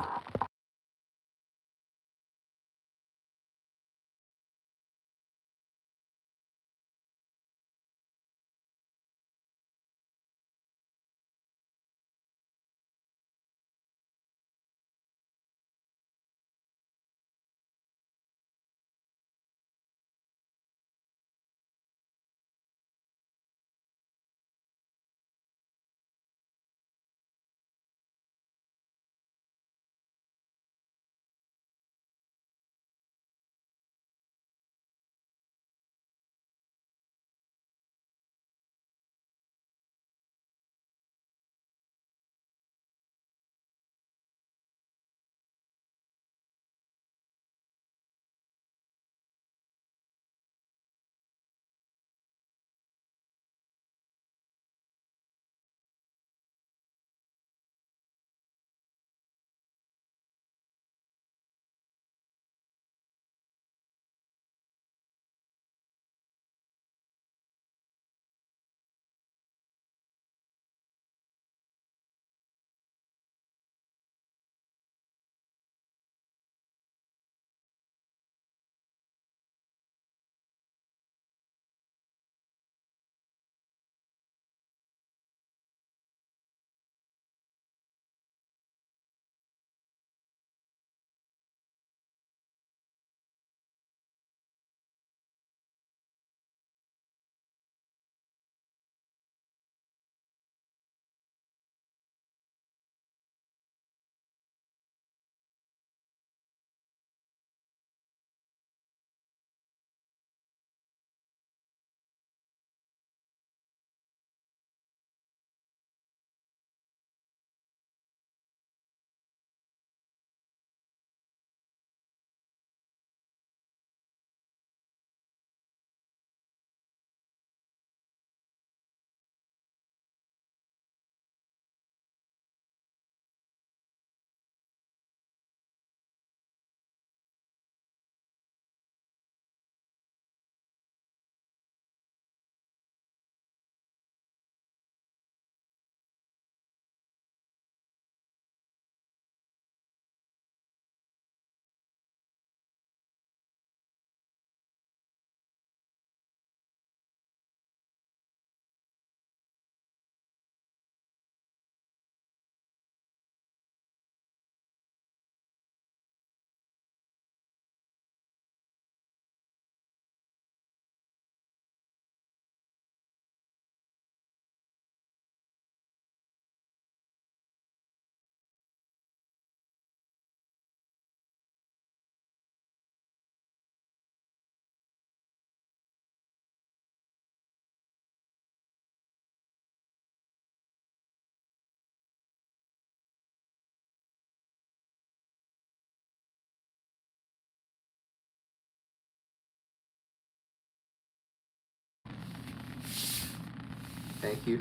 Thank you.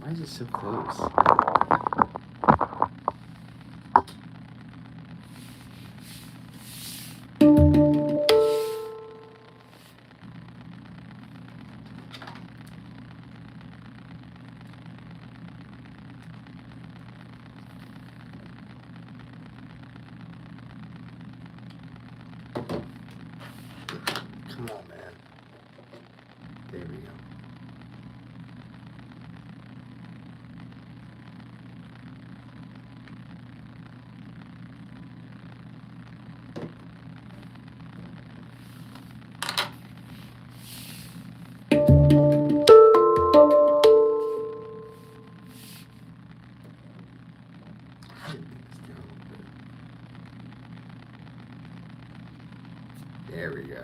Why is it so close? Come on, man. There we go. There we go.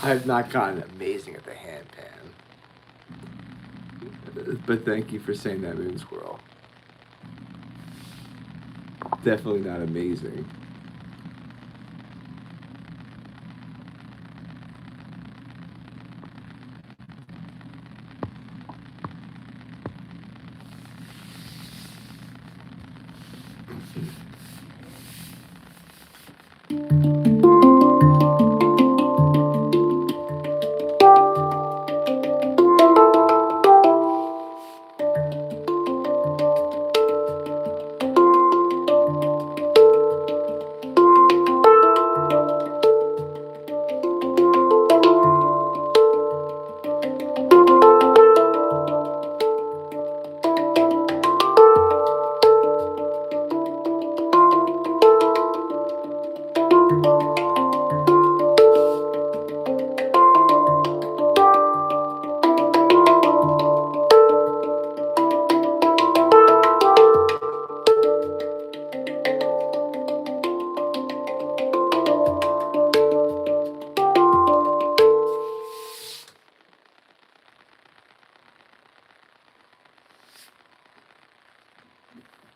I have not gotten amazing at the hand pan. But thank you for saying that, Moon Squirrel. Definitely not amazing.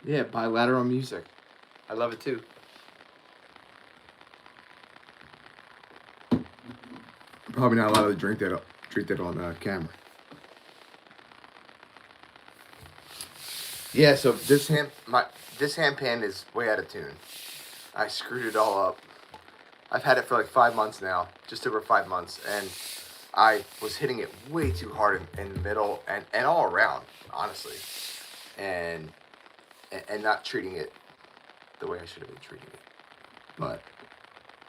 Yeah, bilateral music. I love it too. Probably not allowed to drink that on camera. Yeah, so this hand pan is way out of tune. I screwed it all up. I've had it for like 5 months now, just over 5 months, and I was hitting it way too hard in the middle and all around, honestly, and not treating it the way I should have been treating it. But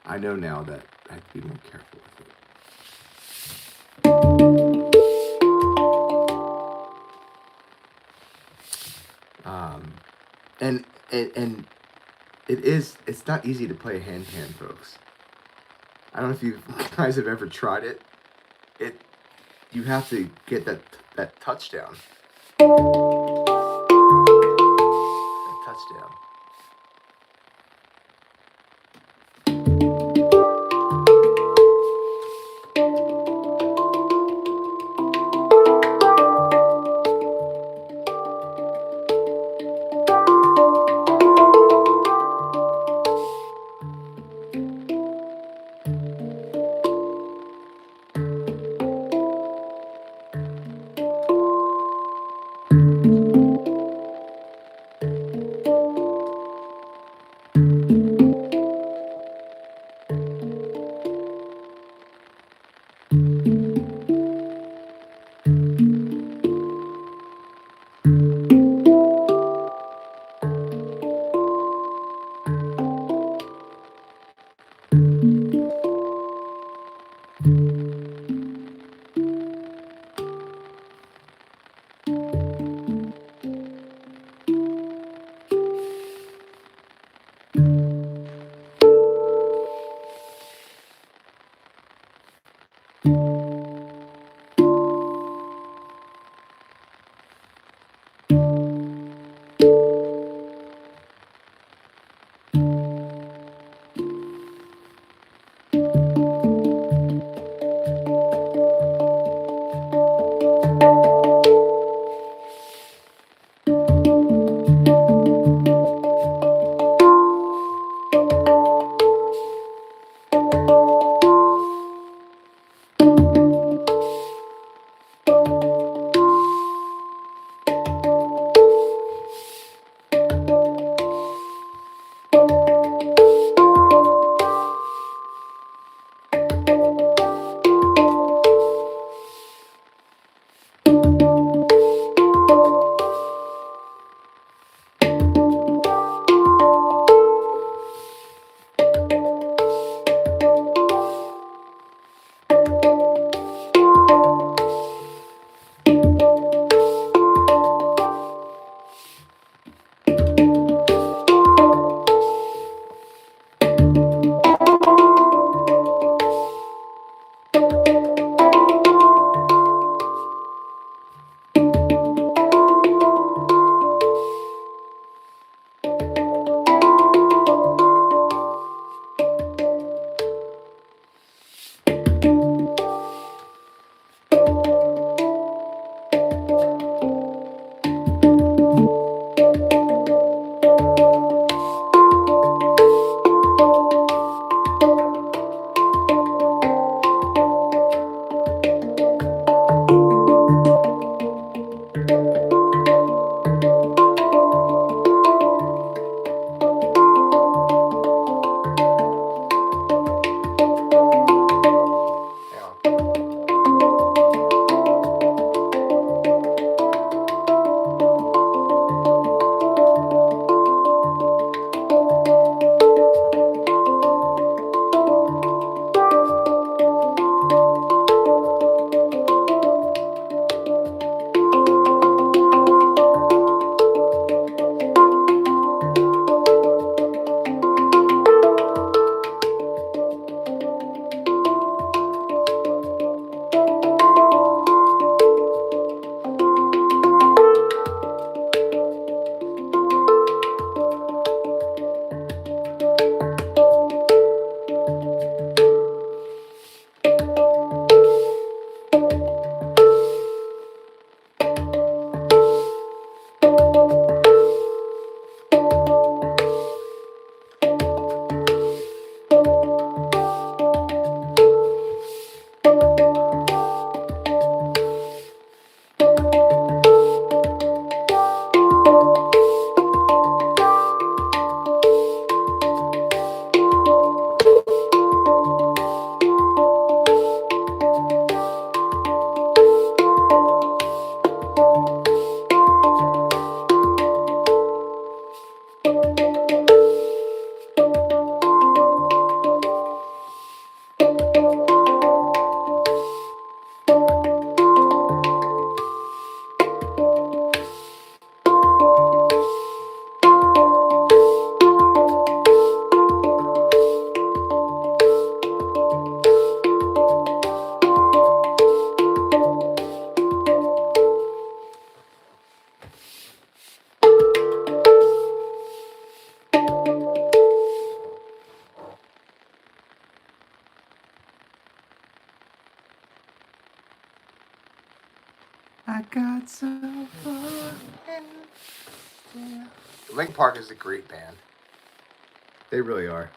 I know now that I have to be more careful with it. and and it's not easy to play hand to hand, folks. I don't know if you guys have ever tried it. It you have to get that touchdown. That touchdown. I got so far. Linkin Park is a great band. They really are.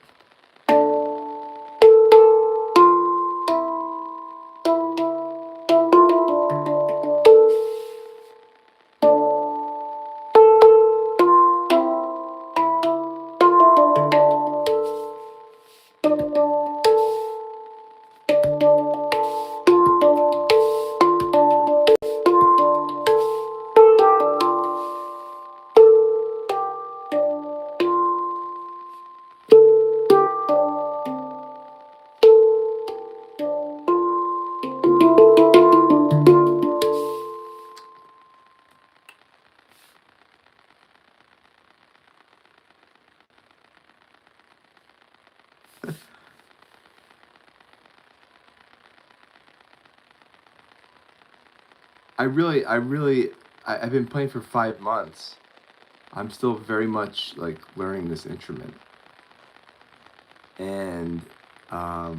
I've been playing for 5 months. I'm still very much like learning this instrument. And, I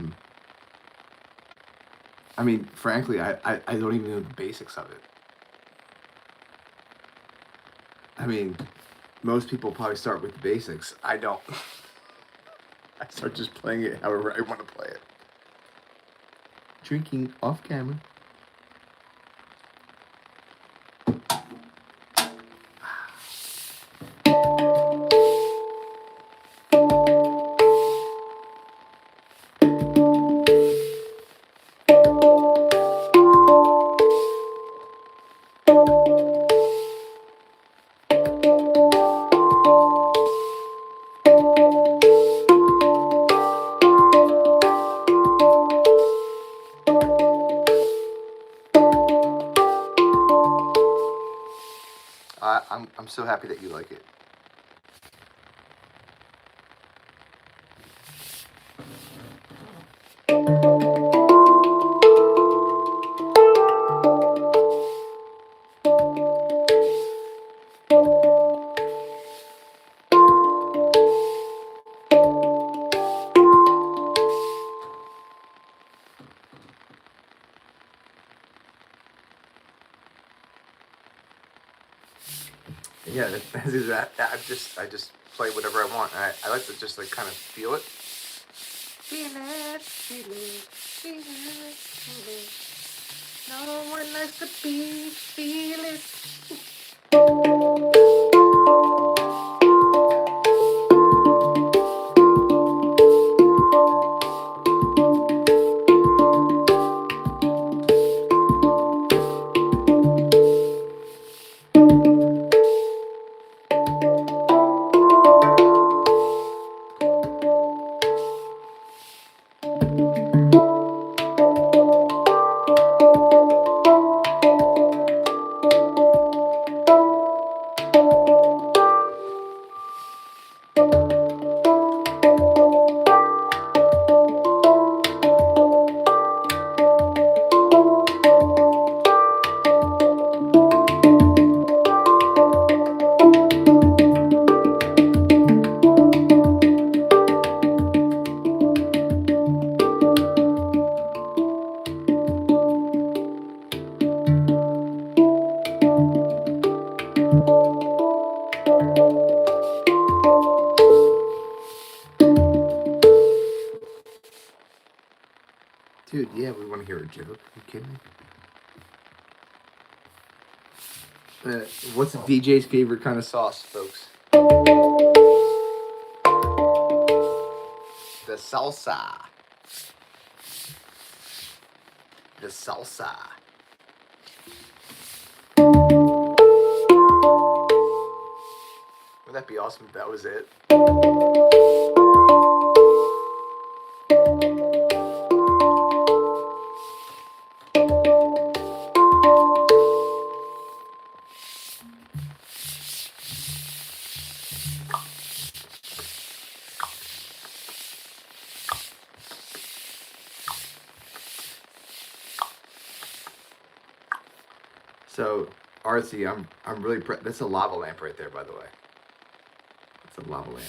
mean, frankly, I don't even know the basics of it. I mean, most people probably start with the basics. I don't. I start just playing it however I want to play it. Drinking off camera. I'm so happy that you like it. Yeah, that's exactly. I just play whatever I want. I like to just like kind of feel it. Feel it, feel it, feel it, feel it. No one likes to feel it. Dude, yeah, we want to hear a joke. Are you kidding me? What's the DJ's favorite kind of sauce, folks? The salsa. The salsa. Wouldn't that be awesome if that was it? So, Artsy, I'm really that's a lava lamp right there, by the way. It's a lava lamp.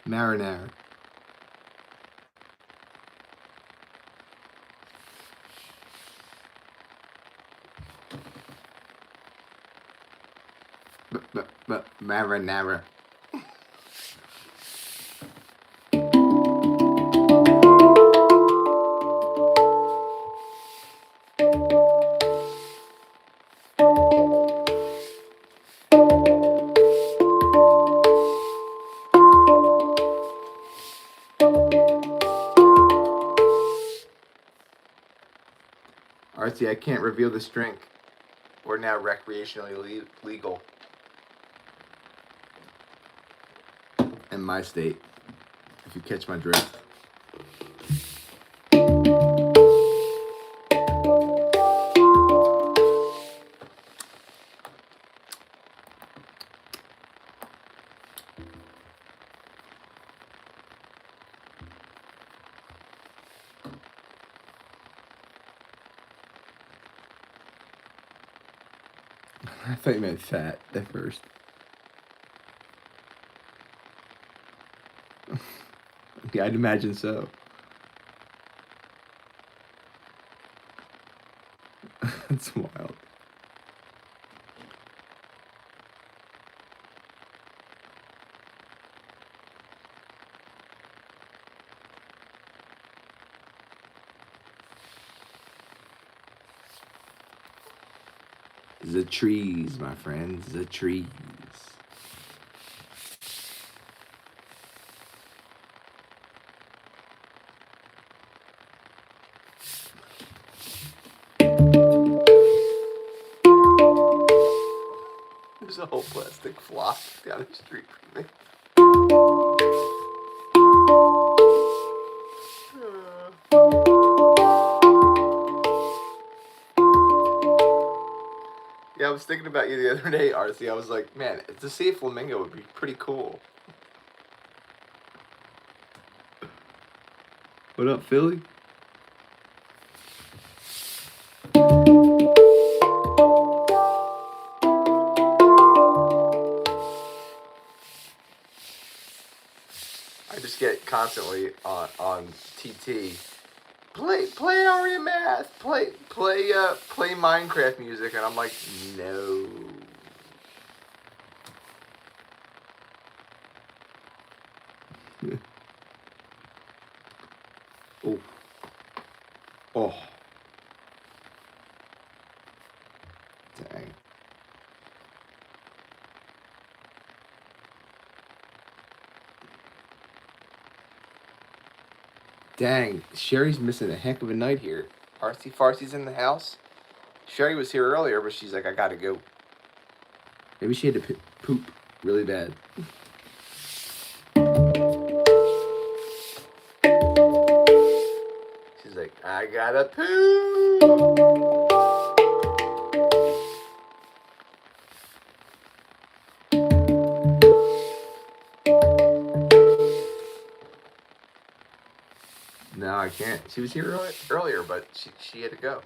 Marinara. Marinara. Artsy, I can't reveal this drink. We're now recreationally legal in my state, if you catch my drift. I thought you meant fat at first. Yeah, I'd imagine so. That's wild. The trees, my friends, the trees. There's a whole plastic flock down the street from me. Yeah, I was thinking about you the other day, Arcee. I was like, man, to see a flamingo would be pretty cool. What up, Philly? I just get constantly on TT. Play RMS, play Minecraft music, and I'm like, no. Oh. Oh. Dang. Dang, Sherry's missing a heck of a night here. Artsy Farsy's in the house. Sherry was here earlier, but she's like, I gotta go. Maybe she had to poop really bad. She's like, I gotta poop. No, I can't. She was here earlier, but she had to go.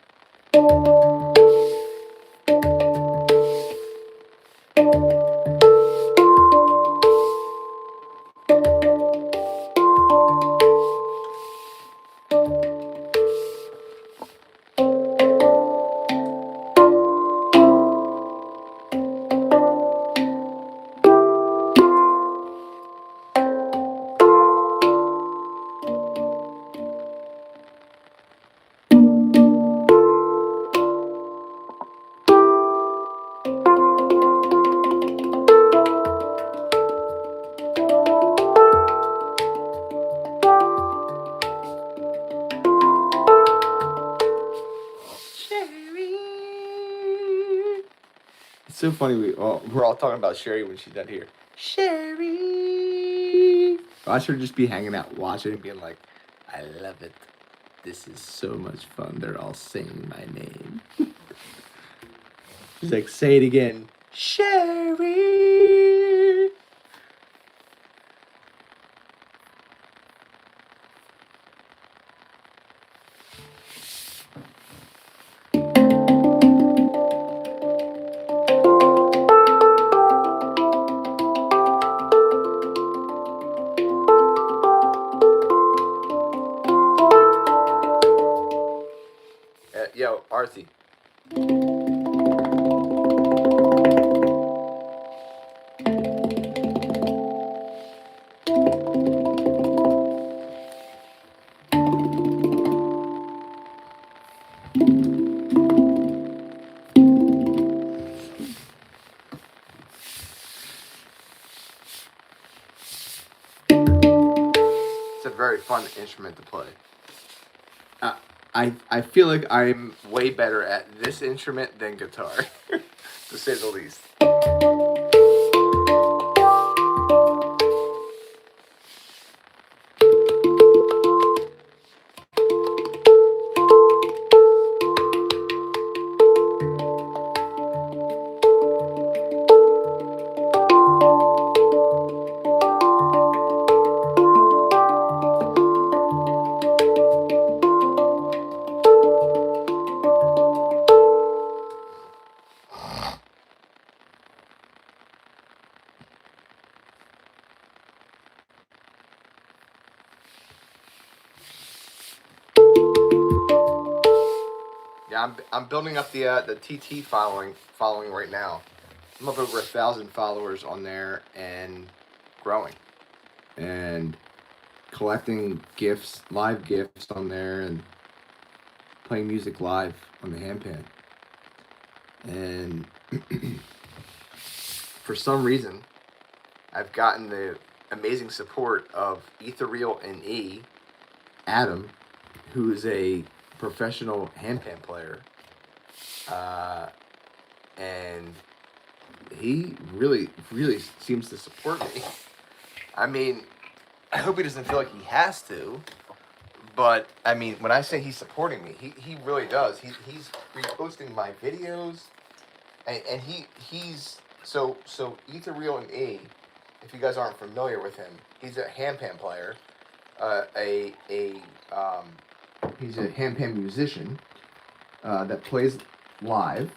It's so funny. We're all talking about Sherry when she's not here. Sherry. Watch her just be hanging out, watching and being like, I love it. This is so much fun. They're all saying my name. She's like, say it again. Sherry. Artsy. It's a very fun instrument to play. I feel like I'm way better at this instrument than guitar, to say the least. Yeah, I'm building up the TT following right now. I'm up over 1,000 followers on there and growing, and collecting gifts, live gifts on there, and playing music live on the handpan. And for some reason, I've gotten the amazing support of Ethereal and E, Adam, who is a professional handpan player, and he really seems to support me. I mean, I hope he doesn't feel like he has to, but I mean, when I say he's supporting me, he really does. He's reposting my videos, and he's so Ethereal and E. If you guys aren't familiar with him, he's a handpan player, he's a handpan musician that plays live,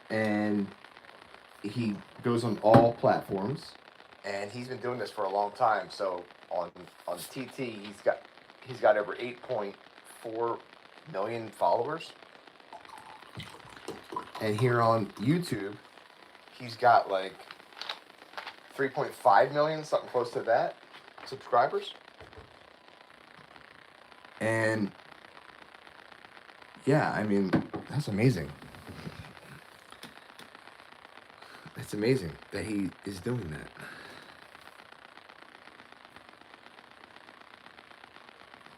and he goes on all platforms, and he's been doing this for a long time. So on TT, he's got over 8.4 million followers, and here on YouTube, he's got like 3.5 million, something close to that, subscribers. And yeah, I mean, that's amazing. It's amazing that he is doing that.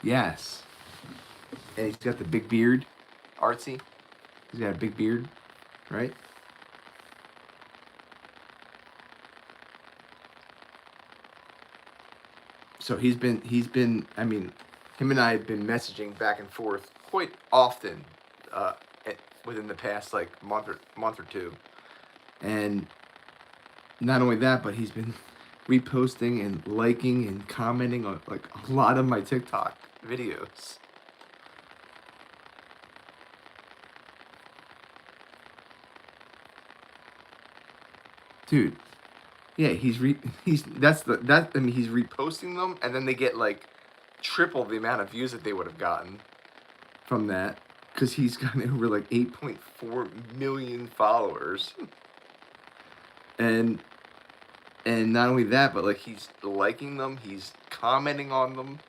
Yes. And he's got the big beard. Artsy. He's got a big beard, right? So he's been, I mean, him and I have been messaging back and forth quite often within the past like month or two. And not only that, but he's been reposting and liking and commenting on like a lot of my TikTok videos. Dude, yeah, he's I mean, he's reposting them, and then they get like triple the amount of views that they would have gotten from that, because he's got over like 8.4 million followers. And not only that, but like he's liking them, he's commenting on them,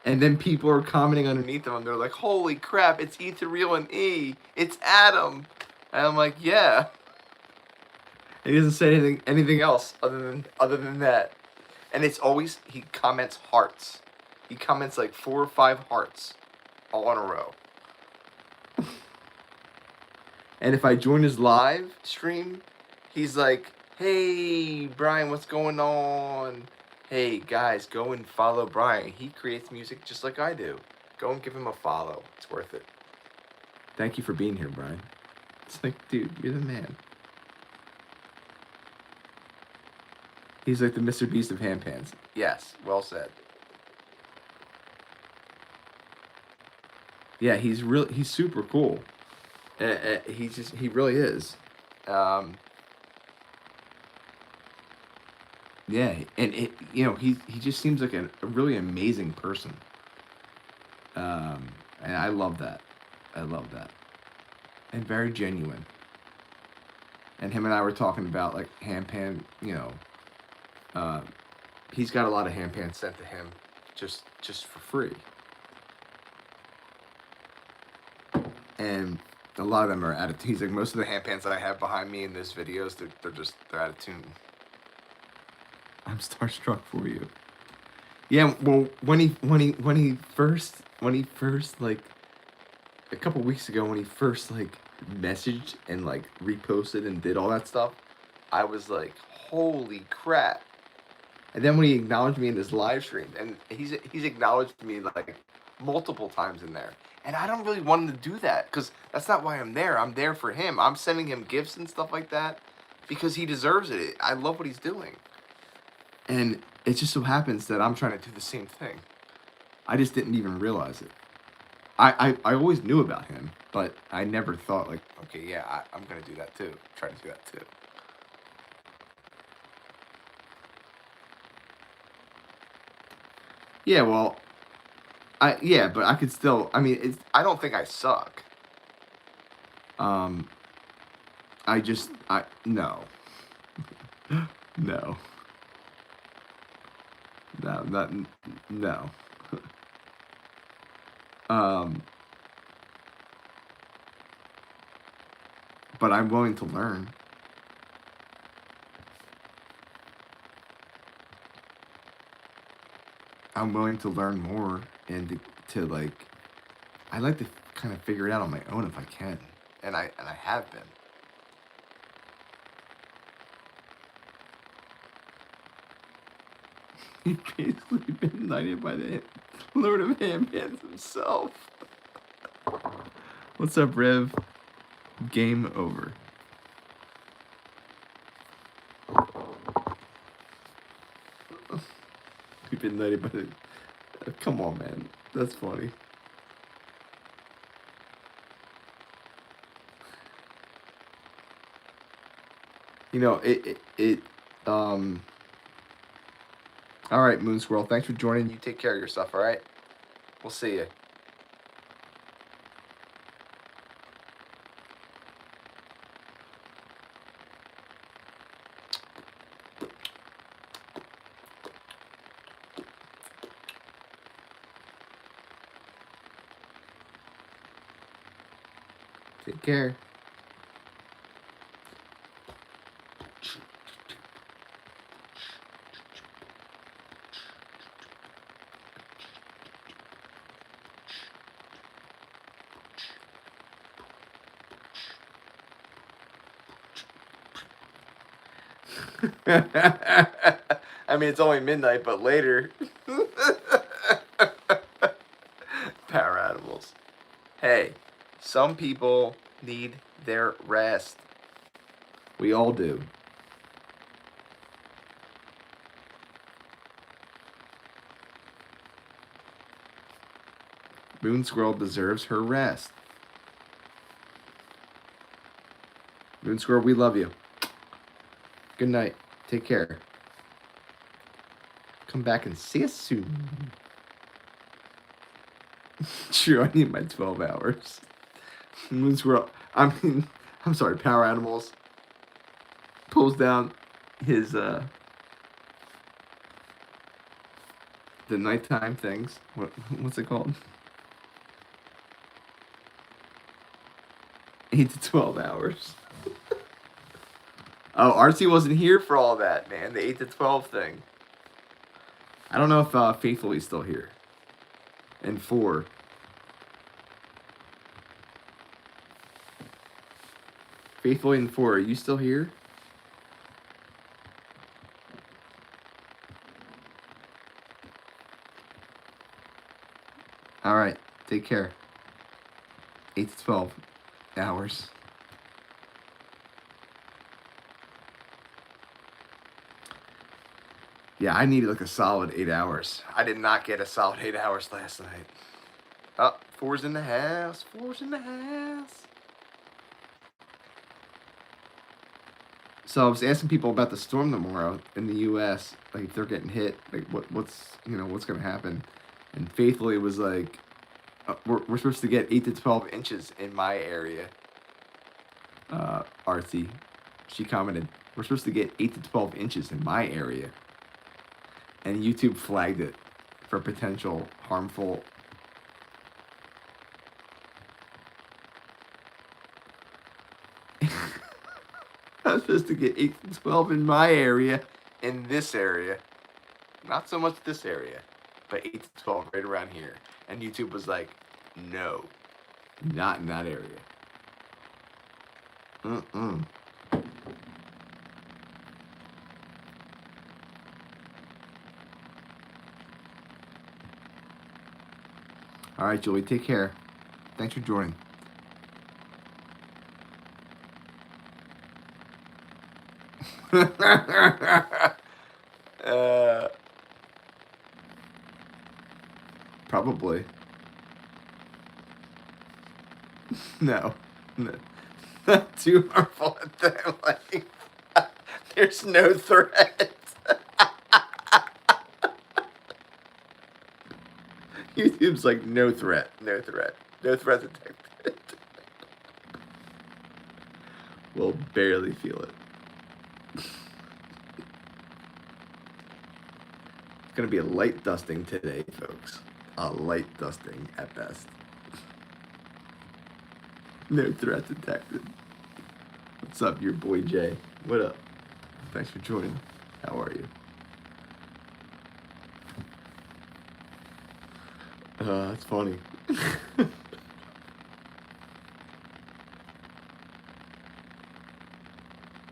and then people are commenting underneath them, and they're like, "Holy crap! It's Ethereal and E! It's Adam!" And I'm like, "Yeah." And he doesn't say anything else other than that, and it's always he comments hearts. He comments like 4 or 5 hearts, all in a row. And if I join his live stream, he's like, "Hey, Brian, what's going on? Hey, guys, go and follow Brian. He creates music just like I do. Go and give him a follow. It's worth it." Thank you for being here, Brian. It's like, dude, you're the man. He's like the Mr. Beast of handpans. Yes, well said. Yeah, he's super cool. He really is. Yeah, and he just seems like a really amazing person. And I love that. I love that. and very genuine. And him and I were talking about like handpan, you know, uh, he's got a lot of handpans sent to him just for free. And a lot of them are out of tune. He's like, most of the handpans that I have behind me in these videos, they're out of tune. I'm starstruck for you. Yeah, well, when he first like a couple weeks ago when he first like messaged and like reposted and did all that stuff, I was like, holy crap. And then when he acknowledged me in his live stream, and he's acknowledged me like multiple times in there, and I don't really want him to do that because that's not why I'm there. I'm there for him. I'm sending him gifts and stuff like that because he deserves it. I love what he's doing, and it just so happens that I'm trying to do the same thing. I just didn't even realize it. I always knew about him, but I never thought like, okay, yeah, I'm gonna do that too. Try to do that too. Yeah, well, but I could still. I mean, I don't think I suck. Um, I no, no, no, not no. Um, but I'm willing to learn. I'm willing to learn more and to like. I like to kind of figure it out on my own if I can, and I have been. He's basically been knighted by the Lord of Handpans himself. What's up, Rev? Game over. We've been knighted by the. Come on, man. That's funny. You know, um. All right, Moon Squirrel. Thanks for joining. You take care of yourself. All right. We'll see you. Take care. I mean, it's only midnight, but later. Power animals. Hey, some people need their rest. We all do. Moon Squirrel deserves her rest. Moon Squirrel, we love you. Good night. Take care. Come back and see us soon. True, I need my 12 hours. Moon Squirrel, I'm sorry, Power Animals pulls down his, the nighttime things. What's it called? 8 to 12 hours. Oh, RC wasn't here for all that, man. The 8 to 12 thing. I don't know if Faithfully's still here. And 4. Faithfully and 4, are you still here? Alright, take care. 8 to 12 hours. Yeah, I needed like a solid 8 hours. I did not get a solid 8 hours last night. Oh, 4's in the house. 4's in the house. So I was asking people about the storm tomorrow in the U.S. Like if they're getting hit, like what's going to happen? And Faithfully was like, we're supposed to get 8 to 12 inches in my area. Artsy. She commented, "We're supposed to get 8 to 12 inches in my area," and YouTube flagged it for potential harmful. I'm supposed to get 8 to 12 in my area, in this area, not so much this area, but 8 to 12 right around here, and YouTube was like, "No, not in that area." Mm-mm. All right, Julie, take care. Thanks for joining. Probably. No. Not too harmful at that. Like, there's no threat. YouTube's like, no threat, no threat, no threat detected. We'll barely feel it. It's gonna be a light dusting today, folks. A light dusting at best. No threat detected. What's up, your boy Jay? What up? Thanks for joining. How are you? That's funny.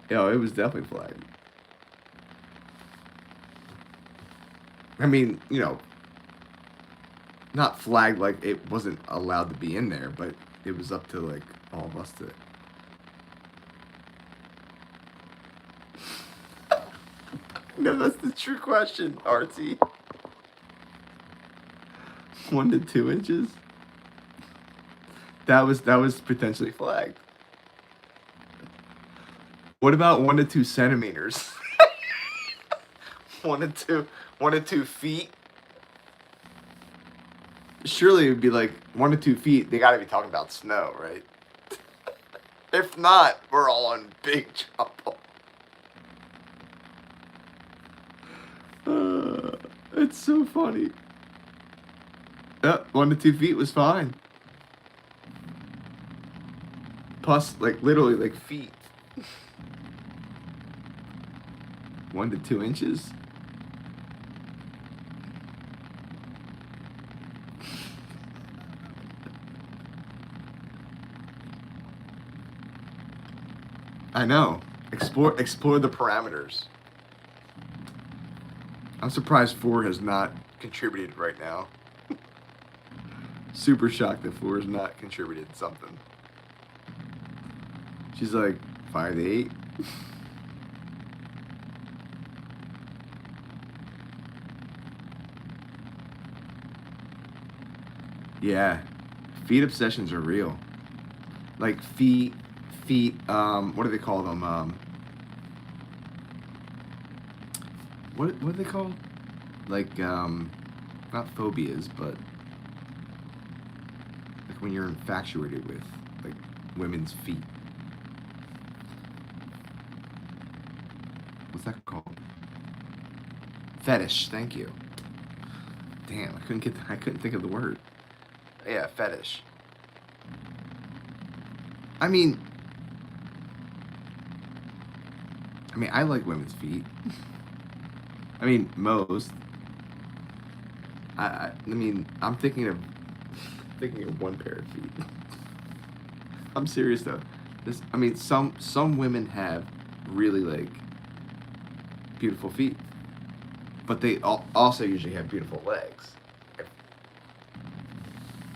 Yeah, it was definitely flagged. I mean, you know, not flagged like it wasn't allowed to be in there, but it was up to like all of us to. No, that's the true question, Artsy. 1 to 2 inches. That was potentially flagged. What about 1 to 2 centimeters? 1 to 2 feet. Surely it would be like 1 to 2 feet. They got to be talking about snow, right? If not, we're all in big trouble. It's so funny. 1 to 2 feet was fine. Plus, like, literally, like, feet. 1 to 2 inches? I know. Explore the parameters. I'm surprised 4 has not contributed right now. Super shocked that 4 has not contributed something. She's like 5 to 8. Yeah, feet obsessions are real. Like feet. What do they call them? What are they called? Like not phobias, but like when you're infatuated with like women's feet. What's that called? Fetish. Thank you. Damn, I couldn't think of the word. Yeah, fetish. I mean, I like women's feet. I mean, most. I mean, I'm thinking of one pair of feet. I'm serious though. Some women have really like beautiful feet, but they also usually have beautiful legs.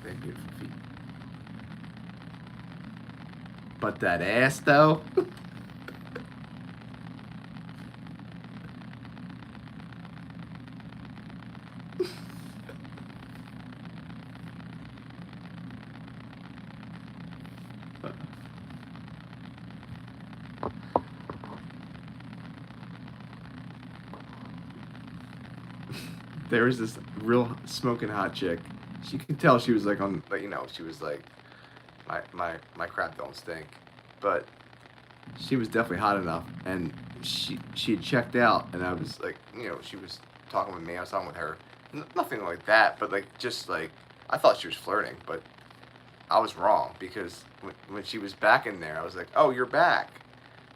They have beautiful feet. But that ass though. There was this real smoking hot chick. She could tell she was like on, like, she was like, my crap don't stink. But she was definitely hot enough, and she had checked out, and I was like, she was talking with me. I was talking with her. Nothing like that, but like just like I thought she was flirting, but I was wrong because when she was back in there, I was like, "Oh, you're back,"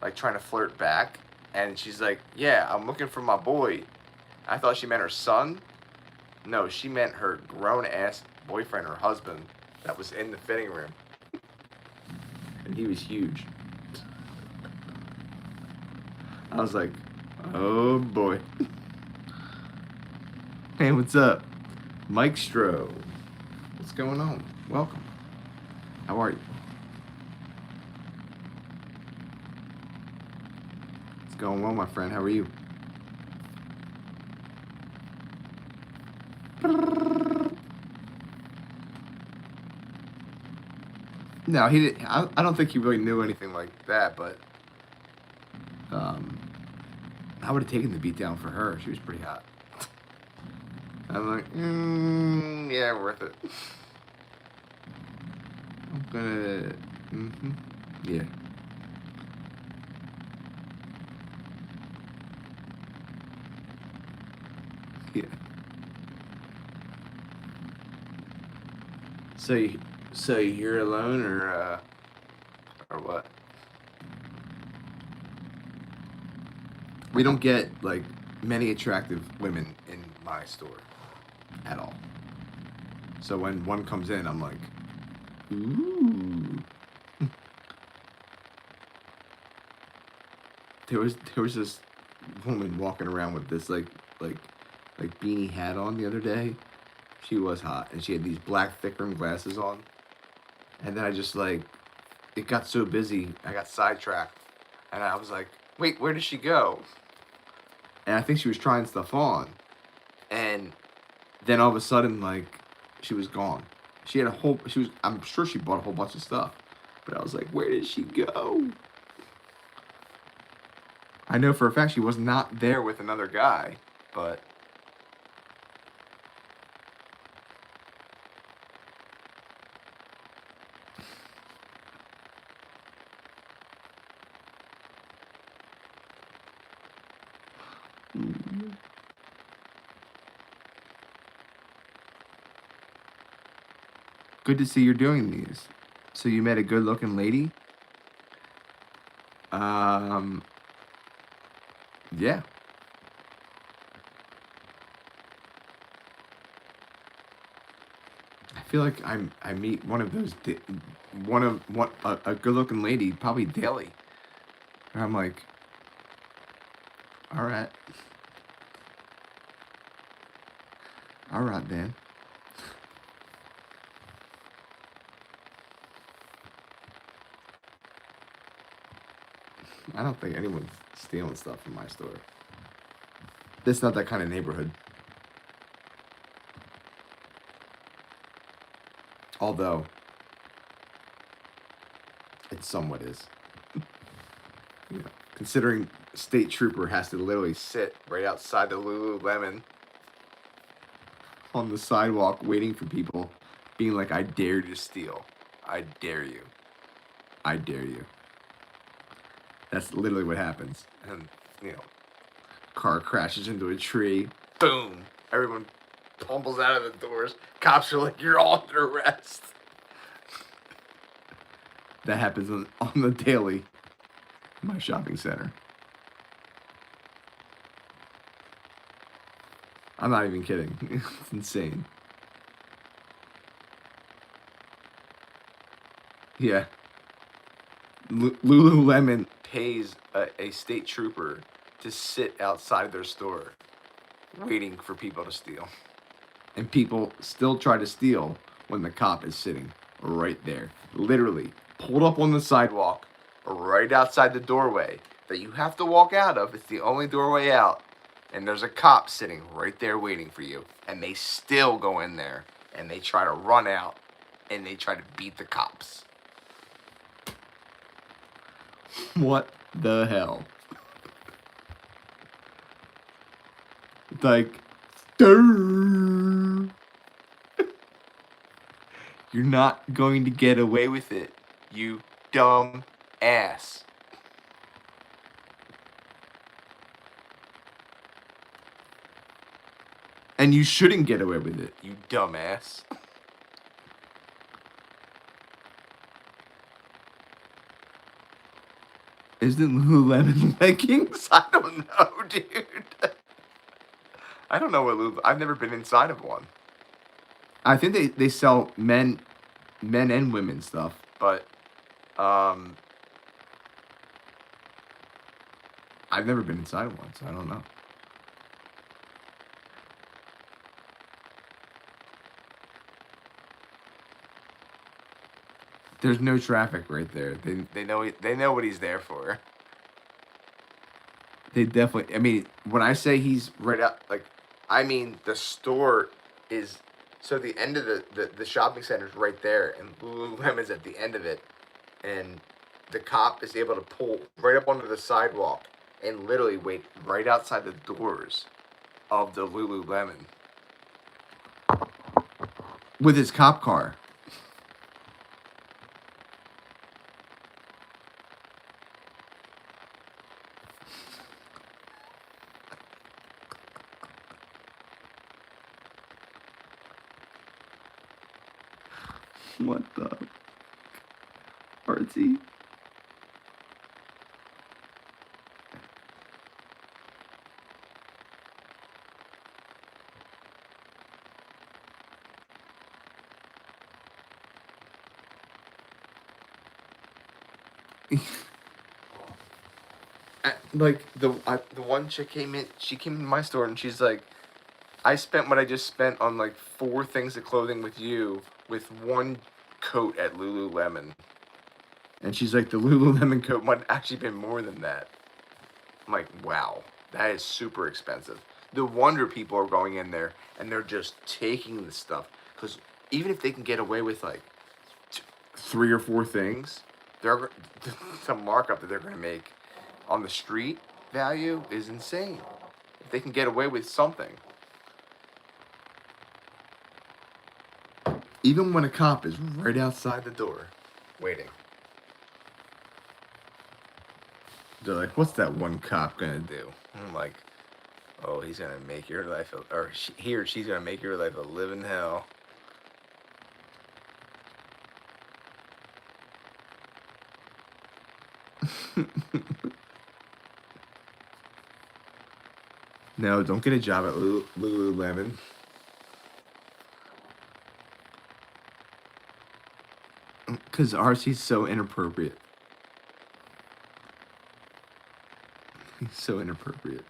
like trying to flirt back, and she's like, "Yeah, I'm looking for my boy." I thought she meant her son. No, she meant her grown ass boyfriend or husband that was in the fitting room, and he was huge. I was like, "Oh boy." Hey, what's up? Mike Stroh. What's going on? Welcome. How are you? It's going well, my friend. How are you? No, he didn't. I don't think he really knew anything like that, but um, I would have taken the beat down for her. She was pretty hot. I'm like, yeah, worth it. I'm gonna, yeah. Yeah. So you're alone or what? We don't get like many attractive women in my store at all. So when one comes in, I'm like, ooh. There was this woman walking around with this like beanie hat on the other day. She was hot, and she had these black thick rim glasses on. And then I just like it got so busy, I got sidetracked, and I was like, wait, where did she go? And I think she was trying stuff on, and then all of a sudden like she was gone. She had a whole. She was. I'm sure she bought a whole bunch of stuff, but I was like, where did she go? I know for a fact she was not there with another guy, but good to see you're doing these. So you met a good-looking lady. Um, yeah. I feel like I meet one of those one a good-looking lady probably daily. And I'm like, all right then. I don't think anyone's stealing stuff from my store. It's not that kind of neighborhood. Although it somewhat is. You know, considering state trooper has to literally sit right outside the Lululemon on the sidewalk waiting for people, being like, I dare you to steal. I dare you. I dare you. That's literally what happens. And, car crashes into a tree. Boom. Everyone tumbles out of the doors. Cops are like, you're all under arrest. That happens on the daily in my shopping center. I'm not even kidding. It's insane. Yeah. Lululemon pays a state trooper to sit outside their store waiting for people to steal. And people still try to steal when the cop is sitting right there. Literally pulled up on the sidewalk right outside the doorway that you have to walk out of. It's the only doorway out. And there's a cop sitting right there waiting for you. And they still go in there and they try to run out and they try to beat the cops. What the hell? Like, you're not going to get away with it, you dumb ass. And you shouldn't get away with it, you dumbass. Isn't Lululemon leggings? I don't know, dude. I don't know what I've never been inside of one. I think they sell men and women stuff, but I've never been inside of one, so I don't know. There's no traffic right there. They know what he's there for. They definitely. I mean, when I say he's right out, like, I mean the store is. So the end of the shopping center is right there, and Lululemon's at the end of it, and the cop is able to pull right up onto the sidewalk and literally wait right outside the doors of the Lululemon with his cop car. What the? Artsy? Like the one chick came in. She came in my store and she's like, "I spent what I just spent on like 4 things of clothing with you with one coat at Lululemon." And she's like, "The Lululemon coat might actually been more than that." I'm like, "Wow, that is super expensive." No wonder people are going in there and they're just taking the stuff because even if they can get away with like 3 or 4 things, they're the markup that they're going to make on the street value is insane. If they can get away with something. Even when a cop is right outside the door, waiting. They're like, what's that one cop gonna do? I'm like, oh, he's gonna make your life, or he or she's gonna make your life a living hell. No, don't get a job at Lululemon. Because RC's so inappropriate. He's so inappropriate.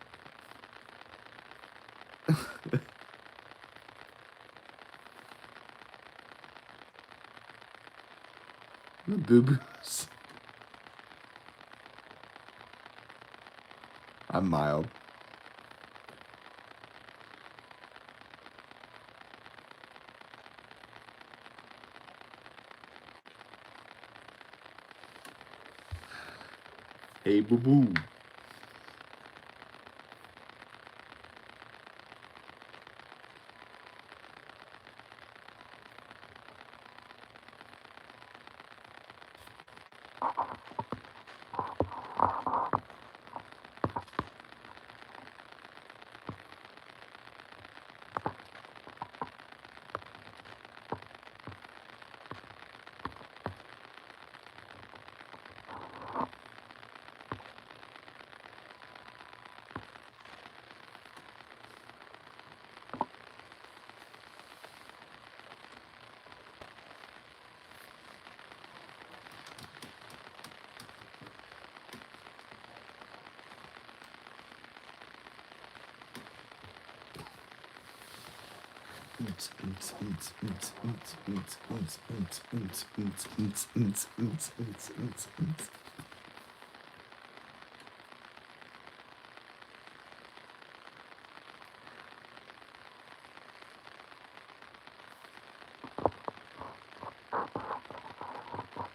The boo-boos. I'm mild. Hey, boo-boo.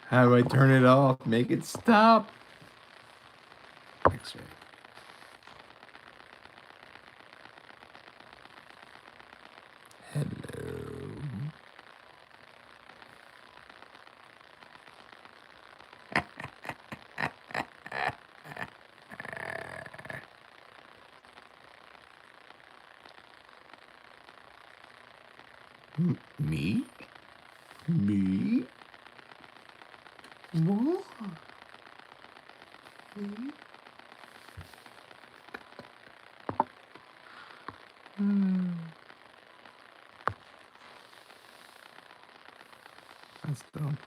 How do I turn it off? Make it stop. X-ray. Hello. Me? Me? What? Me? That's dumb.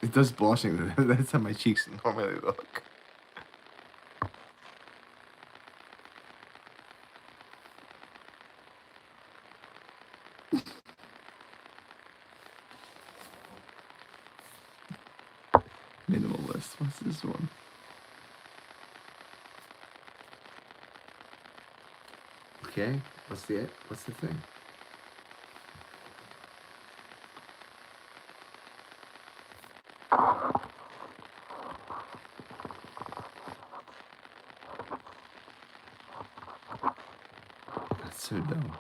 It does blushing. That's how my cheeks normally look. Minimalist. What's this one? Okay. What's the thing? That's so dumb.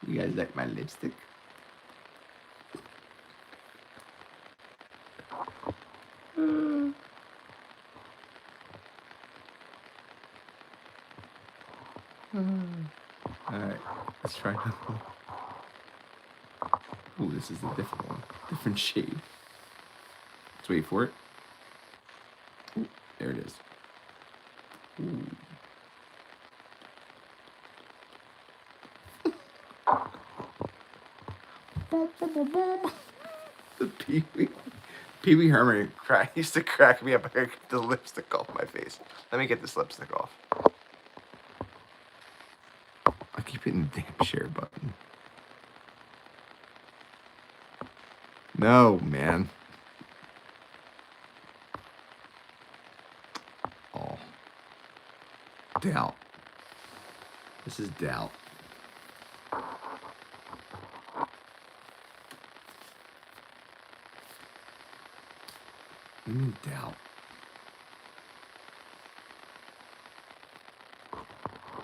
You guys like my lipstick? Alright, let's try another one. Ooh, this is a different one. Different shade. Let's wait for it. Ooh, there it is. Ooh. The Pee-wee Herman used to crack me up. I get the lipstick off my face. Let me get this lipstick off. I keep hitting the damn share button. No, man. Oh. Doubt. This is doubt. You mean doubt?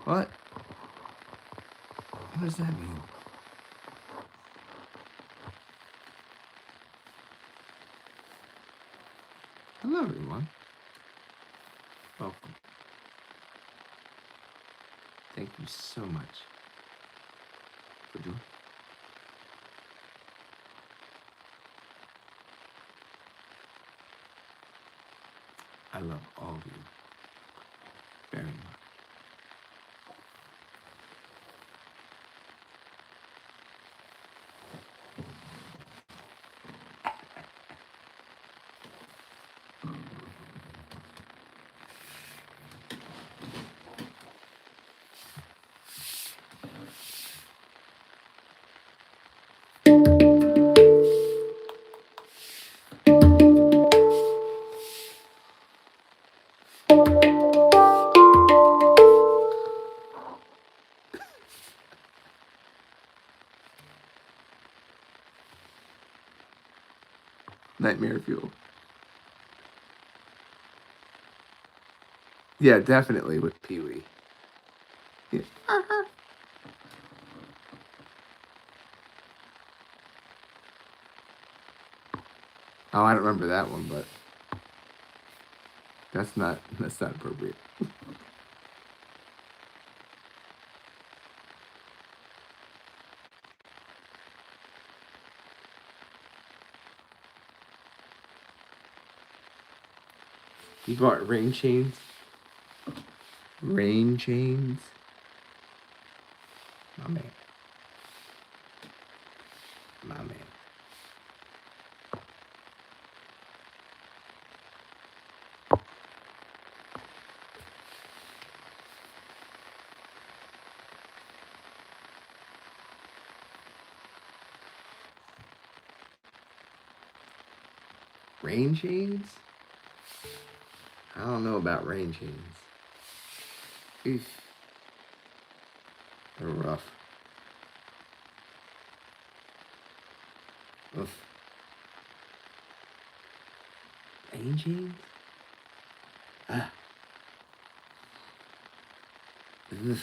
What? What does that mean? Hello, everyone. Welcome. Thank you so much for doing. I love all of you very much. Nightmare Fuel. Yeah, definitely with Pee-wee. Yeah. Oh, I don't remember that one, but that's not appropriate. You bought rain chains? Rain chains? My man. My man. Rain chains? I don't know about rain chains. Oof. They're rough. Oof. Rain jeans? Ah. Ugh.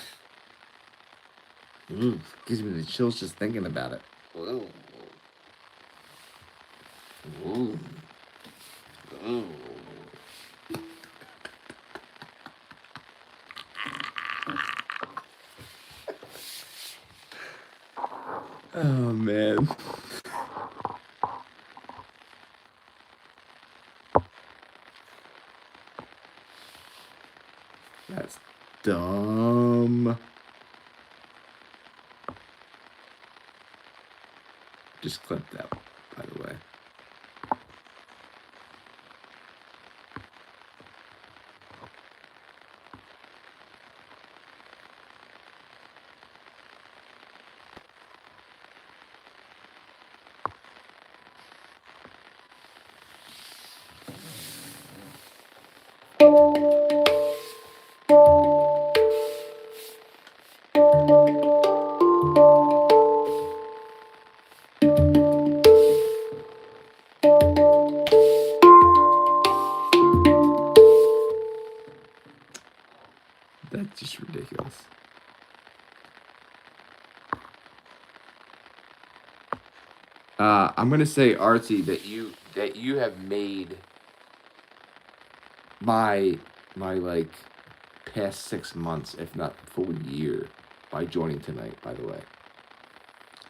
Gives me the chills just thinking about it. Ooh. Ooh. Ooh. Oh man. That's dumb. Just clip that, by the way. That's just ridiculous. I'm gonna say, Artsy, that you have made my like past 6 months, if not full year, by joining tonight. By the way,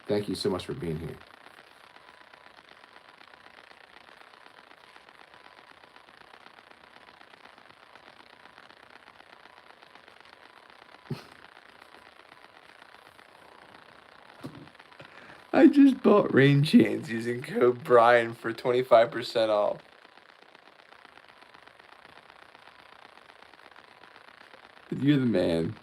thank you so much for being here. I just bought rain chains using code Brian for 25% off. You're the man.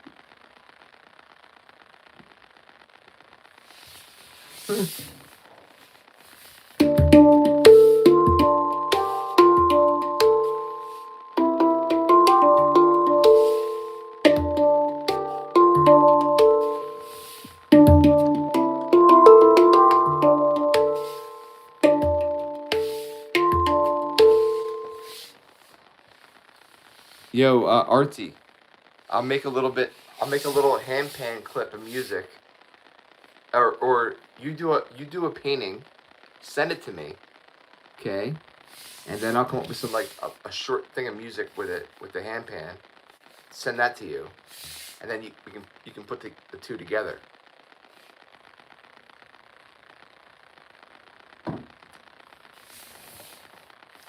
Yo, Artsy, I'll make a little handpan clip of music. Or you do a painting, send it to me, okay? And then I'll come up with some like a short thing of music with it, with the handpan. Send that to you, and then you can put the two together.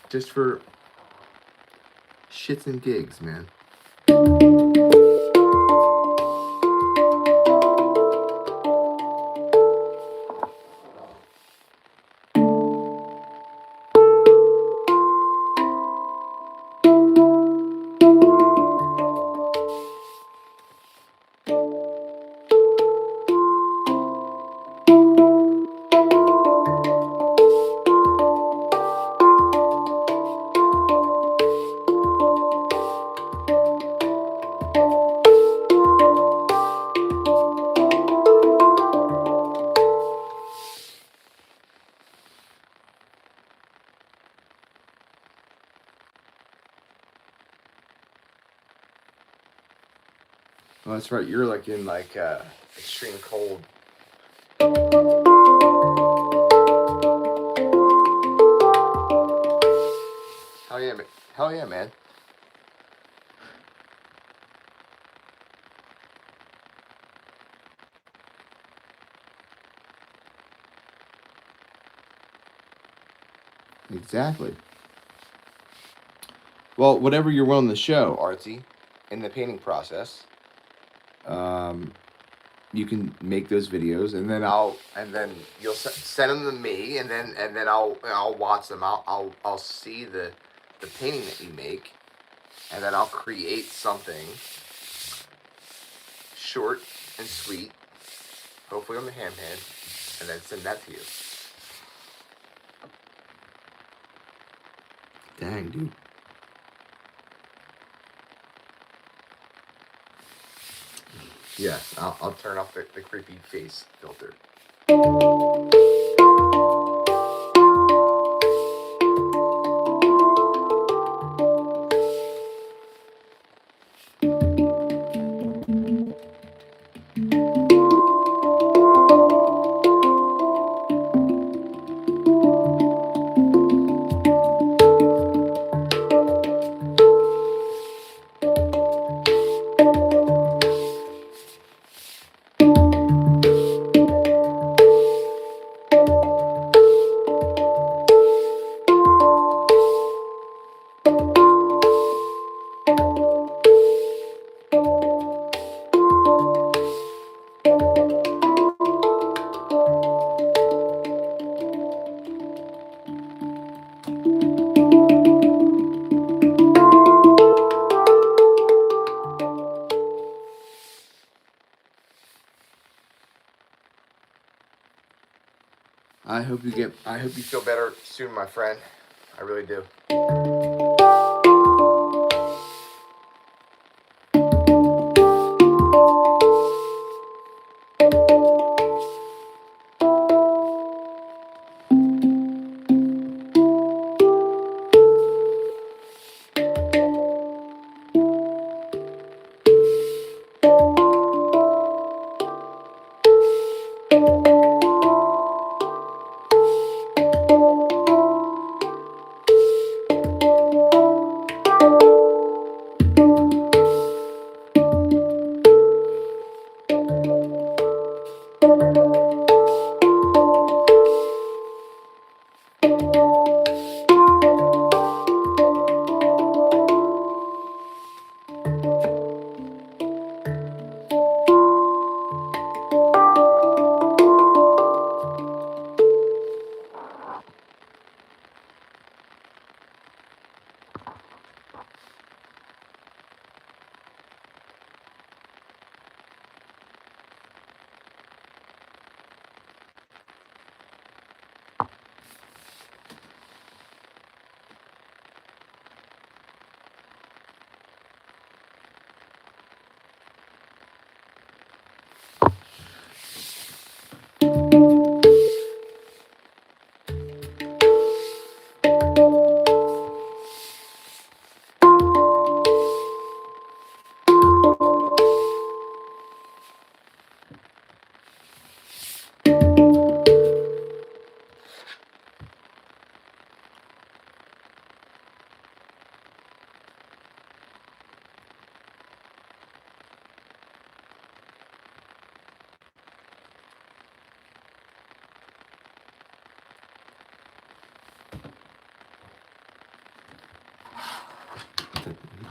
Just for shits and gigs, man. Oh, that's right. You're like in like extreme cold. Hell yeah, man. Hell yeah, man. Exactly. Well, whatever you're willing to show, Artsy, in the painting process, you can make those videos, and then you'll send them to me, and then I'll watch them. I'll see the painting that you make, and then I'll create something short and sweet, hopefully on the handpan, and then send that to you. Dang, dude. Yes, I'll turn off the creepy face filter. I hope you feel better soon, my friend. I really do.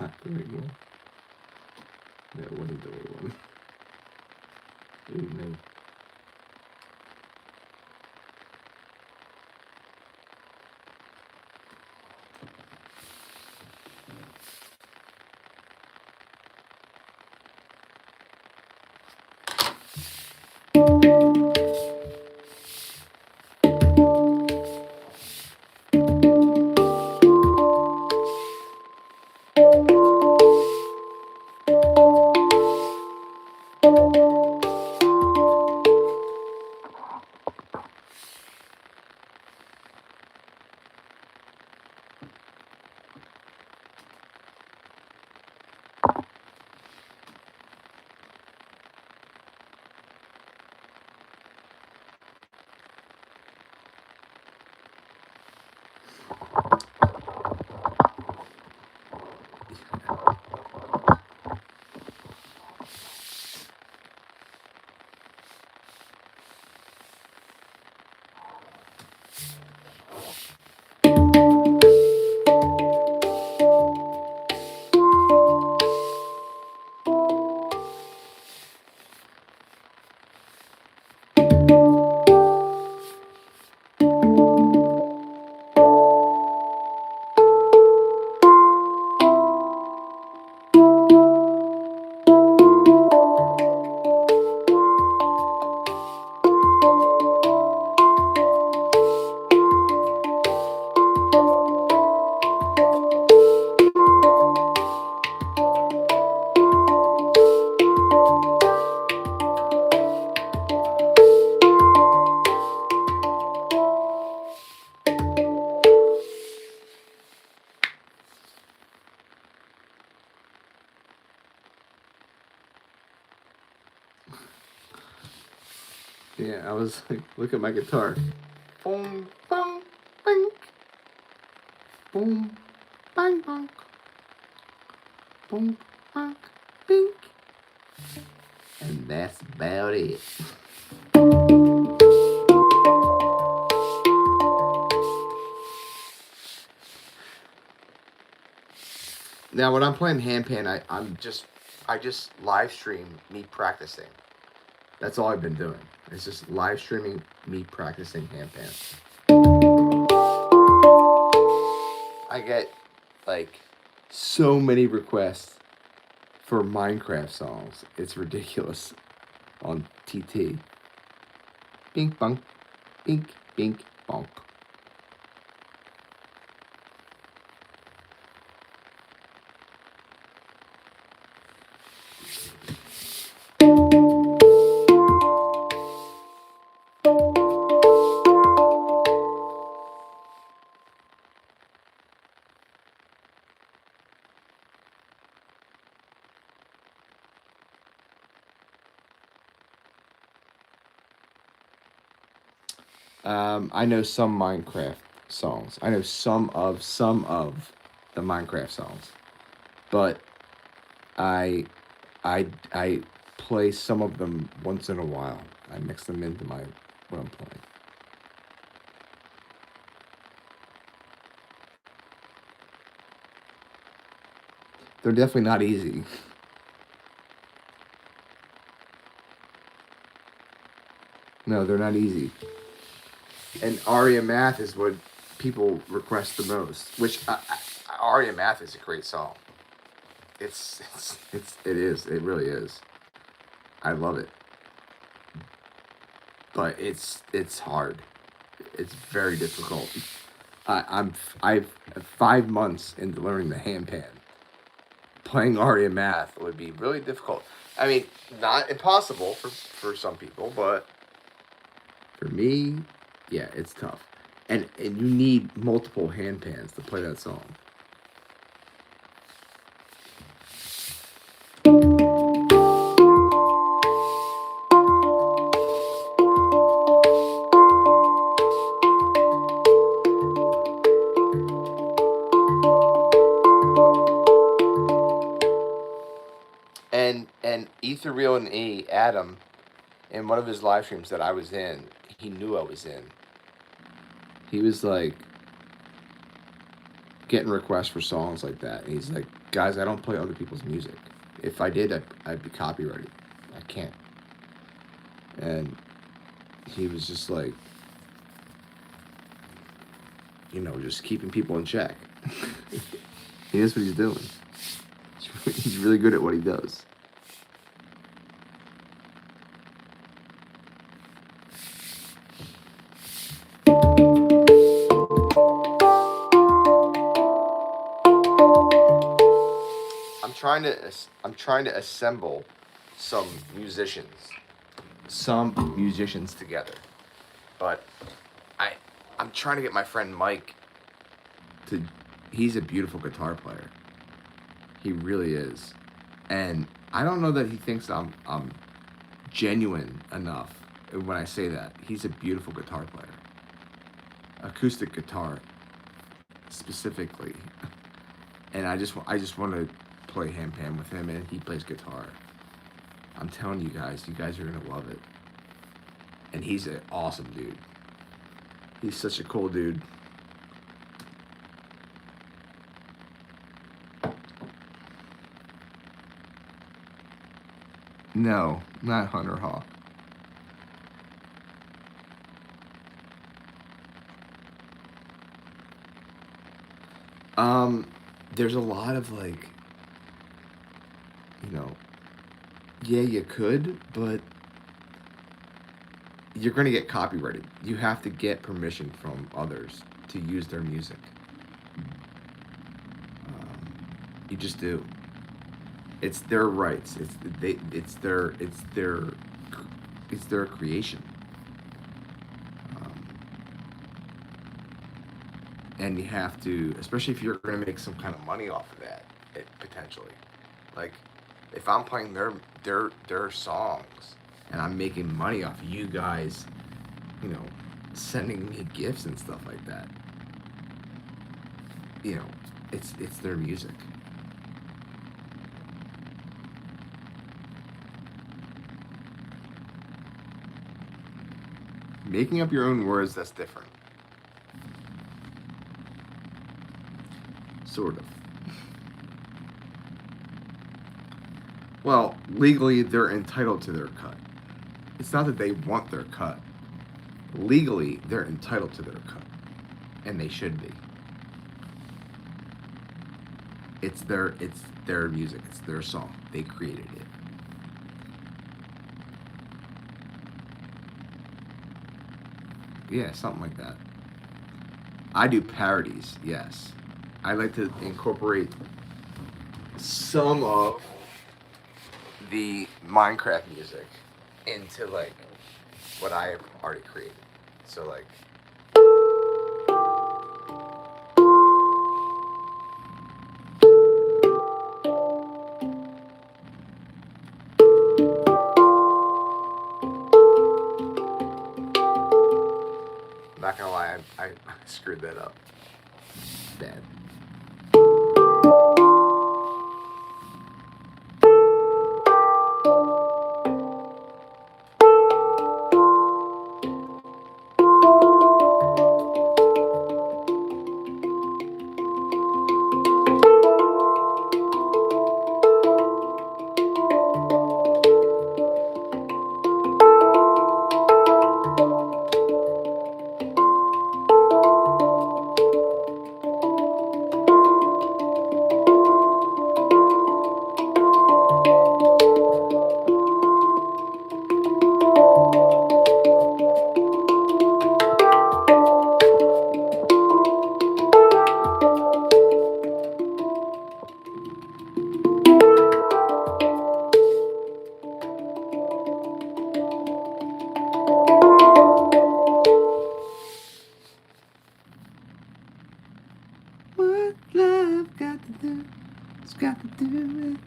Not the right one. That wasn't the right one. Ooh, no. Yeah, I was like, look at my guitar. Boom, bang, bang. Boom, bang, bang. Boom, bang, bing. And that's about it. Now, when I'm playing handpan, I just live stream me practicing. That's all I've been doing. It's just live streaming me practicing handpan. I get like so many requests for Minecraft songs. It's ridiculous on TT. Bink bunk, bink bink bonk. I know some Minecraft songs. I know some of the Minecraft songs, but I I play some of them once in a while. I mix them into my what I'm playing. They're definitely not easy. No, they're not easy. And Aria Math is what people request the most. Which Aria Math is a great song. It is. It really is. I love it. But it's hard. It's very difficult. I've 5 months into learning the handpan. Playing Aria Math would be really difficult. I mean, not impossible for some people, but for me, yeah, it's tough. And you need multiple handpans to play that song. And Ethereal and Adam, in one of his live streams that I was in, he knew I was in. He was like getting requests for songs like that. And he's like, guys, I don't play other people's music. If I did, I'd be copyrighted. I can't. And he was just like, just keeping people in check. He knows what he's doing. He's really good at what he does. I'm trying to assemble some musicians together. But I'm trying to get my friend Mike to he's a beautiful guitar player. He really is. And I don't know that he thinks I'm genuine enough when I say that. He's a beautiful guitar player. Acoustic guitar specifically. And I just want to play handpan with him, and he plays guitar. I'm telling you guys are gonna love it. And he's an awesome dude. He's such a cool dude. No, not Hunter Hawk. There's a lot of like, yeah, you could, but you're gonna get copyrighted. You have to get permission from others to use their music. You just do. It's their rights. It's their creation. And you have to, especially if you're going to make some kind of money off of that, potentially. Like, if I'm playing their songs and I'm making money off of you guys, you know, sending me gifts and stuff like that. You know, it's their music. Making up your own words, that's different. Sort of. Well, legally, they're entitled to their cut. It's not that they want their cut. Legally, they're entitled to their cut. And they should be. It's their music. It's their song. They created it. Yeah, something like that. I do parodies, yes. I like to incorporate some of the Minecraft music into like what I have already created. So like I'm not gonna lie, I screwed that up. Bad. What love got to do? It's got to do with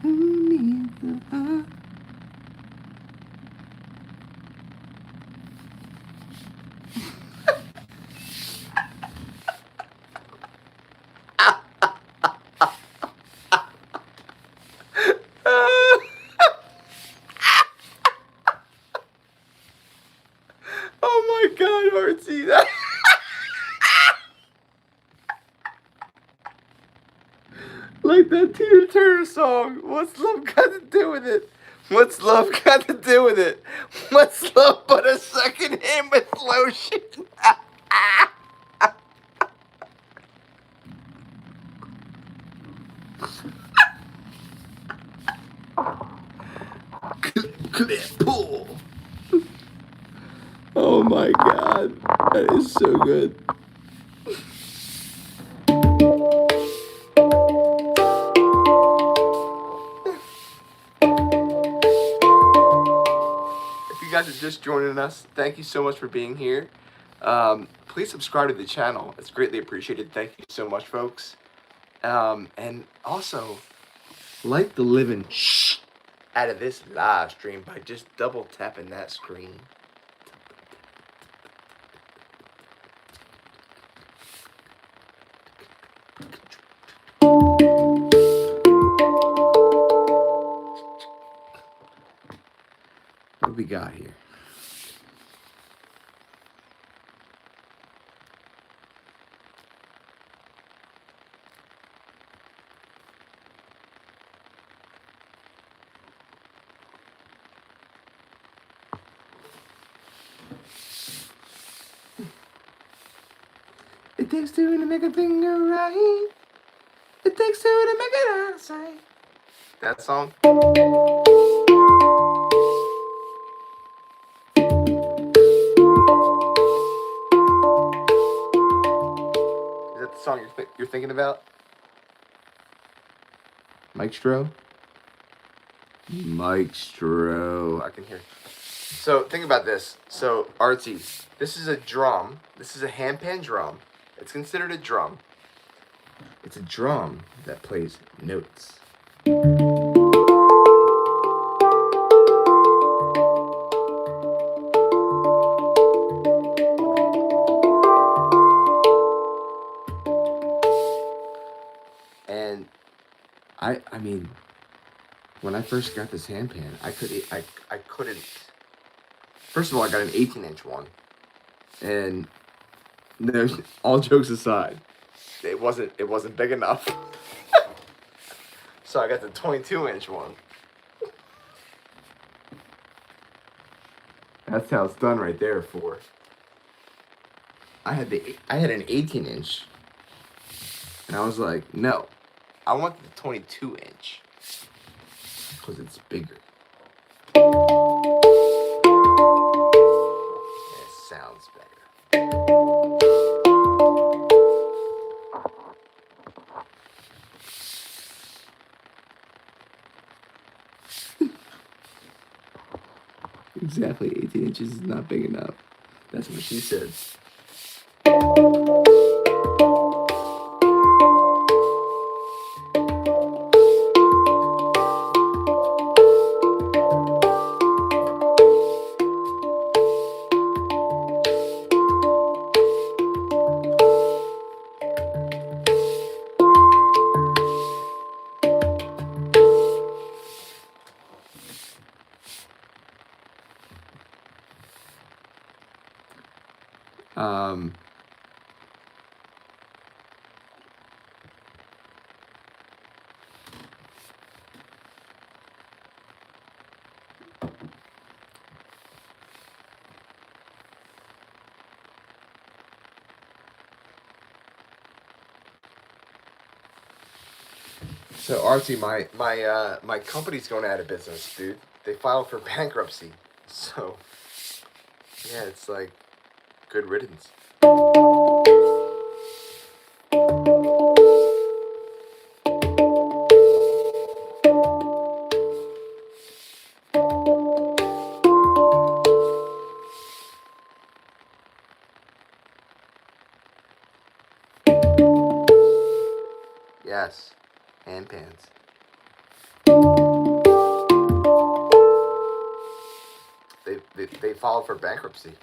who needs the heart. Oh my God, Artsy, that. Like that Tina Turner song. What's love got to do with it? What's love got to do with it? What's love but a second hand with lotion? Clip pull. Oh my God, that is so good. If you guys are just joining us, thank you so much for being here. Please subscribe to the channel. It's greatly appreciated. Thank you so much, folks. And also, like the living shh out of this live stream by just double tapping that screen. What do we got here? It takes two to make a thing go right. It takes two to make it out of sight. That song? Is that the song you're thinking about? Mike Stroh? Mike Stroh. I can hear. So think about this. So Artsy, this is a drum. This is a handpan drum. It's considered a drum. It's a drum that plays notes. And I mean, when I first got this hand pan, I couldn't. First of all, I got an 18-inch one, and there's all jokes aside, it wasn't big enough. So I got the 22-inch one. That's how it's done right there. I had an 18-inch, and I was like, no, I want the 22-inch because it's bigger. It sounds better. Exactly, 18 inches is not big enough. That's what she said. So Archie, my company's going out of business, dude. They filed for bankruptcy. So yeah, it's like good riddance. Yes, hand pans. They filed for bankruptcy.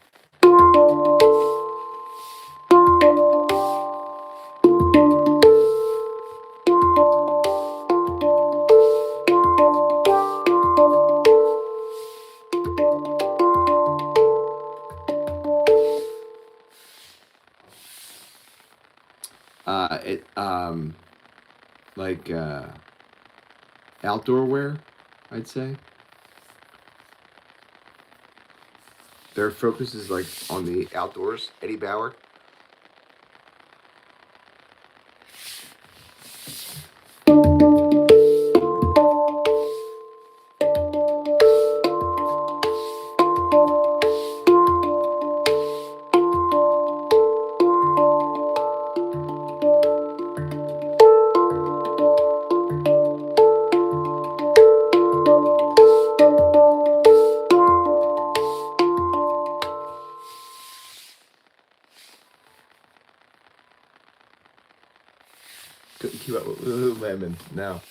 It like outdoor wear, I'd say. Their focus is like on the outdoors. Eddie Bauer. Couldn't keep up with Lululemon. No.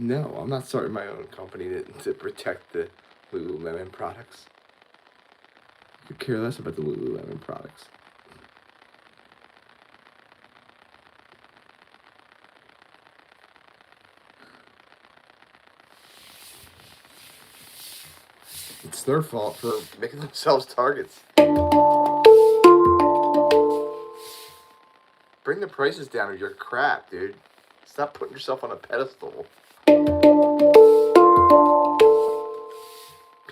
No, I'm not starting my own company to protect the Lululemon products. I could care less about the Lululemon products. It's their fault for making themselves targets. Bring the prices down or you're crap, dude. Stop putting yourself on a pedestal.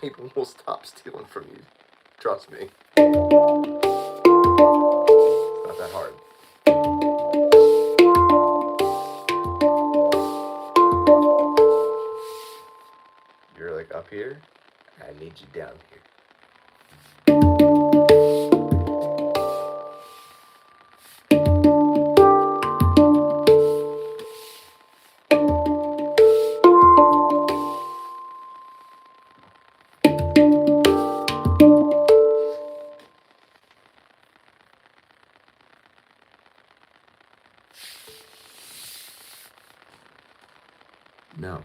People will stop stealing from you. Trust me. It's not that hard. You're like up here. I need you down here. No.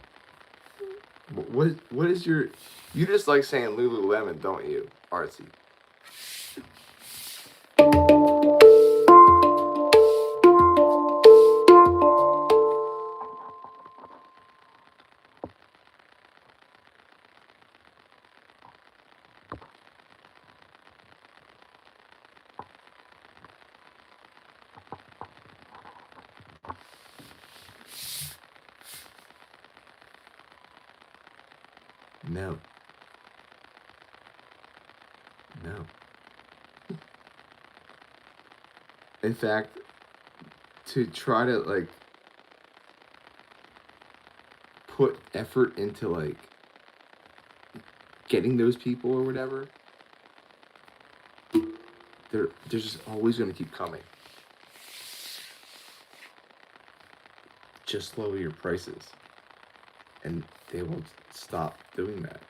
What is your... You just like saying Lululemon, don't you, Artsy? No. No. In fact, to try to like put effort into like getting those people or whatever, they're just always going to keep coming. Just lower your prices and they won't stop doing that.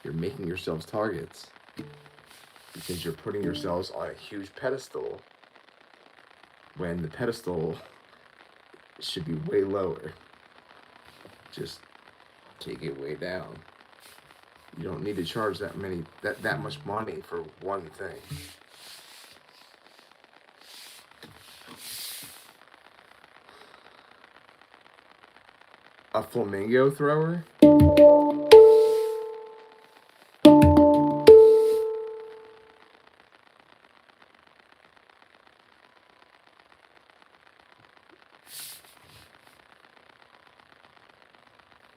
You're making yourselves targets because you're putting yourselves on a huge pedestal when the pedestal should be way lower. Just take it way down. You don't need to charge that much money for one thing. A flamingo thrower?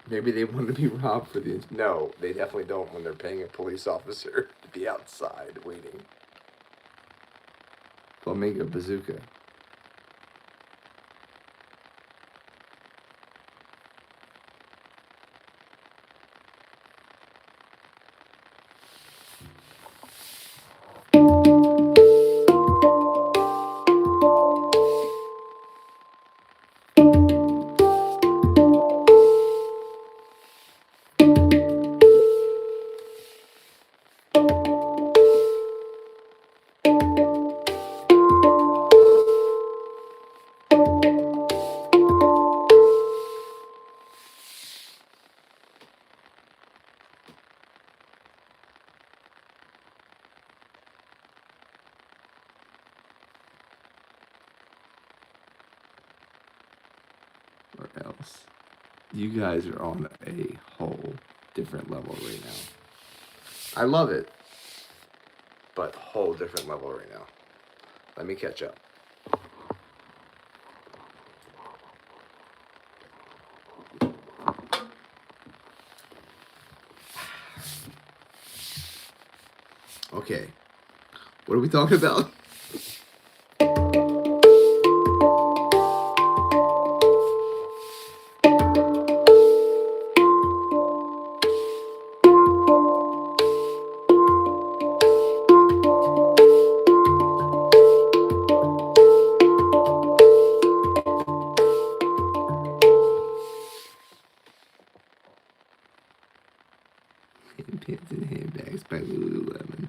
Maybe they want to be robbed for the... No, they definitely don't when they're paying a police officer to be outside waiting. Flamingo bazooka. Or else. You guys are on a whole different level right now. I love it, but whole different level right now. Let me catch up. Okay, what are we talking about? Pants and handbags by Lululemon.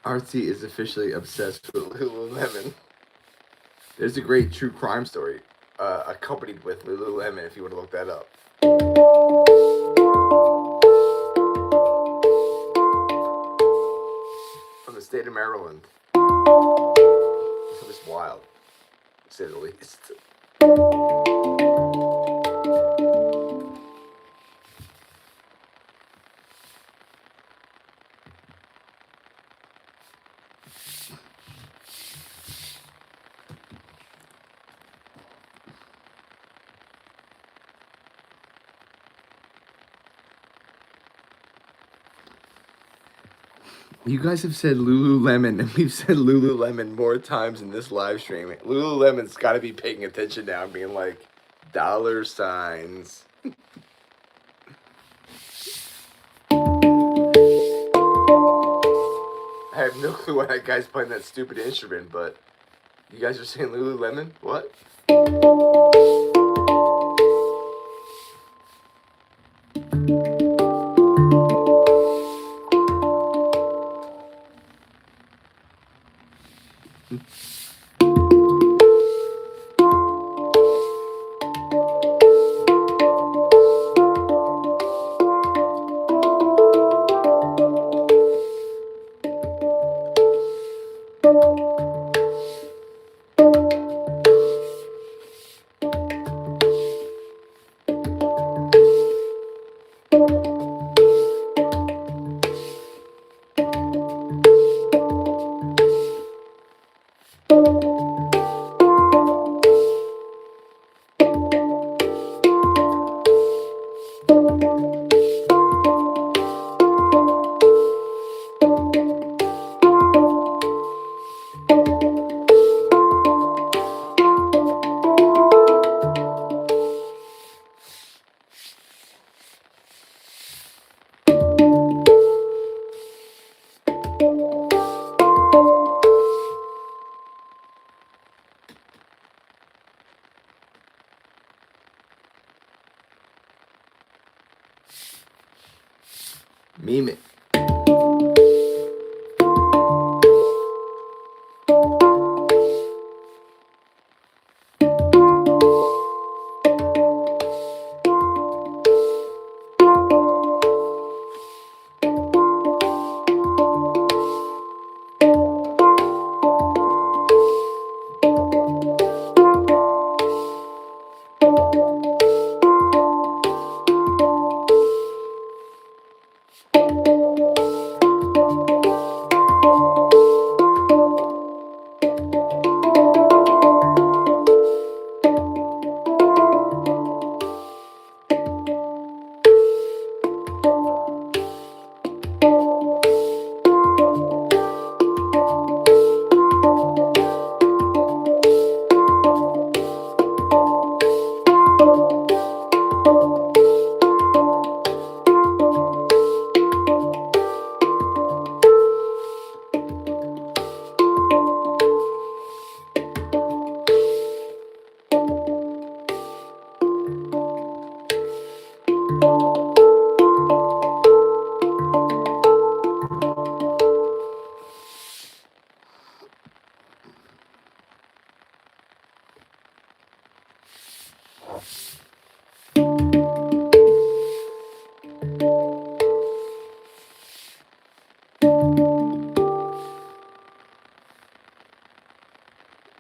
Artsy is officially obsessed with Lululemon. There's a great true crime story accompanied with Lululemon if you want to look that up. From the state of Maryland. It was wild, to say the least. You guys have said Lululemon, and we've said Lululemon more times in this live stream. Lululemon's got to be paying attention now, being like, dollar signs. I have no clue why that guy's playing that stupid instrument, but you guys are saying Lululemon? What? Meme it.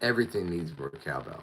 Everything needs more cowbell.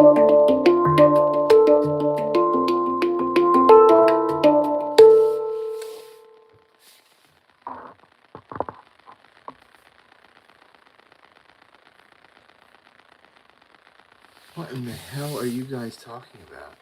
What in the hell are you guys talking about?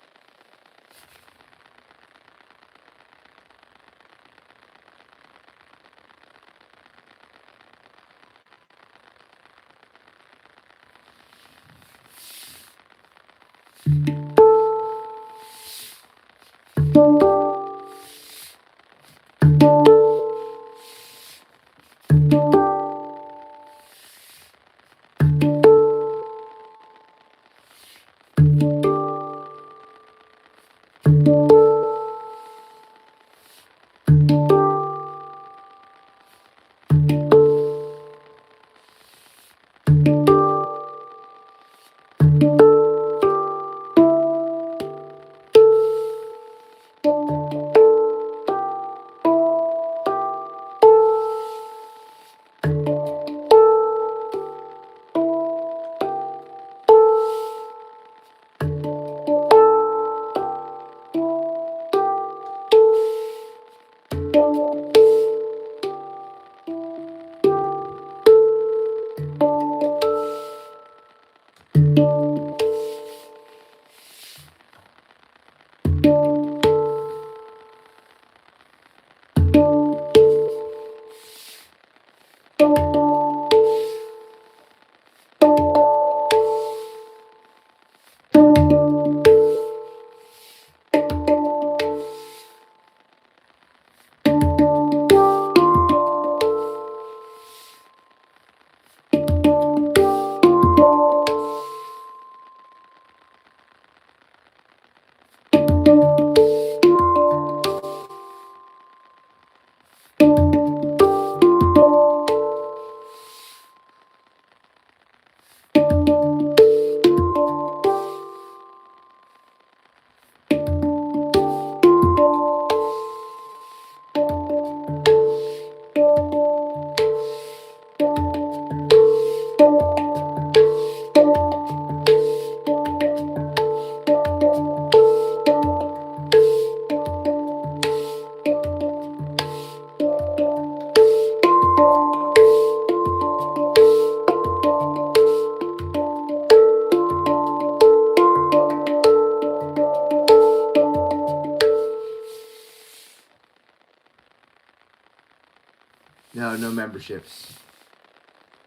No, no memberships.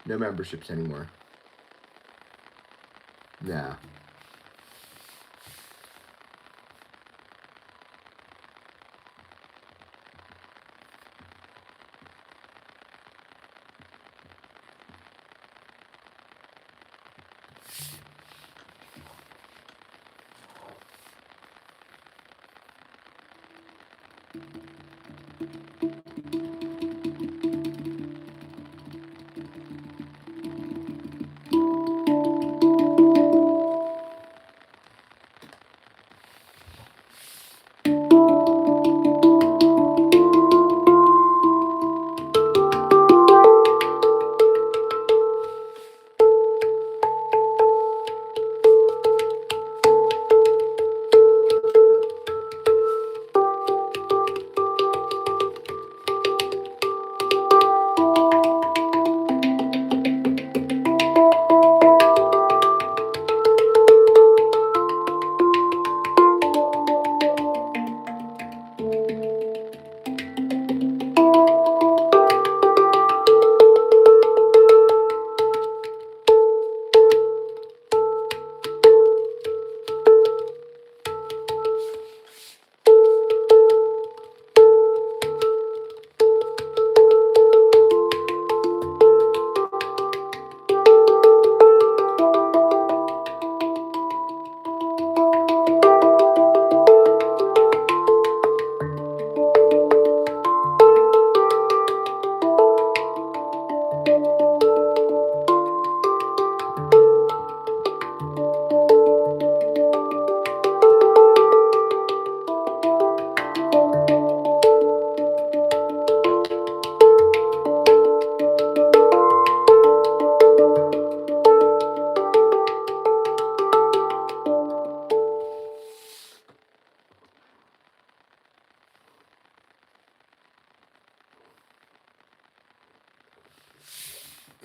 No memberships anymore. No.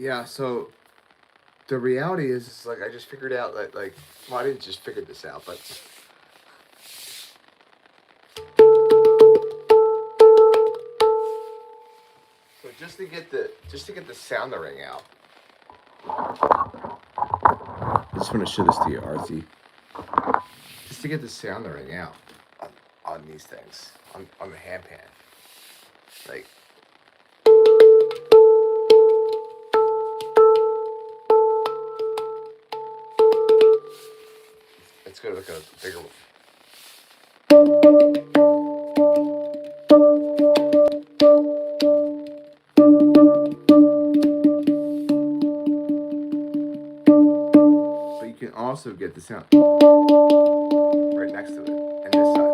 Yeah, so the reality is like I just figured out that well, I didn't just figure this out, but so just to get the sound to ring out. I just want to show this to you, Arthie. Just to get the sound to ring out on these things, on the handpan. Like let's go to like a bigger one. But you can also get the sound right next to it, and this side.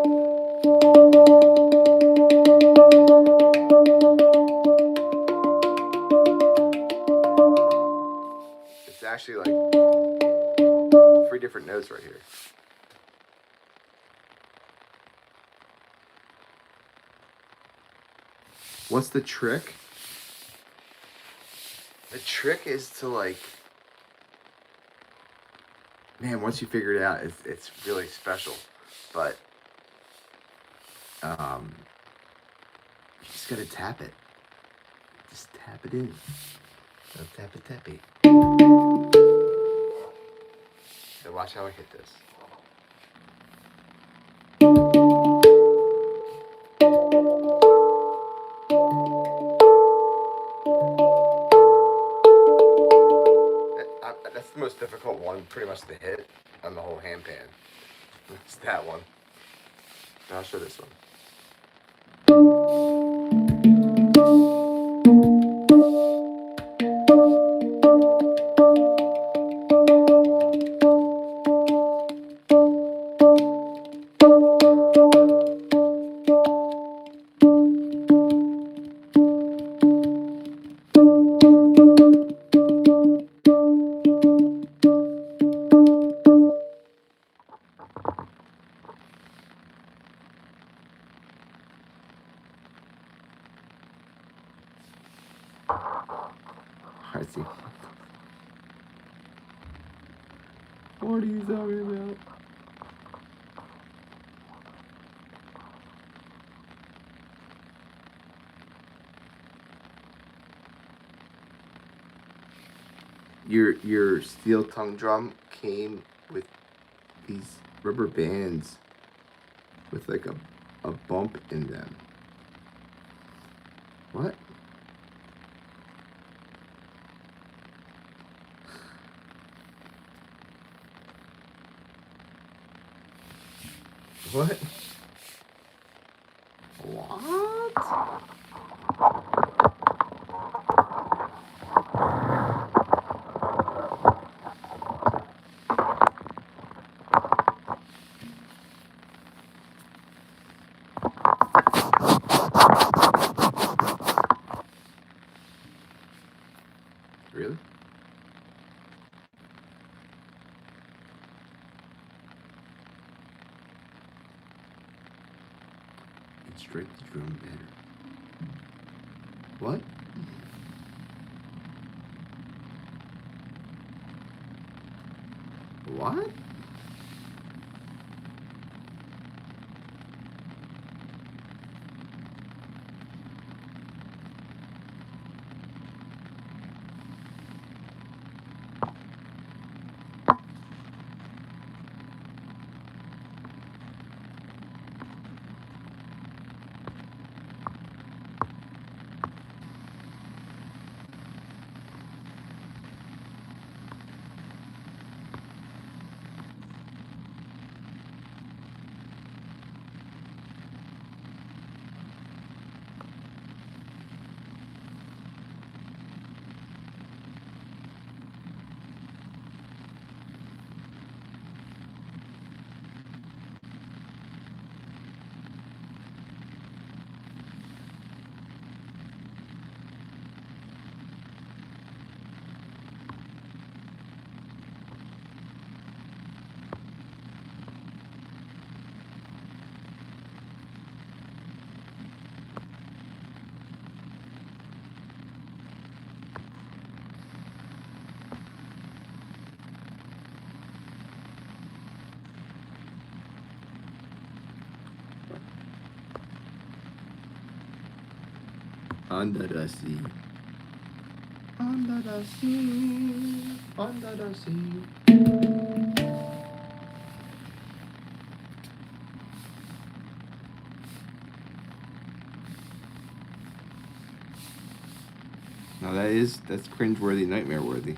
It's actually like 3 different notes right here. What's the trick? The trick is to like, man, once you figure it out, it's really special. But you just gotta tap it. Just tap it in. Tap it, tap it. So watch how I hit this. That's the most difficult one, pretty much to hit on the whole handpan. It's that one. I'll show this one. I see. What are you talking about? Your steel tongue drum came with these rubber bands with like a bump in them. What? What? What? Really? It strike the drum better. What? What? Under the sea. Under the sea. Under the sea. Now that's cringeworthy, nightmare-worthy.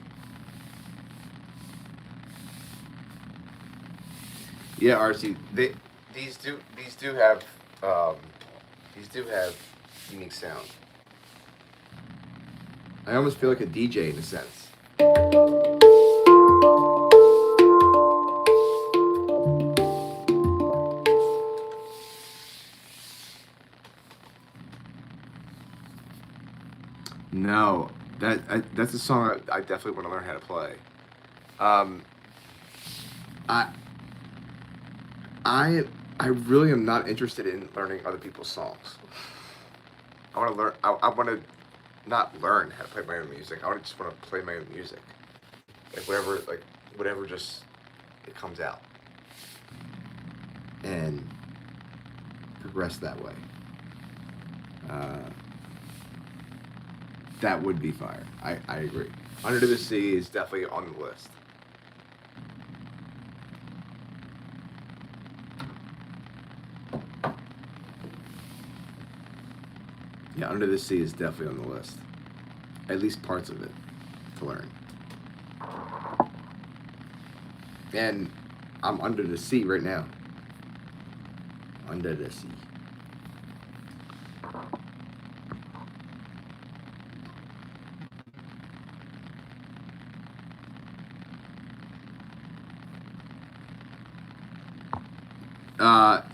Yeah, RC. These do have um, these do have unique sound. I almost feel like a DJ in a sense. No, that's a song I definitely want to learn how to play. Um, I I I really am not interested in learning other people's songs. I want to learn. I want to not learn how to play my own music. I just want to play my own music. Whatever just it comes out and progress that way. Uh, that would be fire. I agree. Under the Sea is definitely on the list. Yeah, Under the Sea is definitely on the list. At least parts of it to learn. And I'm under the sea right now. Under the sea.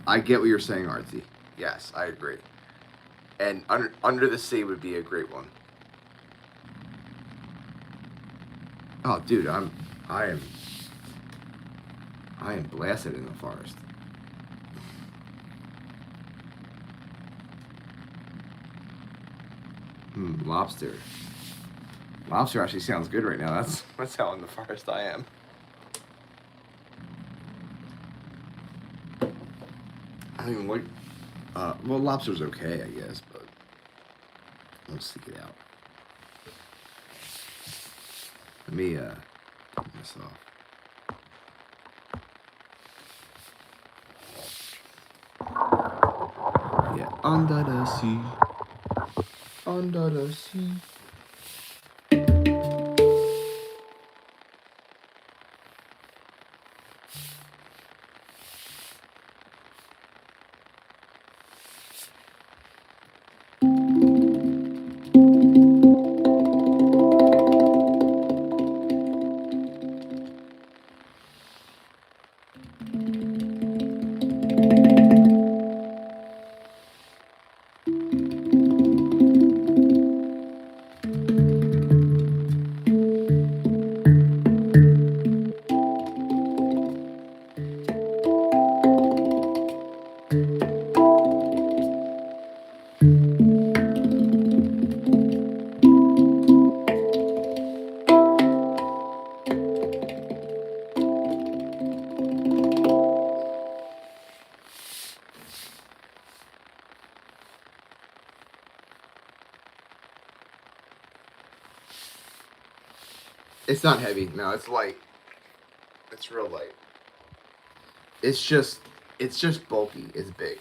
I get what you're saying, Artsy. Yes, I agree. And Under the Sea would be a great one. Oh, dude, I am I am blasted in the forest. Lobster. Lobster actually sounds good right now. That's how in the forest I am. I don't even like. Well, lobster's okay, I guess, but let's seek it out. Let me put this off. Yeah, under the sea. Under the sea. It's not heavy. No, it's light. It's real light. It's just it's just bulky. It's big.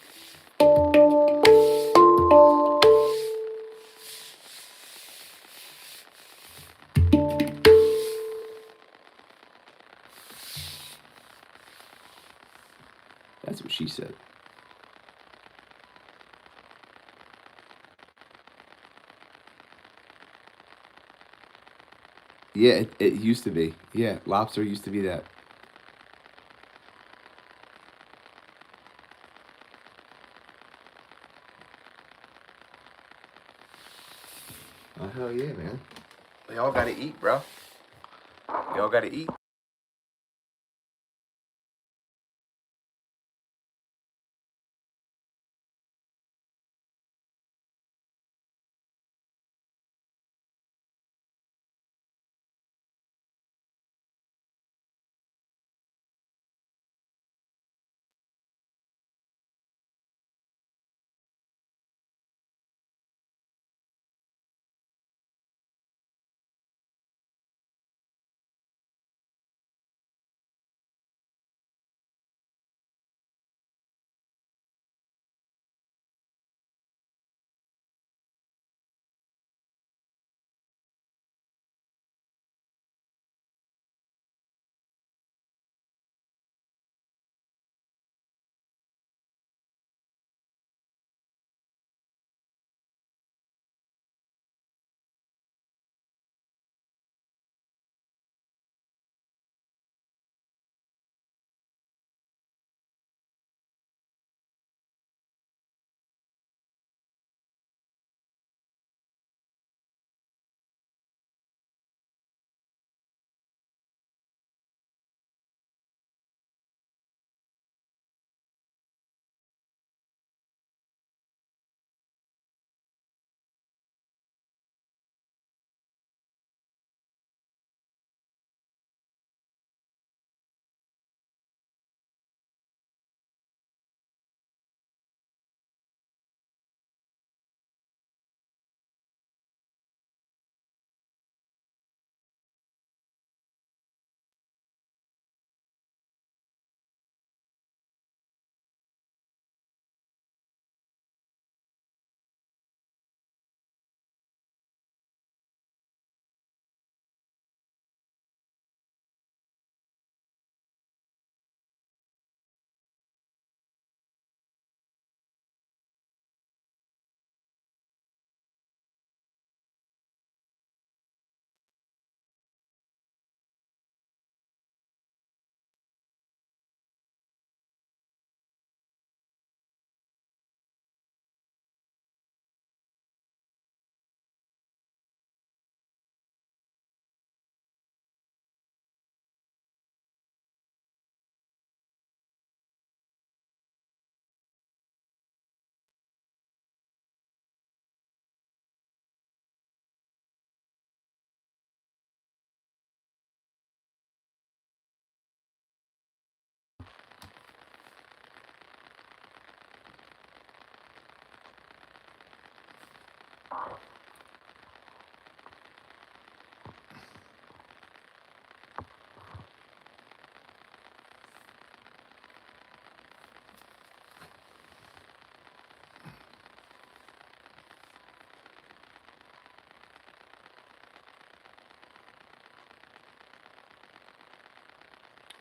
That's what she said. Yeah, it used to be. Yeah, lobster used to be that. Oh hell yeah, man. We all gotta eat, bro. We all gotta eat.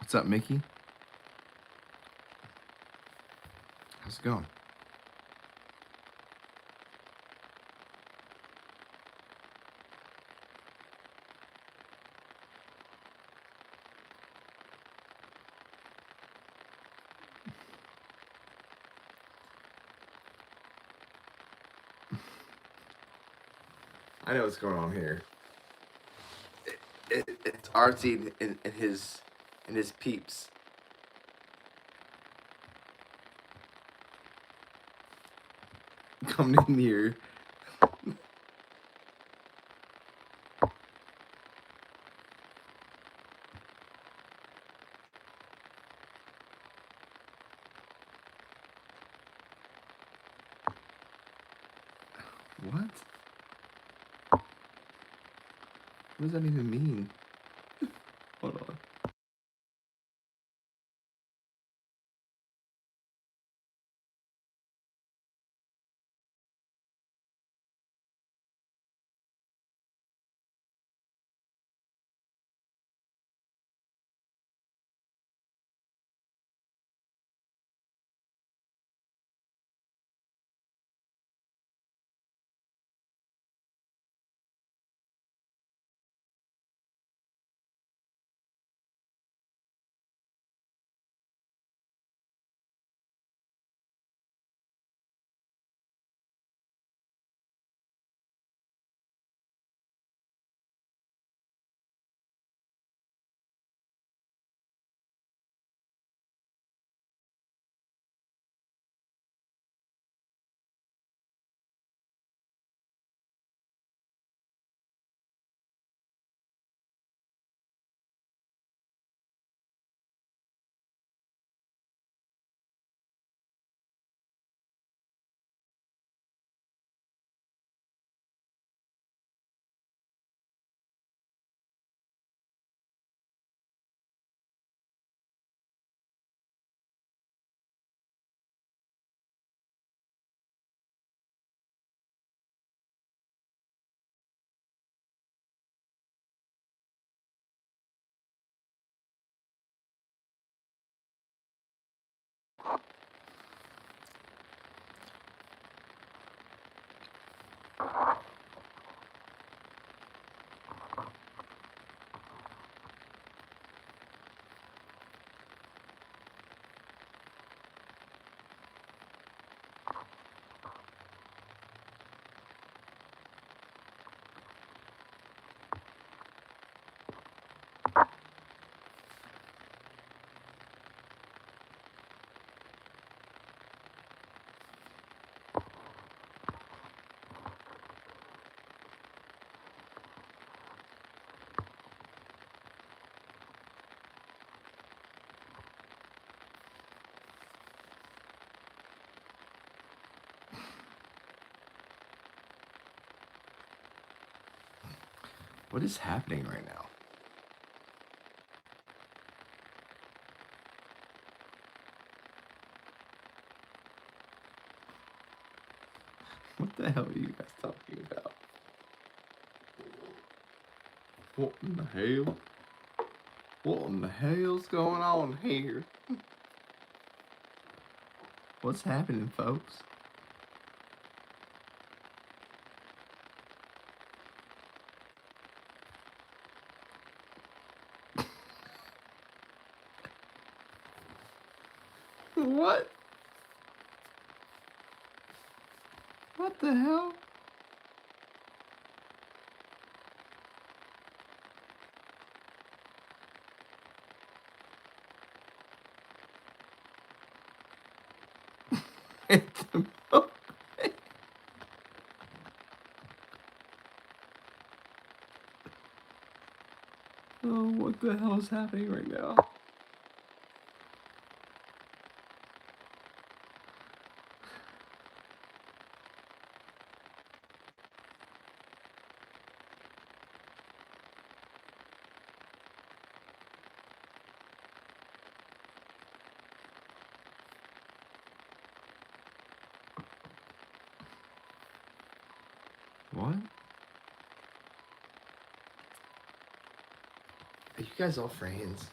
What's up, Mickey? How's it going? I know what's going on here. It's Artsy and his peeps. Coming in here. What? What does that even mean? Hold on. What is happening right now? What the hell are you guys talking about? What in the hell? What in the hell's going on here? What's happening, folks? What? What the hell? Oh, what the hell is happening right now? What? Are you guys all friends?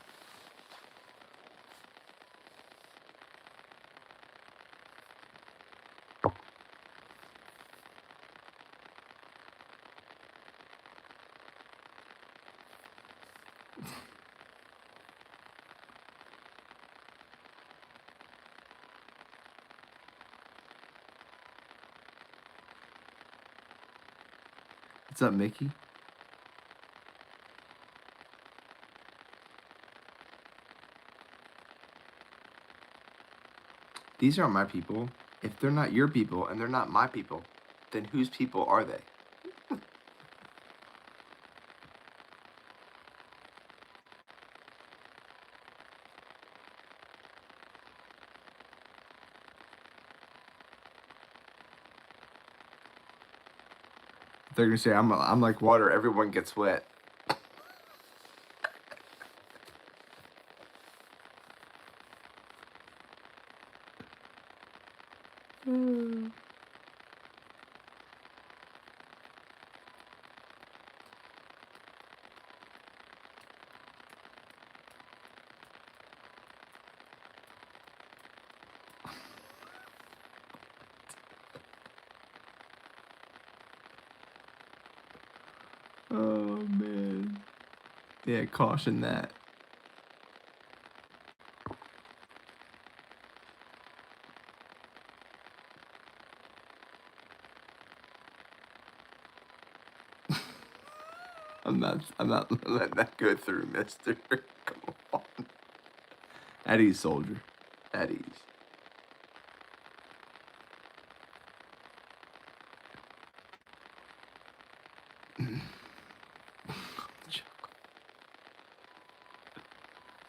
What's up, Mickey? These aren't my people. If they're not your people and they're not my people, then whose people are they? They're gonna say I'm like water. Everyone gets wet. Oh man. Yeah, caution that. I'm not letting that go through, mister. Come on. At ease, soldier. At ease.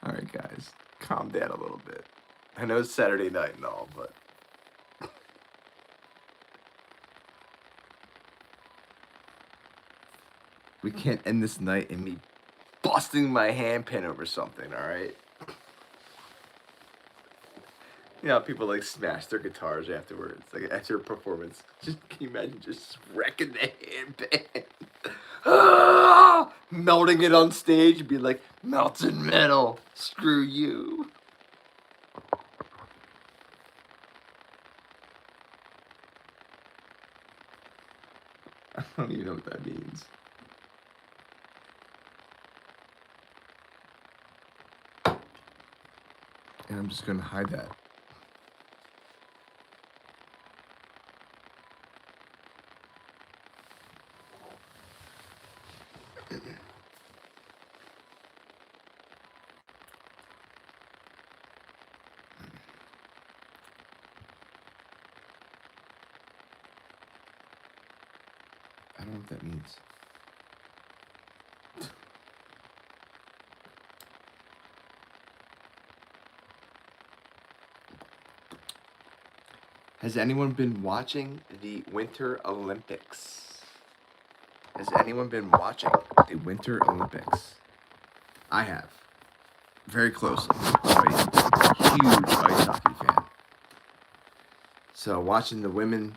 Alright guys, calm down a little bit. I know it's Saturday night and all, but we can't end this night in me busting my handpin over something, alright? You know, people like smash their guitars afterwards, like after a performance. Just can you imagine just wrecking the handpan? Ah! Melting it on stage and be like, melted metal, screw you. I don't even know what that means. And I'm just gonna hide that. I don't know what that means. Has anyone been watching the Winter Olympics? Has anyone been watching the Winter Olympics? I have. Very closely. I'm a huge ice hockey fan. So watching the women,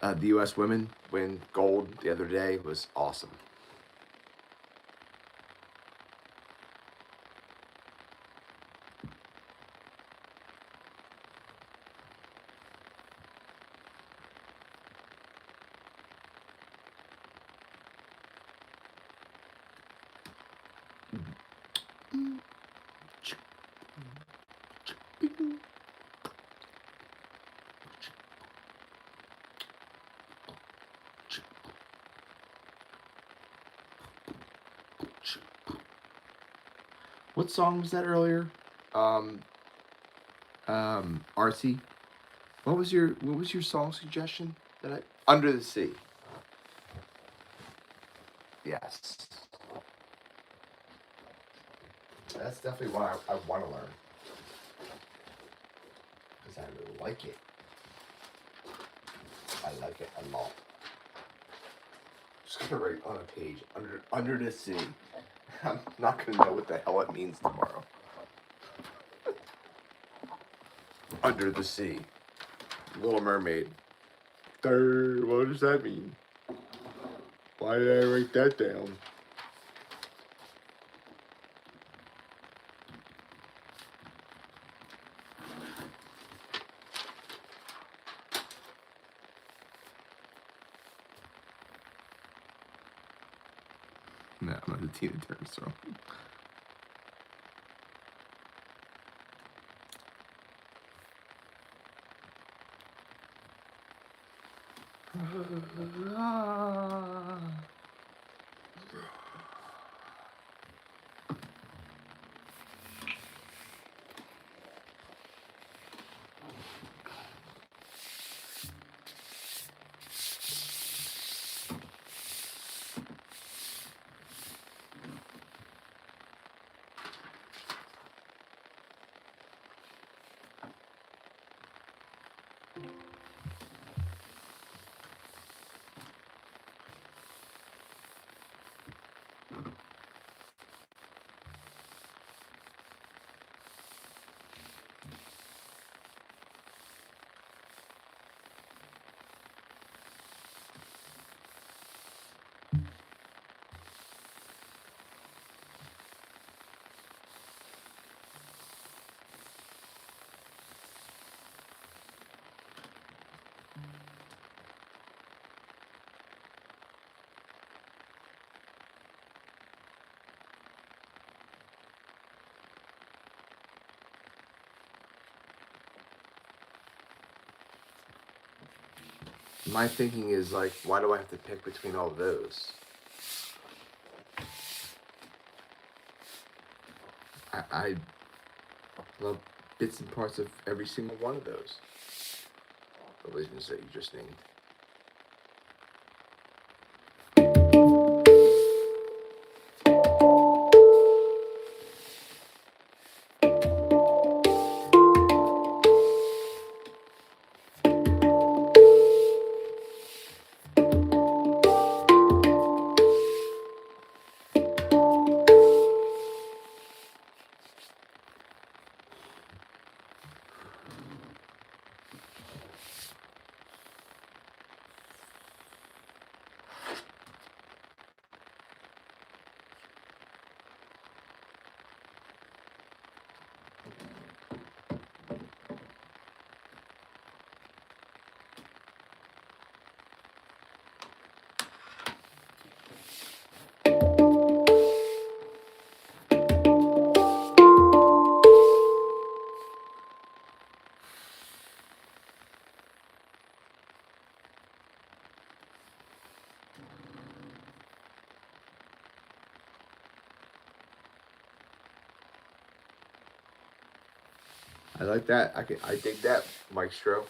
the U.S. women win gold the other day was awesome. What song was that earlier? Artsy. What was your song suggestion? Under the Sea. Yes. That's definitely one I want to learn. Because I really like it. I like it a lot. Just gonna write on a page, under the sea. I'm not gonna know what the hell it means tomorrow. Under the sea. Little Mermaid. What does that mean? Why did I write that down? No, not the Tina Turner song. My thinking is like, why do I have to pick between all of those? I love bits and parts of every single one of those religions that you just named. I like that. I dig that, Mike Stroh.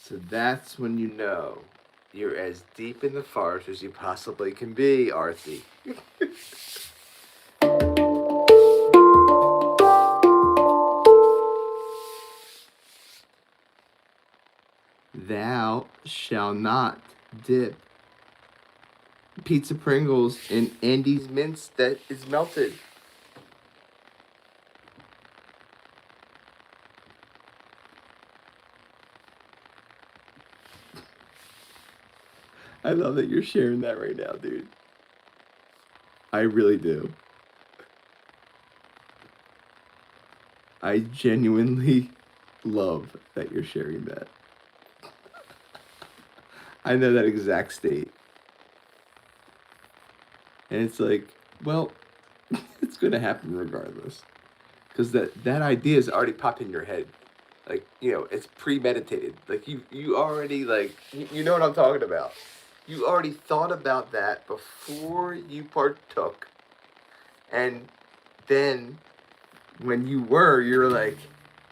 So that's when you know You're as deep in the forest as you possibly can be, Arthie. Thou shalt not dip pizza Pringles in Andy's mince that is melted. I love that you're sharing that right now, dude. I really do. I genuinely love that you're sharing that. I know that exact state. And it's like, well, it's going to happen regardless. Because that idea is already popped in your head. Like, it's premeditated. Like, you already, like, you know what I'm talking about. You already thought about that before you partook. And then when you're like,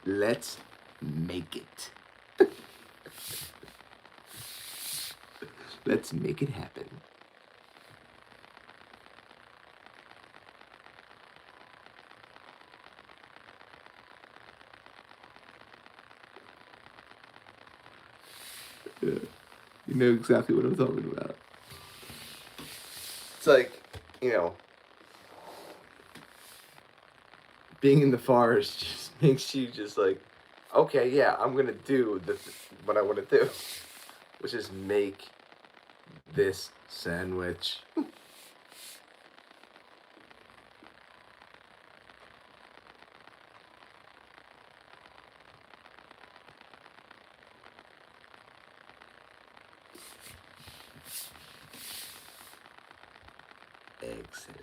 let's make it. Let's make it happen. Yeah. You know exactly what I'm talking about. It's like, being in the forest just makes you just like, okay, yeah, I'm gonna do what I want to do, which is make this sandwich. Excellent.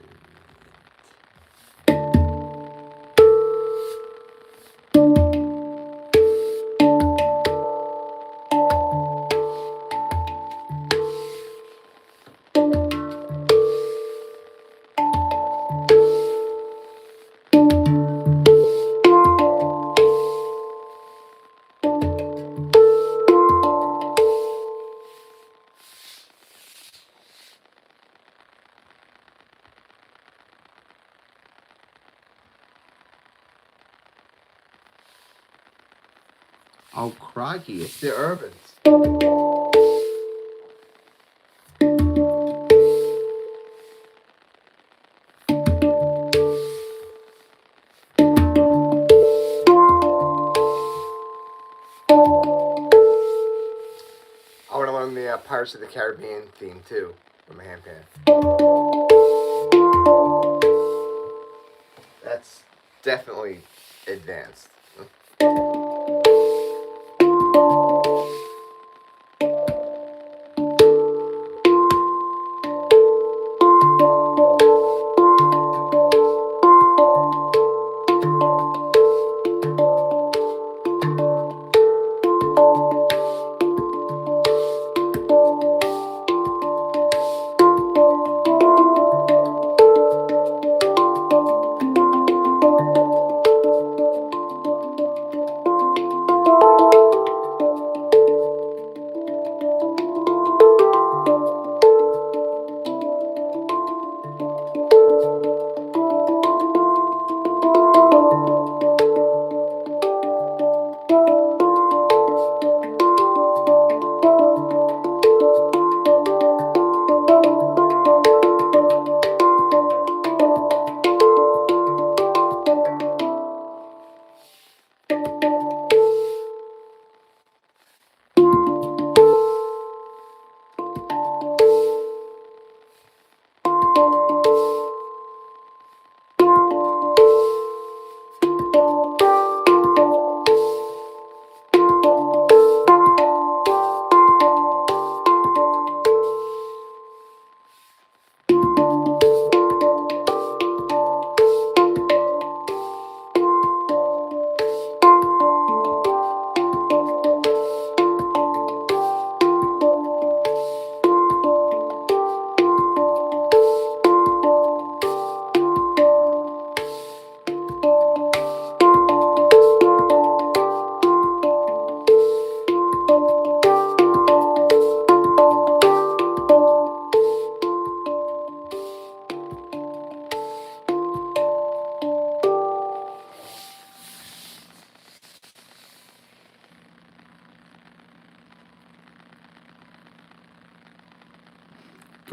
Oh, crikey, it's the Urbans. I want to learn the Pirates of the Caribbean theme, too, from a handpan. That's definitely advanced.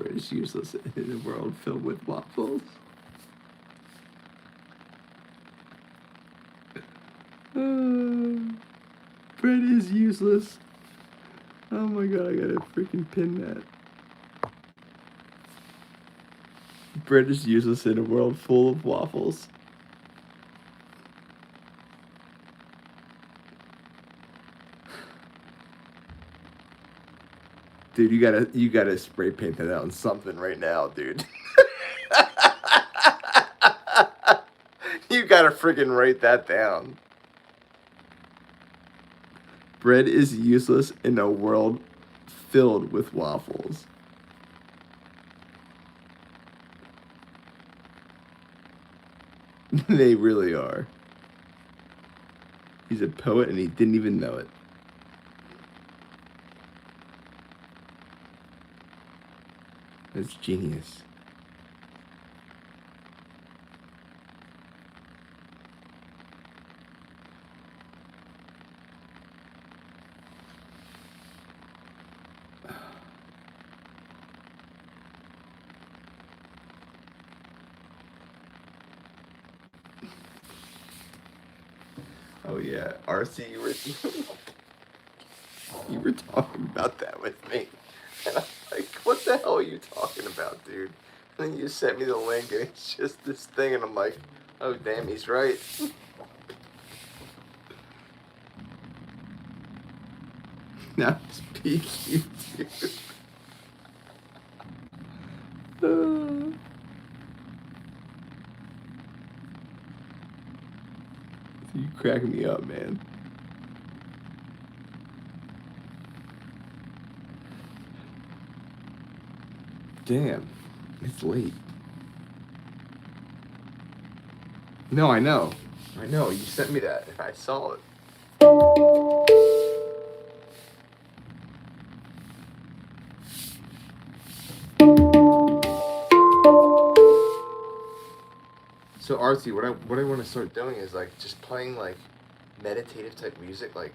Bread is useless in a world filled with waffles. Bread is useless. Oh my god, I gotta freaking pin that. Bread is useless in a world full of waffles. Dude, you gotta spray paint that out on something right now, dude. You gotta freaking write that down. Bread is useless in a world filled with waffles. They really are. He's a poet and he didn't even know it. That's genius. Oh yeah, RC, you were talking about that with me, and I'm like, what the hell are you talking about, dude? And then you sent me the link, and it's just this thing, and I'm like, oh damn, he's right. Now speak, you dude. You crack me up, man. Damn, it's late. No, I know. I know. You sent me that, and I saw it. So RC, what I want to start doing is like just playing like meditative type music, like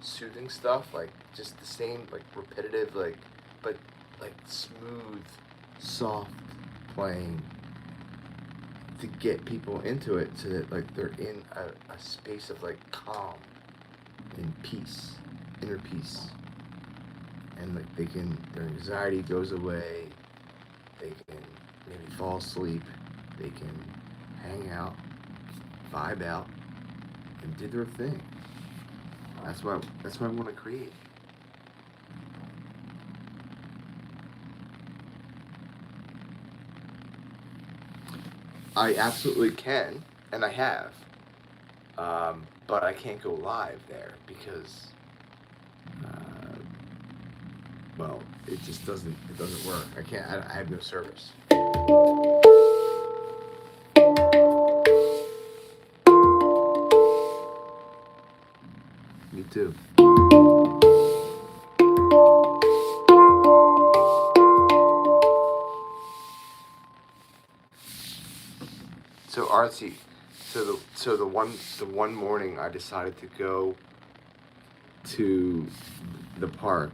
soothing stuff, like just the same like repetitive but like smooth, soft playing to get people into it so that like they're in a space of like calm and peace, inner peace. And like their anxiety goes away, they can maybe fall asleep, they can hang out, vibe out, and do their thing. That's what I want to create. I absolutely can, and I have, but I can't go live there because, well, it just doesn't work. I can't. I have no service. Me too. So artsy. So the one morning I decided to go to the park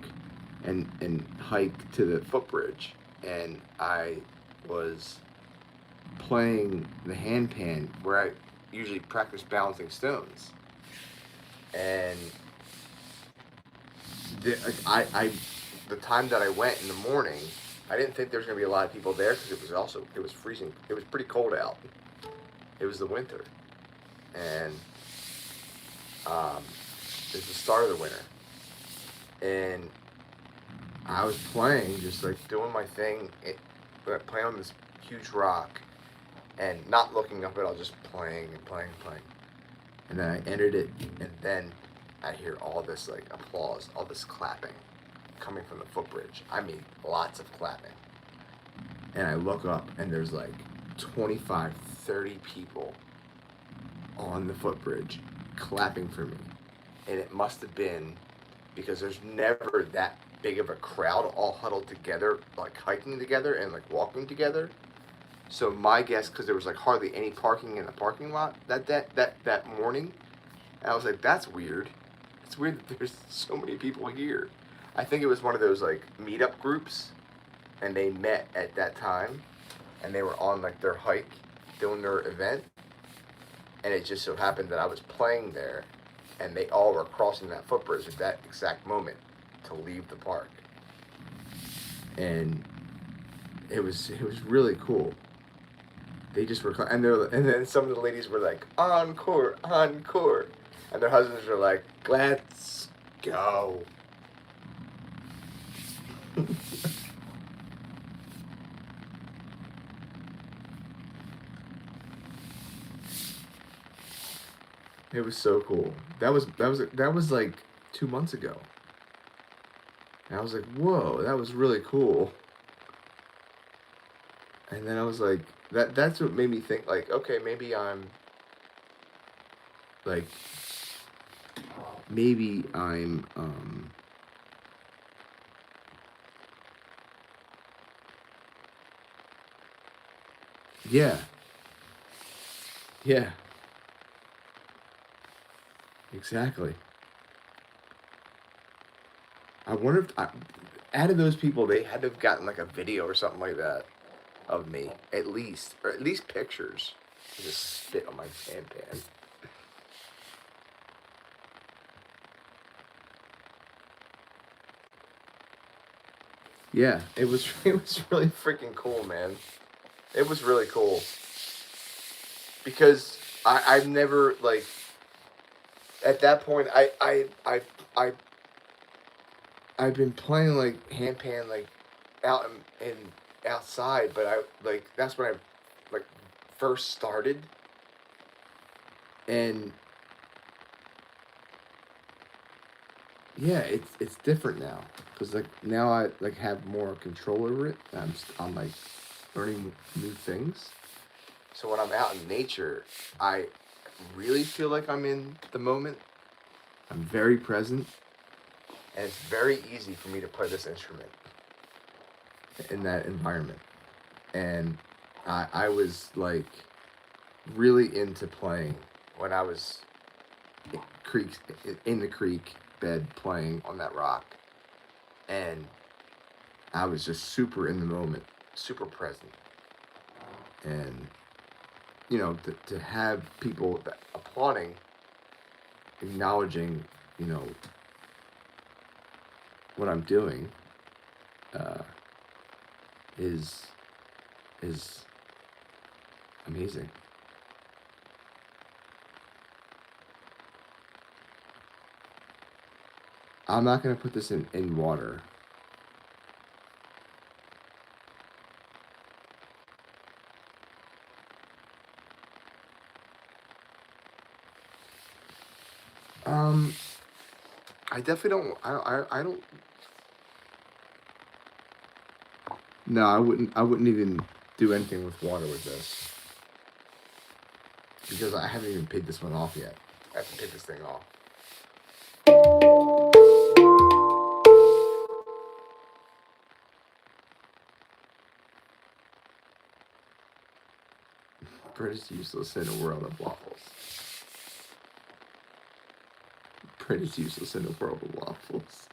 and hike to the footbridge, and I was playing the handpan where I usually practice balancing stones, and the time that I went in the morning, I didn't think there was gonna be a lot of people there because it was freezing. It was pretty cold out. It was the winter, and it was the start of the winter, and I was playing, just like doing my thing, playing on this huge rock, and not looking up at all, just playing and playing and playing. And then I ended it, and then I hear all this like applause, all this clapping coming from the footbridge. I mean, lots of clapping. And I look up, and there's like 25, 30 people on the footbridge clapping for me. And it must have been because there's never that big of a crowd all huddled together, like hiking together and like walking together. So my guess, because there was like hardly any parking in the parking lot that morning, and I was like, that's weird. It's weird that there's so many people here. I think it was one of those like meetup groups and they met at that time, and they were on like their hike, doing their event, and it just so happened that I was playing there, and they all were crossing that footbridge at that exact moment to leave the park, and it was really cool. They just were, and then some of the ladies were like, encore, encore, and their husbands were like, let's go. It was so cool. That was like 2 months ago. And I was like, whoa, that was really cool. And then I was like, that's what made me think like, okay, like maybe I'm yeah. Yeah, exactly. I wonder if out of those people, they had to have gotten like a video or something like that of me, at least, or at least pictures. I just spit on my pan pan. Yeah, it was it was really freaking cool, man. It was really cool because I've never like at that point I I've been playing like handpan like out in outside, but I like that's when I like first started, and yeah, it's different now because like now I like have more control over it. I'm like learning new things. So when I'm out in nature, I really feel like I'm in the moment. I'm very present, and it's very easy for me to play this instrument in that environment. And I was like really into playing when I was creeks in the creek bed playing on that rock, and I was just super in the moment, super present, and to have people applauding, acknowledging, you know what I'm doing, uh, is is amazing. I'm not gonna put this in water. Um, I definitely don't. I don't. No, I wouldn't. I wouldn't even do anything with water with this because I haven't even paid this one off yet. I have to pay this thing off. Bread is useless in a world of waffles. Bread is useless in a world of waffles.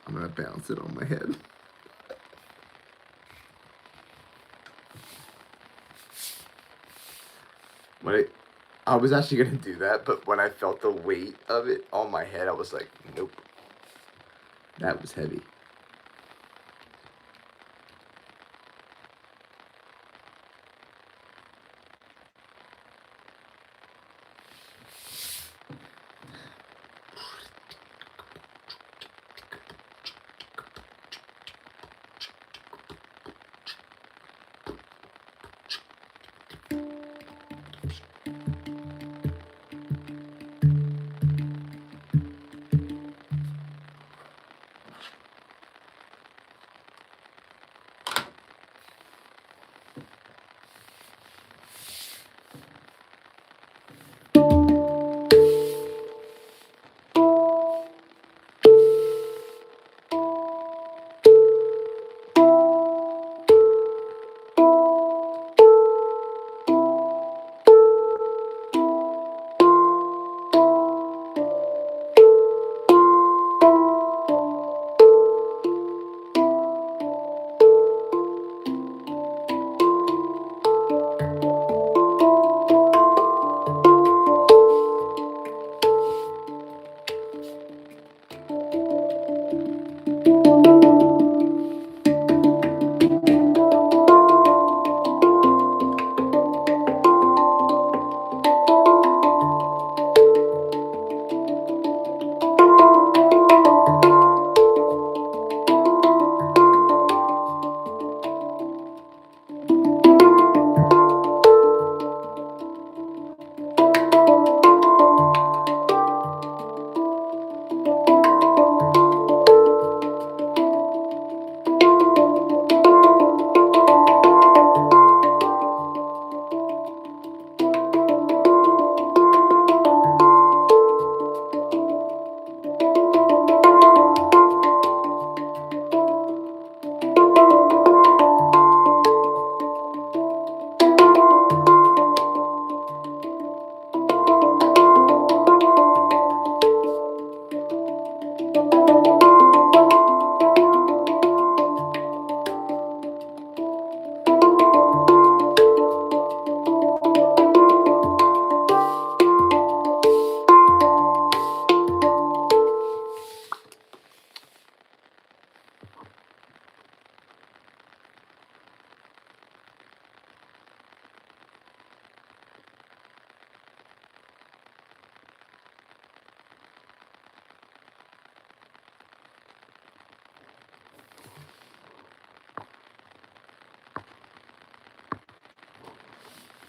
I'm gonna bounce it on my head. When I was actually gonna do that, but when I felt the weight of it on my head, I was like, nope, that was heavy.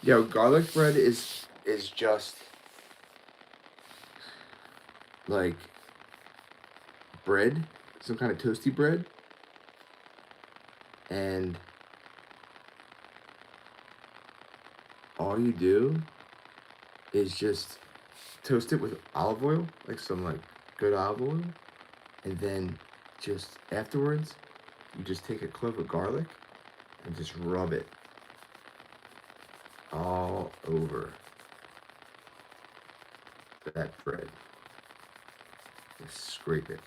Yo, garlic bread is just like bread, some kind of toasty bread, and all you do is just toast it with olive oil, like some like good olive oil, and then just afterwards, you just take a clove of garlic and just rub it all over that bread. Just scrape it.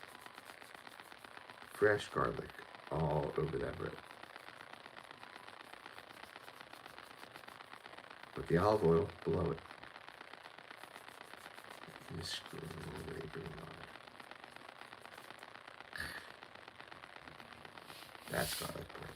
Fresh garlic all over that bread. With the olive oil below it. Just scraping on it. That's garlic bread.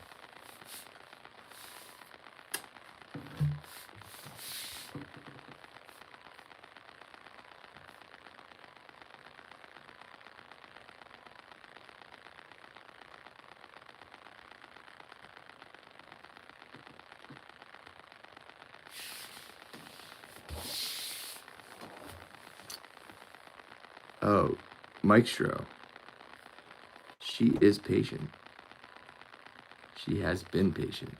Oh, Mike Stro. She is patient. She has been patient.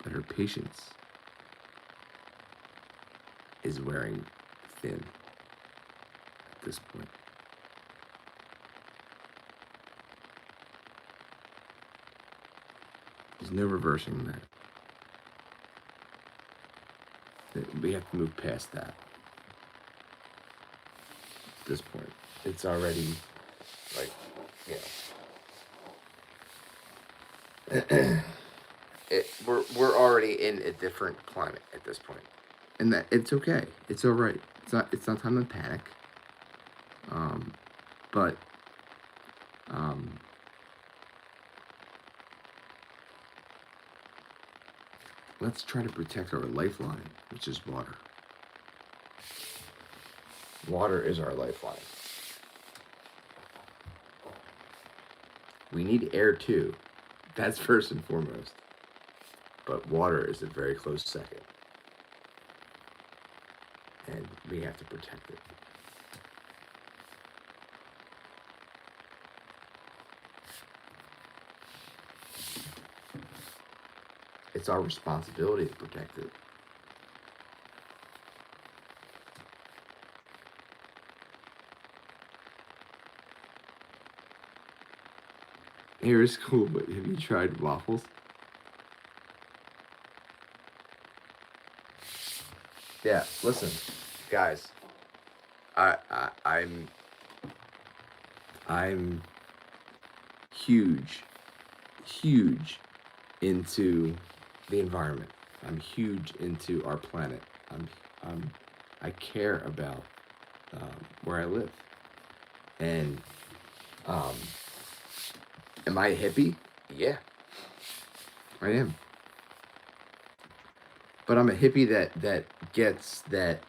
But her patience is wearing thin at this point. There's no reversing that. We have to move past that. At this point, it's already like, we're already in a different climate at this point, and that it's okay. It's all right. It's not time to panic. But let's try to protect our lifeline, which is water. Water is our lifeline. We need air too. That's first and foremost. But water is a very close second. And we have to protect it. It's our responsibility to protect it. Air is cool, but have you tried waffles? Yeah, listen, guys. I'm huge into the environment. I'm huge into our planet. I care about where I live. And am I a hippie? Yeah, I am. But I'm a hippie that gets that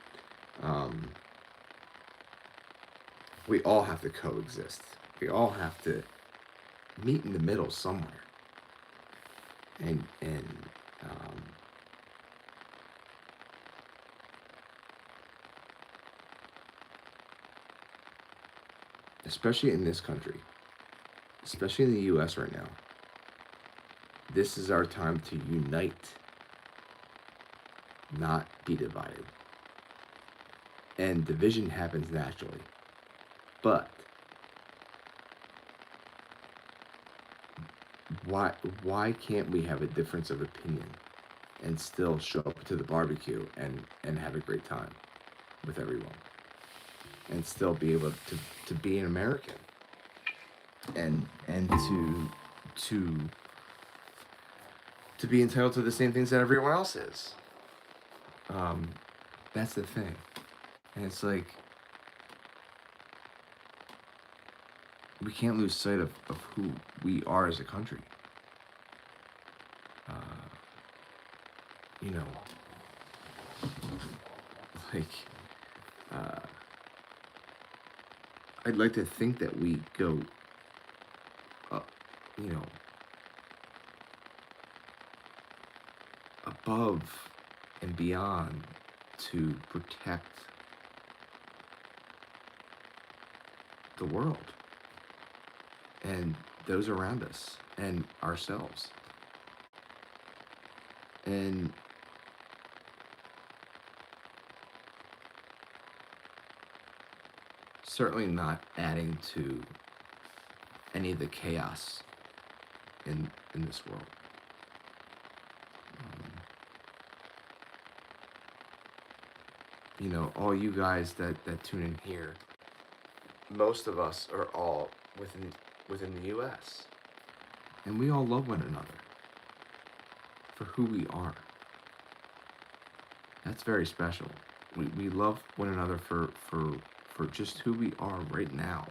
we all have to coexist. We all have to meet in the middle somewhere. And especially in this country, especially in the U.S. right now, this is our time to unite, not be divided. And division happens naturally. But why can't we have a difference of opinion and still show up to the barbecue and have a great time with everyone? And still be able to be an American and to be entitled to the same things that everyone else is. That's the thing. And it's like we can't lose sight of who we are as a country. You know, like I'd like to think that we go you know, above and beyond to protect the world and those around us and ourselves. And certainly not adding to any of the chaos in this world. All you guys that tune in here, most of us are all within the U.S. and we all love one another for who we are. That's very special. We love one another for just who we are right now,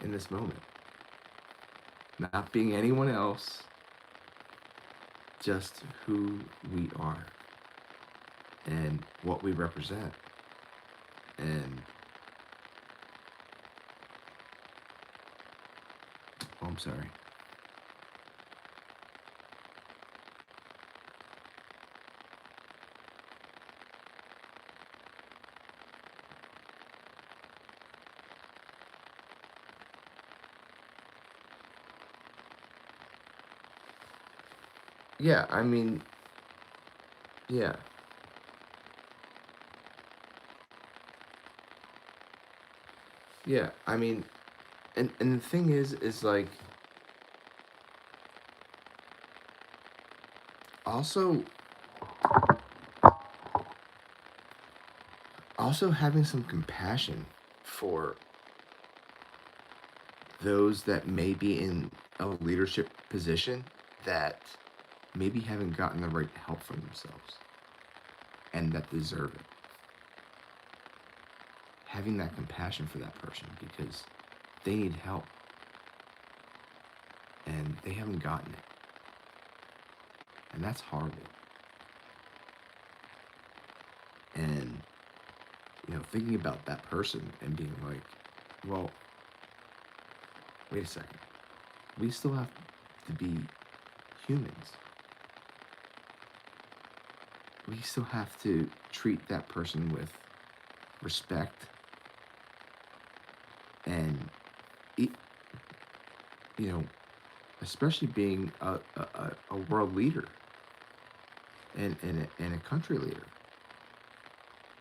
in this moment. Not being anyone else, just who we are and what we represent. And I'm sorry. Yeah, I mean, yeah. Yeah, I mean, and the thing is like, also having some compassion for those that may be in a leadership position that maybe haven't gotten the right help for themselves and that deserve it. Having that compassion for that person because they need help and they haven't gotten it. And that's horrible. And, thinking about that person and being like, well, wait a second. We still have to be humans. We still have to treat that person with respect and, especially being a world leader and a country leader.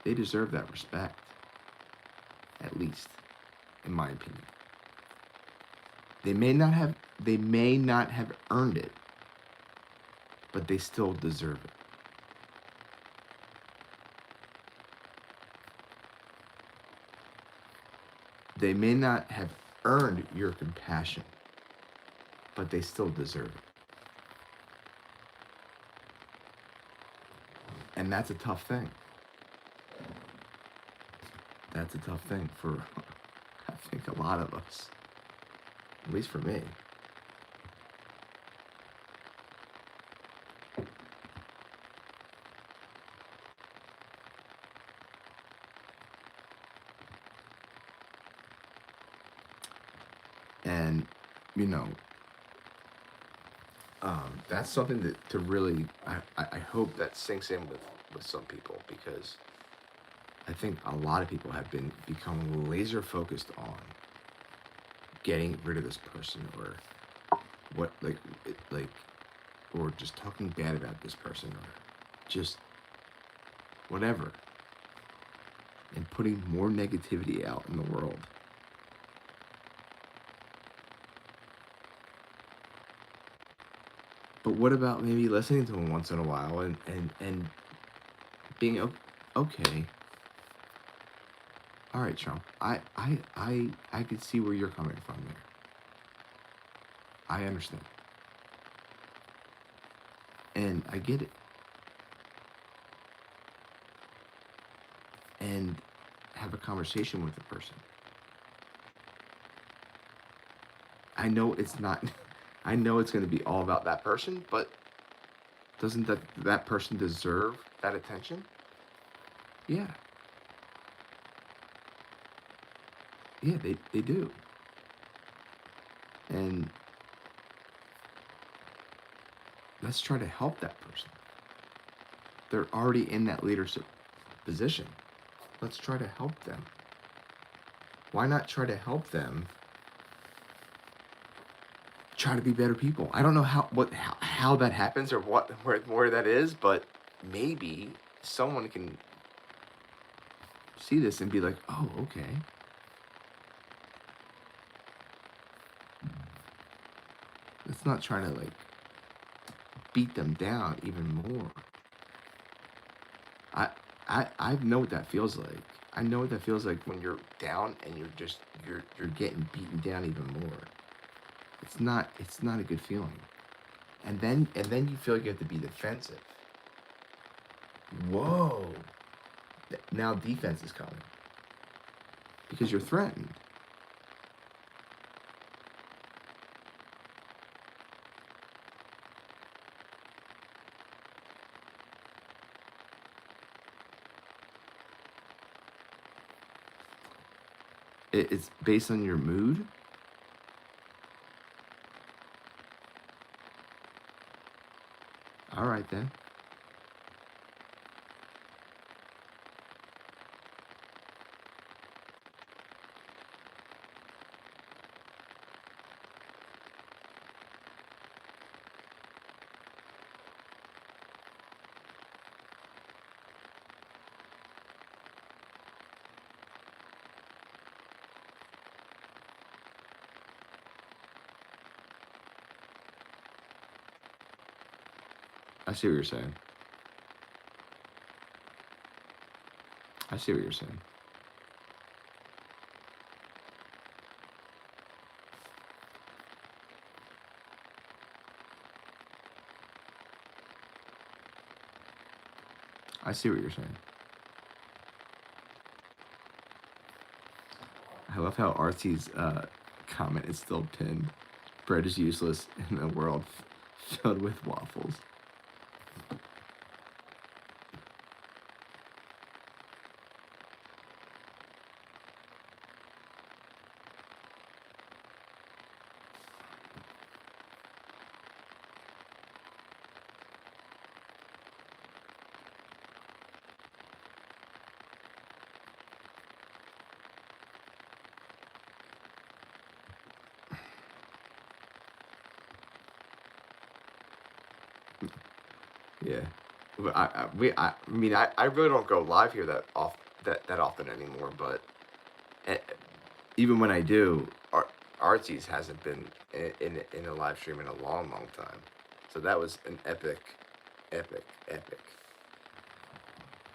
They deserve that respect, at least, in my opinion. They may not have earned it, but they still deserve it. They may not have earned your compassion, but they still deserve it. And that's a tough thing. That's a tough thing for, I think, a lot of us. At least for me. And, that's something to really, I hope that sinks in with some people, because I think a lot of people have become laser focused on getting rid of this person or what, or just talking bad about this person or just whatever, and putting more negativity out in the world. But what about maybe listening to him once in a while and being okay? All right, Trump. I could see where you're coming from there. I understand. And I get it. And have a conversation with the person. I know it's not, I know it's going to be all about that person, but doesn't that person deserve that attention? Yeah. Yeah, they do. And let's try to help that person. They're already in that leadership position. Let's try to help them. Why not try to help them try to be better people? I don't know how that happens or where that is, but maybe someone can see this and be like, oh, okay. Let's not try to like beat them down even more. I know what that feels like. I know what that feels like when you're down and you're getting beaten down even more. It's not a good feeling. And then you feel like you have to be defensive. Whoa. Now defense is coming. Because you're threatened. It's based on your mood. All right then. I see what you're saying. I see what you're saying. I see what you're saying. I love how Artie's comment is still pinned. Bread is useless in a world filled with waffles. Yeah, but I really don't go live here that often anymore. But eh, even when I do, Artsie's hasn't been in a live stream in a long time. So that was an epic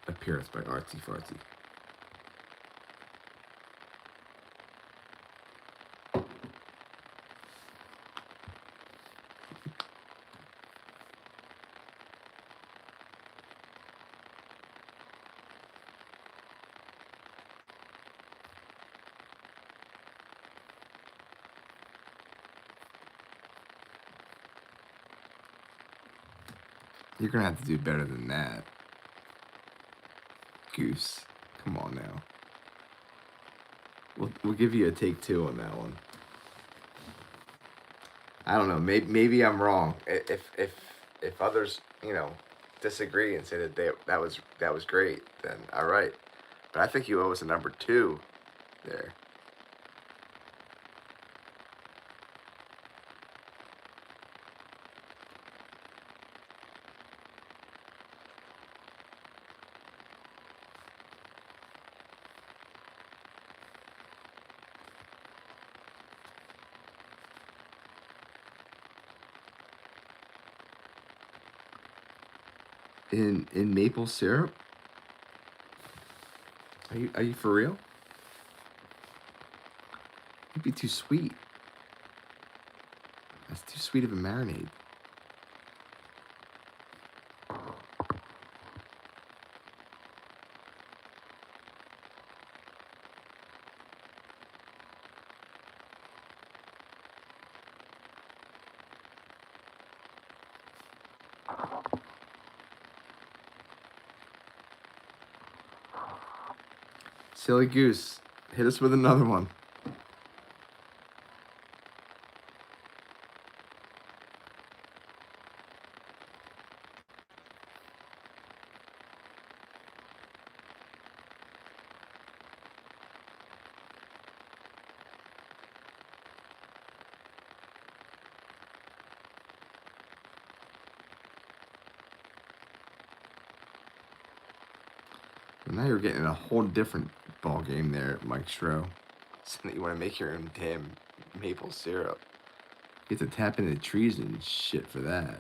appearance by Artsy Fartsy. You're gonna have to do better than that, Goose. Come on now. We'll give you a take two on that one. I don't know. Maybe I'm wrong. If others disagree and say that that was great, then all right. But I think you owe us a number two there. In maple syrup? Are you for real? It'd be too sweet. That's too sweet of a marinade. Silly Goose, hit us with another one. Well, now you're getting a whole different ball game there, Mike Stro. So that you want to make your own damn maple syrup. You have to tap into trees and shit for that.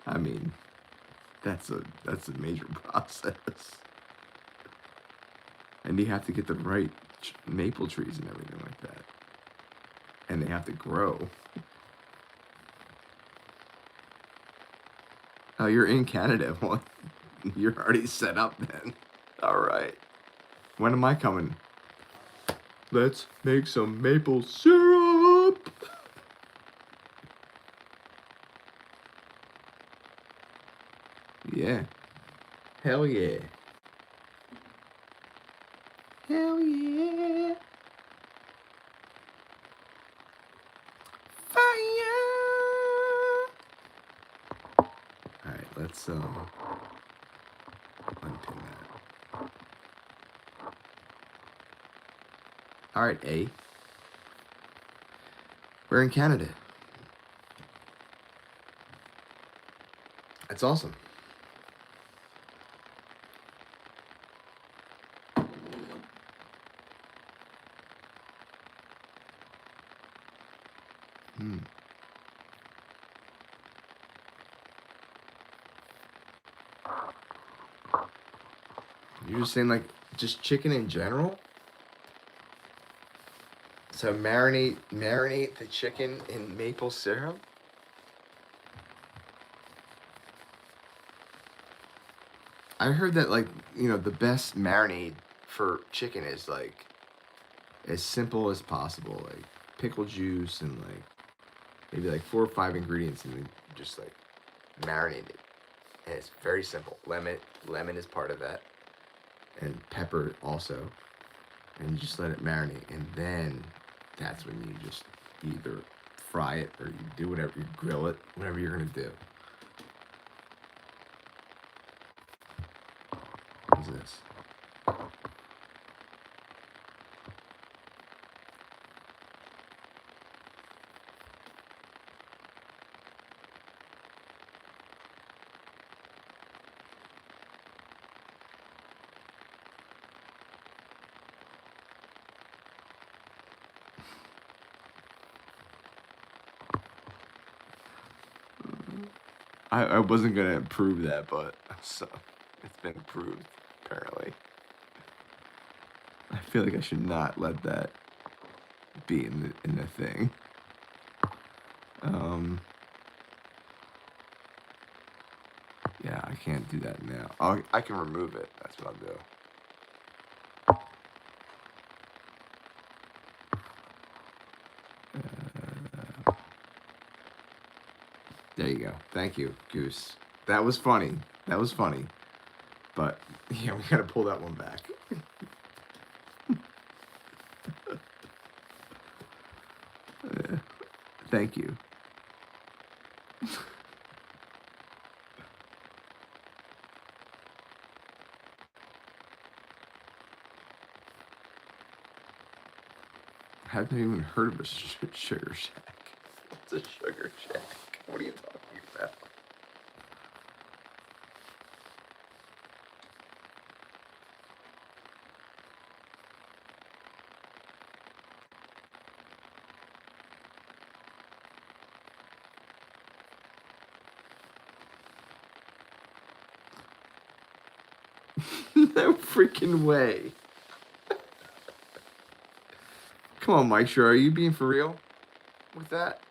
I mean, that's a major process. And you have to get the right maple trees and everything like that. And they have to grow. Oh, you're in Canada. Well, you're already set up then. All right. When am I coming? Let's make some maple syrup. Yeah. Hell yeah. Hell yeah. Fire. Alright, let's unpin that. Alright, A. We're in Canada. That's awesome. You're just saying, like, just chicken in general? So marinate the chicken in maple syrup? I heard that, like, you know, the best marinade for chicken is, like, as simple as possible. Like, pickle juice and, like, maybe, like, 4 or 5 ingredients and then just, like, marinate it. And it's very simple. Lemon is part of that. And pepper also. And you just let it marinate. And then that's when you just either fry it or you do whatever, you grill it, whatever you're going to do. What's this? I wasn't going to approve that, but so it's been approved, apparently. I feel like I should not let that be in the thing. Yeah, I can't do that now. I can remove it. That's what I'll do. There you go. Thank you, Goose. That was funny. That was funny. But, yeah, we gotta pull that one back. Thank you. I haven't even heard of a Sugar Shack. What's a Sugar Shack? What are you talking about? No freaking way. Come on, Mike. Sure, are you being for real with that?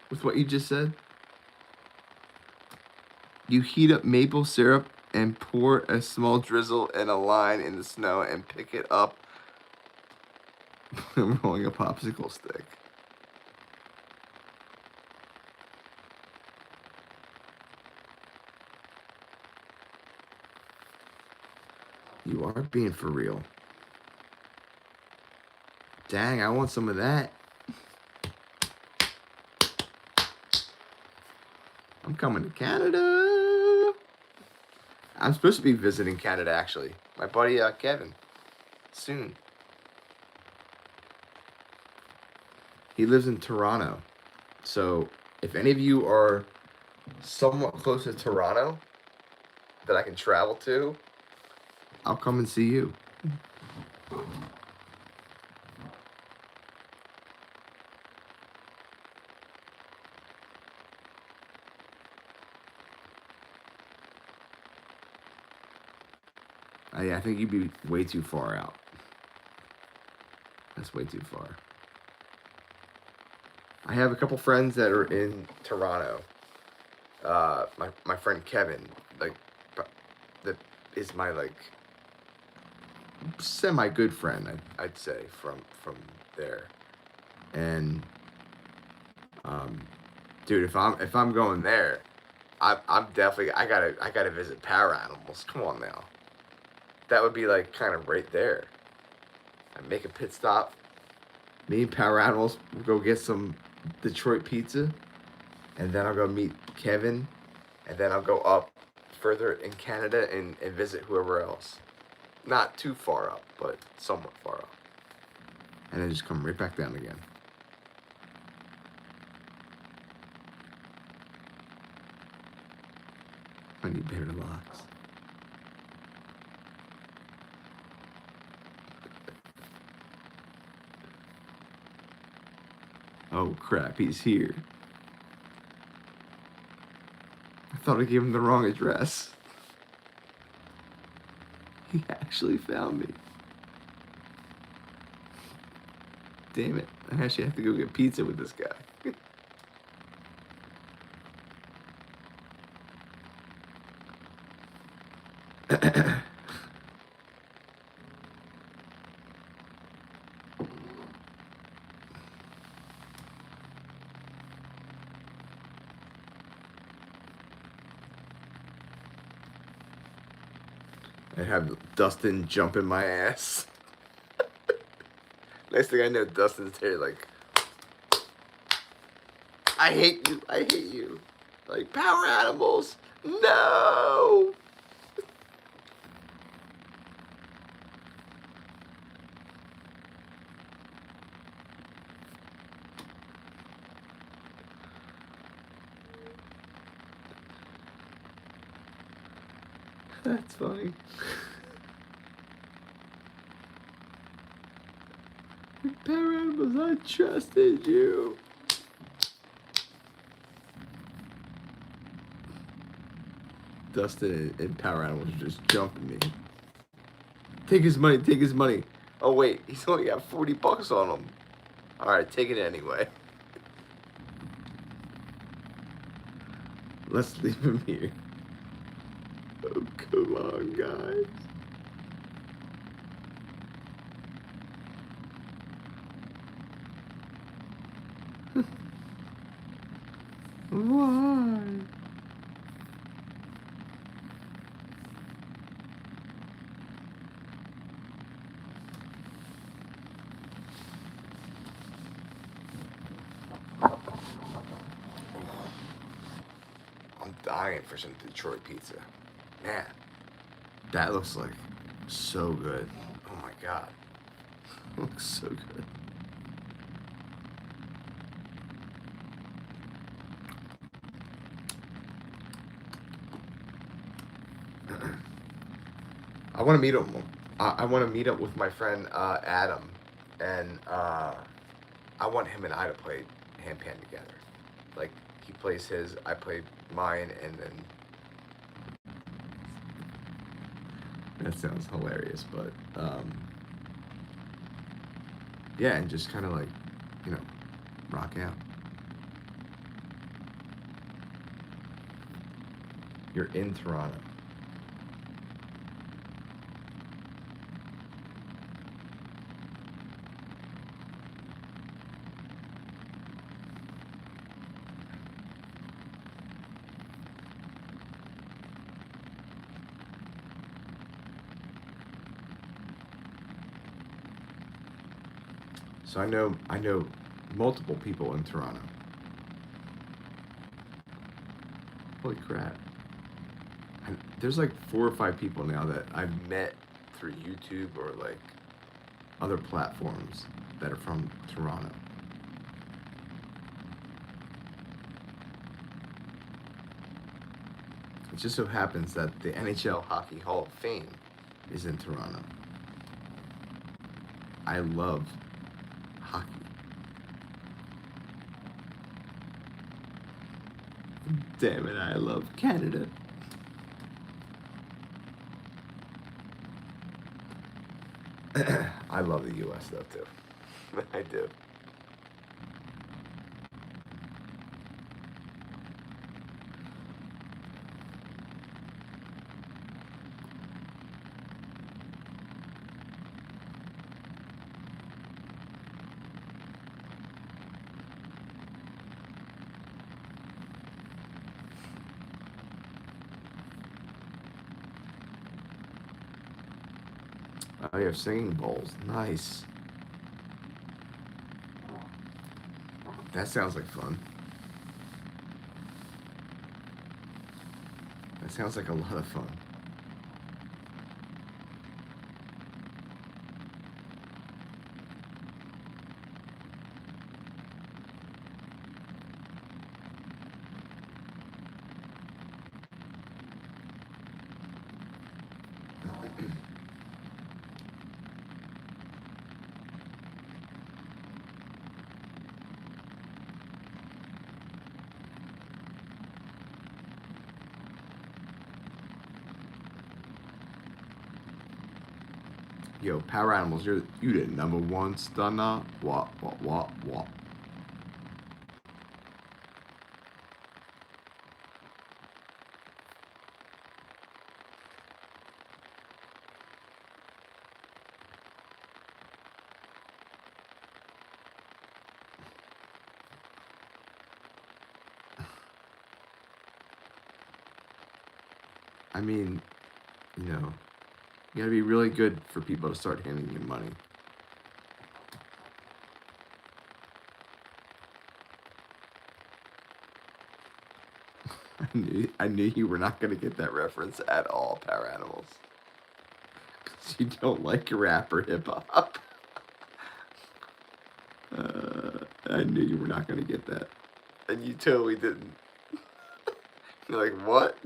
With what you just said? You heat up maple syrup and pour a small drizzle and a line in the snow and pick it up rolling a popsicle stick. You are being for real. Dang, I want some of that. I'm coming to Canada. I'm supposed to be visiting Canada, actually. My buddy Kevin. Soon. He lives in Toronto. So if any of you are somewhat close to Toronto, that I can travel to, I'll come and see you. I think you'd be way too far out. That's way too far. I have a couple friends that are in Toronto. My friend Kevin, like, that is my like semi good friend. I'd say from there. And dude, if I'm going there, I'm definitely I gotta visit Power Animals. Come on now. That would be like kind of right there. I make a pit stop. Me and Power Animals will go get some Detroit pizza, and then I'll go meet Kevin, and then I'll go up further in Canada and visit whoever else. Not too far up, but somewhat far up. And then just come right back down again. I need better locks. Oh crap, he's here. I thought I gave him the wrong address. He actually found me. Damn it, I actually have to go get pizza with this guy. I have Dustin jumping my ass. Next thing I know, Dustin's there like, I hate you, I hate you. Like, Power Animals, no! That's funny. Power Animals, I trusted you. Dustin and Power Animals are just jumping me. Take his money, take his money. Oh wait, he's only got $40 on him. Alright, take it anyway. Let's leave him here. Oh, come on, guys. Why? I'm dying for some Detroit pizza. Man, that looks like so good. Oh my god. Looks so good. I want to meet him. I want to meet up with my friend Adam, and I want him and I to play handpan together. Like, he plays his, I play mine, and then that sounds hilarious, but yeah, and just kind of like, you know, rock out. You're in Toronto. So I know multiple people in Toronto. Holy crap. There's like 4 or 5 people now that I've met through YouTube or like other platforms that are from Toronto. just so happens that the NHL Hockey Hall of Fame is in Toronto. I love hockey. Damn it, I love Canada. I love the U.S. though too. I do. Oh, you have singing bowls. Nice. That sounds like fun. That sounds like a lot of fun. Yo, Power Animals, you the number one stunner. What? I mean, you know, you gotta be really good for people to start handing you money. I knew you were not gonna get that reference at all, Power Animals. 'Cause you don't like rap or hip hop. I knew you were not gonna get that, and you totally didn't. You're like, what?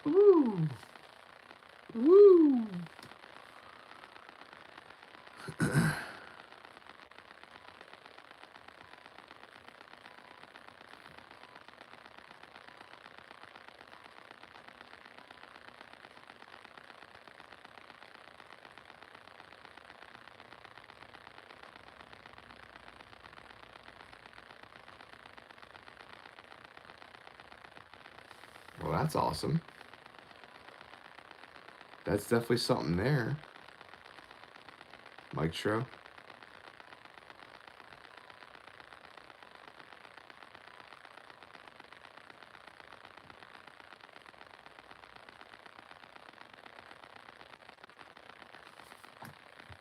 Woo! Woo! Well, that's awesome. That's definitely something there. Mike Tro.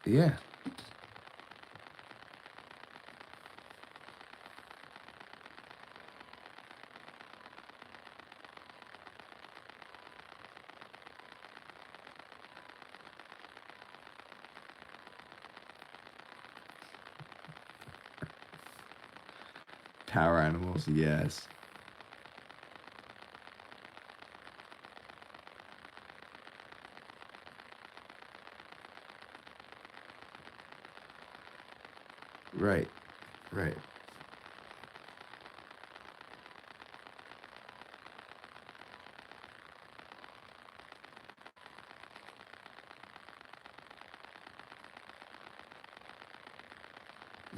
Yeah. Power Animals, yes. Right. Right.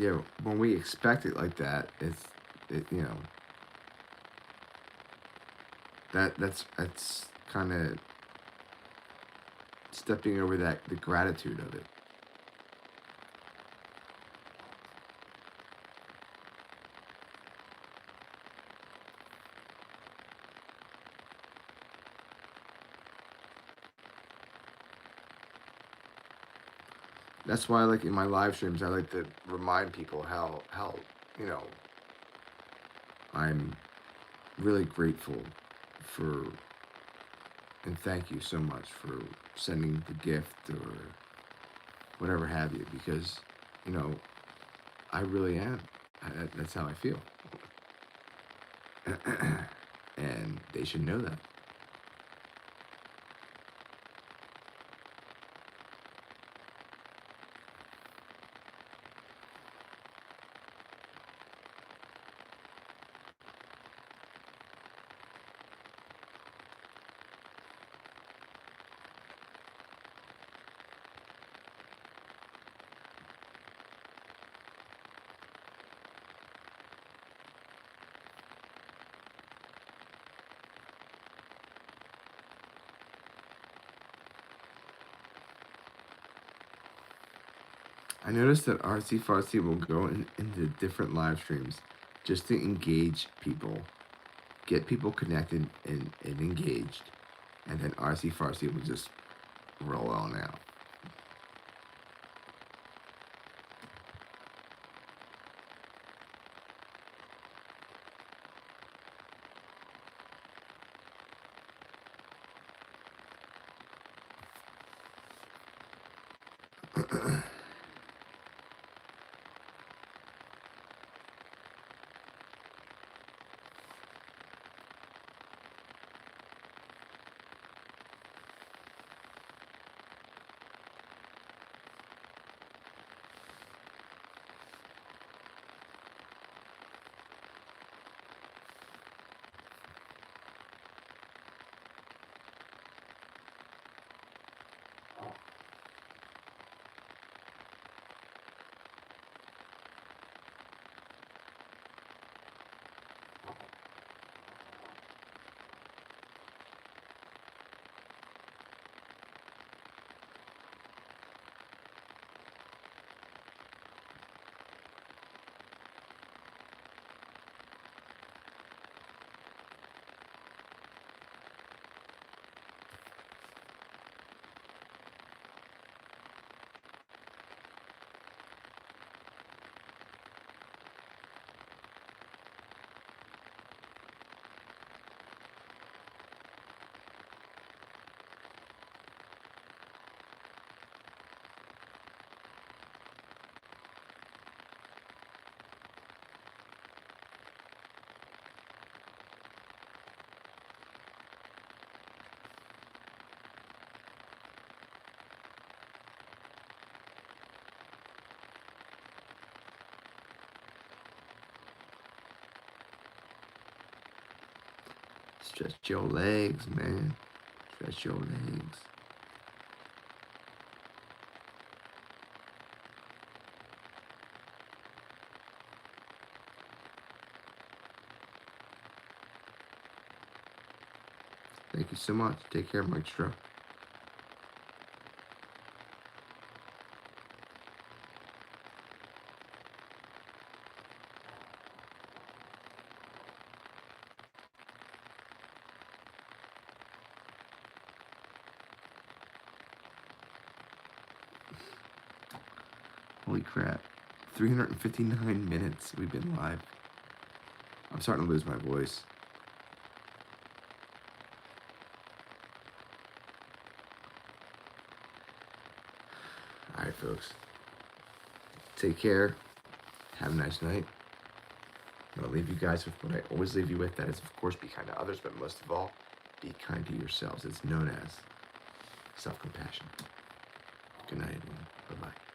Yeah, when we expect it like that, you know, that's kind of stepping over the gratitude of it. That's why, like in my live streams, I like to remind people how you know I'm really grateful for and thank you so much for sending the gift or whatever have you, because you know I really am. That's how I feel, and they should know that. I noticed that RC Farsi will go into different live streams just to engage people, get people connected and engaged, and then RC Farsi will just roll on out. Stretch your legs, man. Stretch your legs. Thank you so much. Take care, Maestro. Holy crap. 359 minutes we've been live. I'm starting to lose my voice. All right, folks. Take care. Have a nice night. I'm going to leave you guys with what I always leave you with. That is, of course, be kind to others, but most of all, be kind to yourselves. It's known as self-compassion. Good night, everyone. Bye-bye.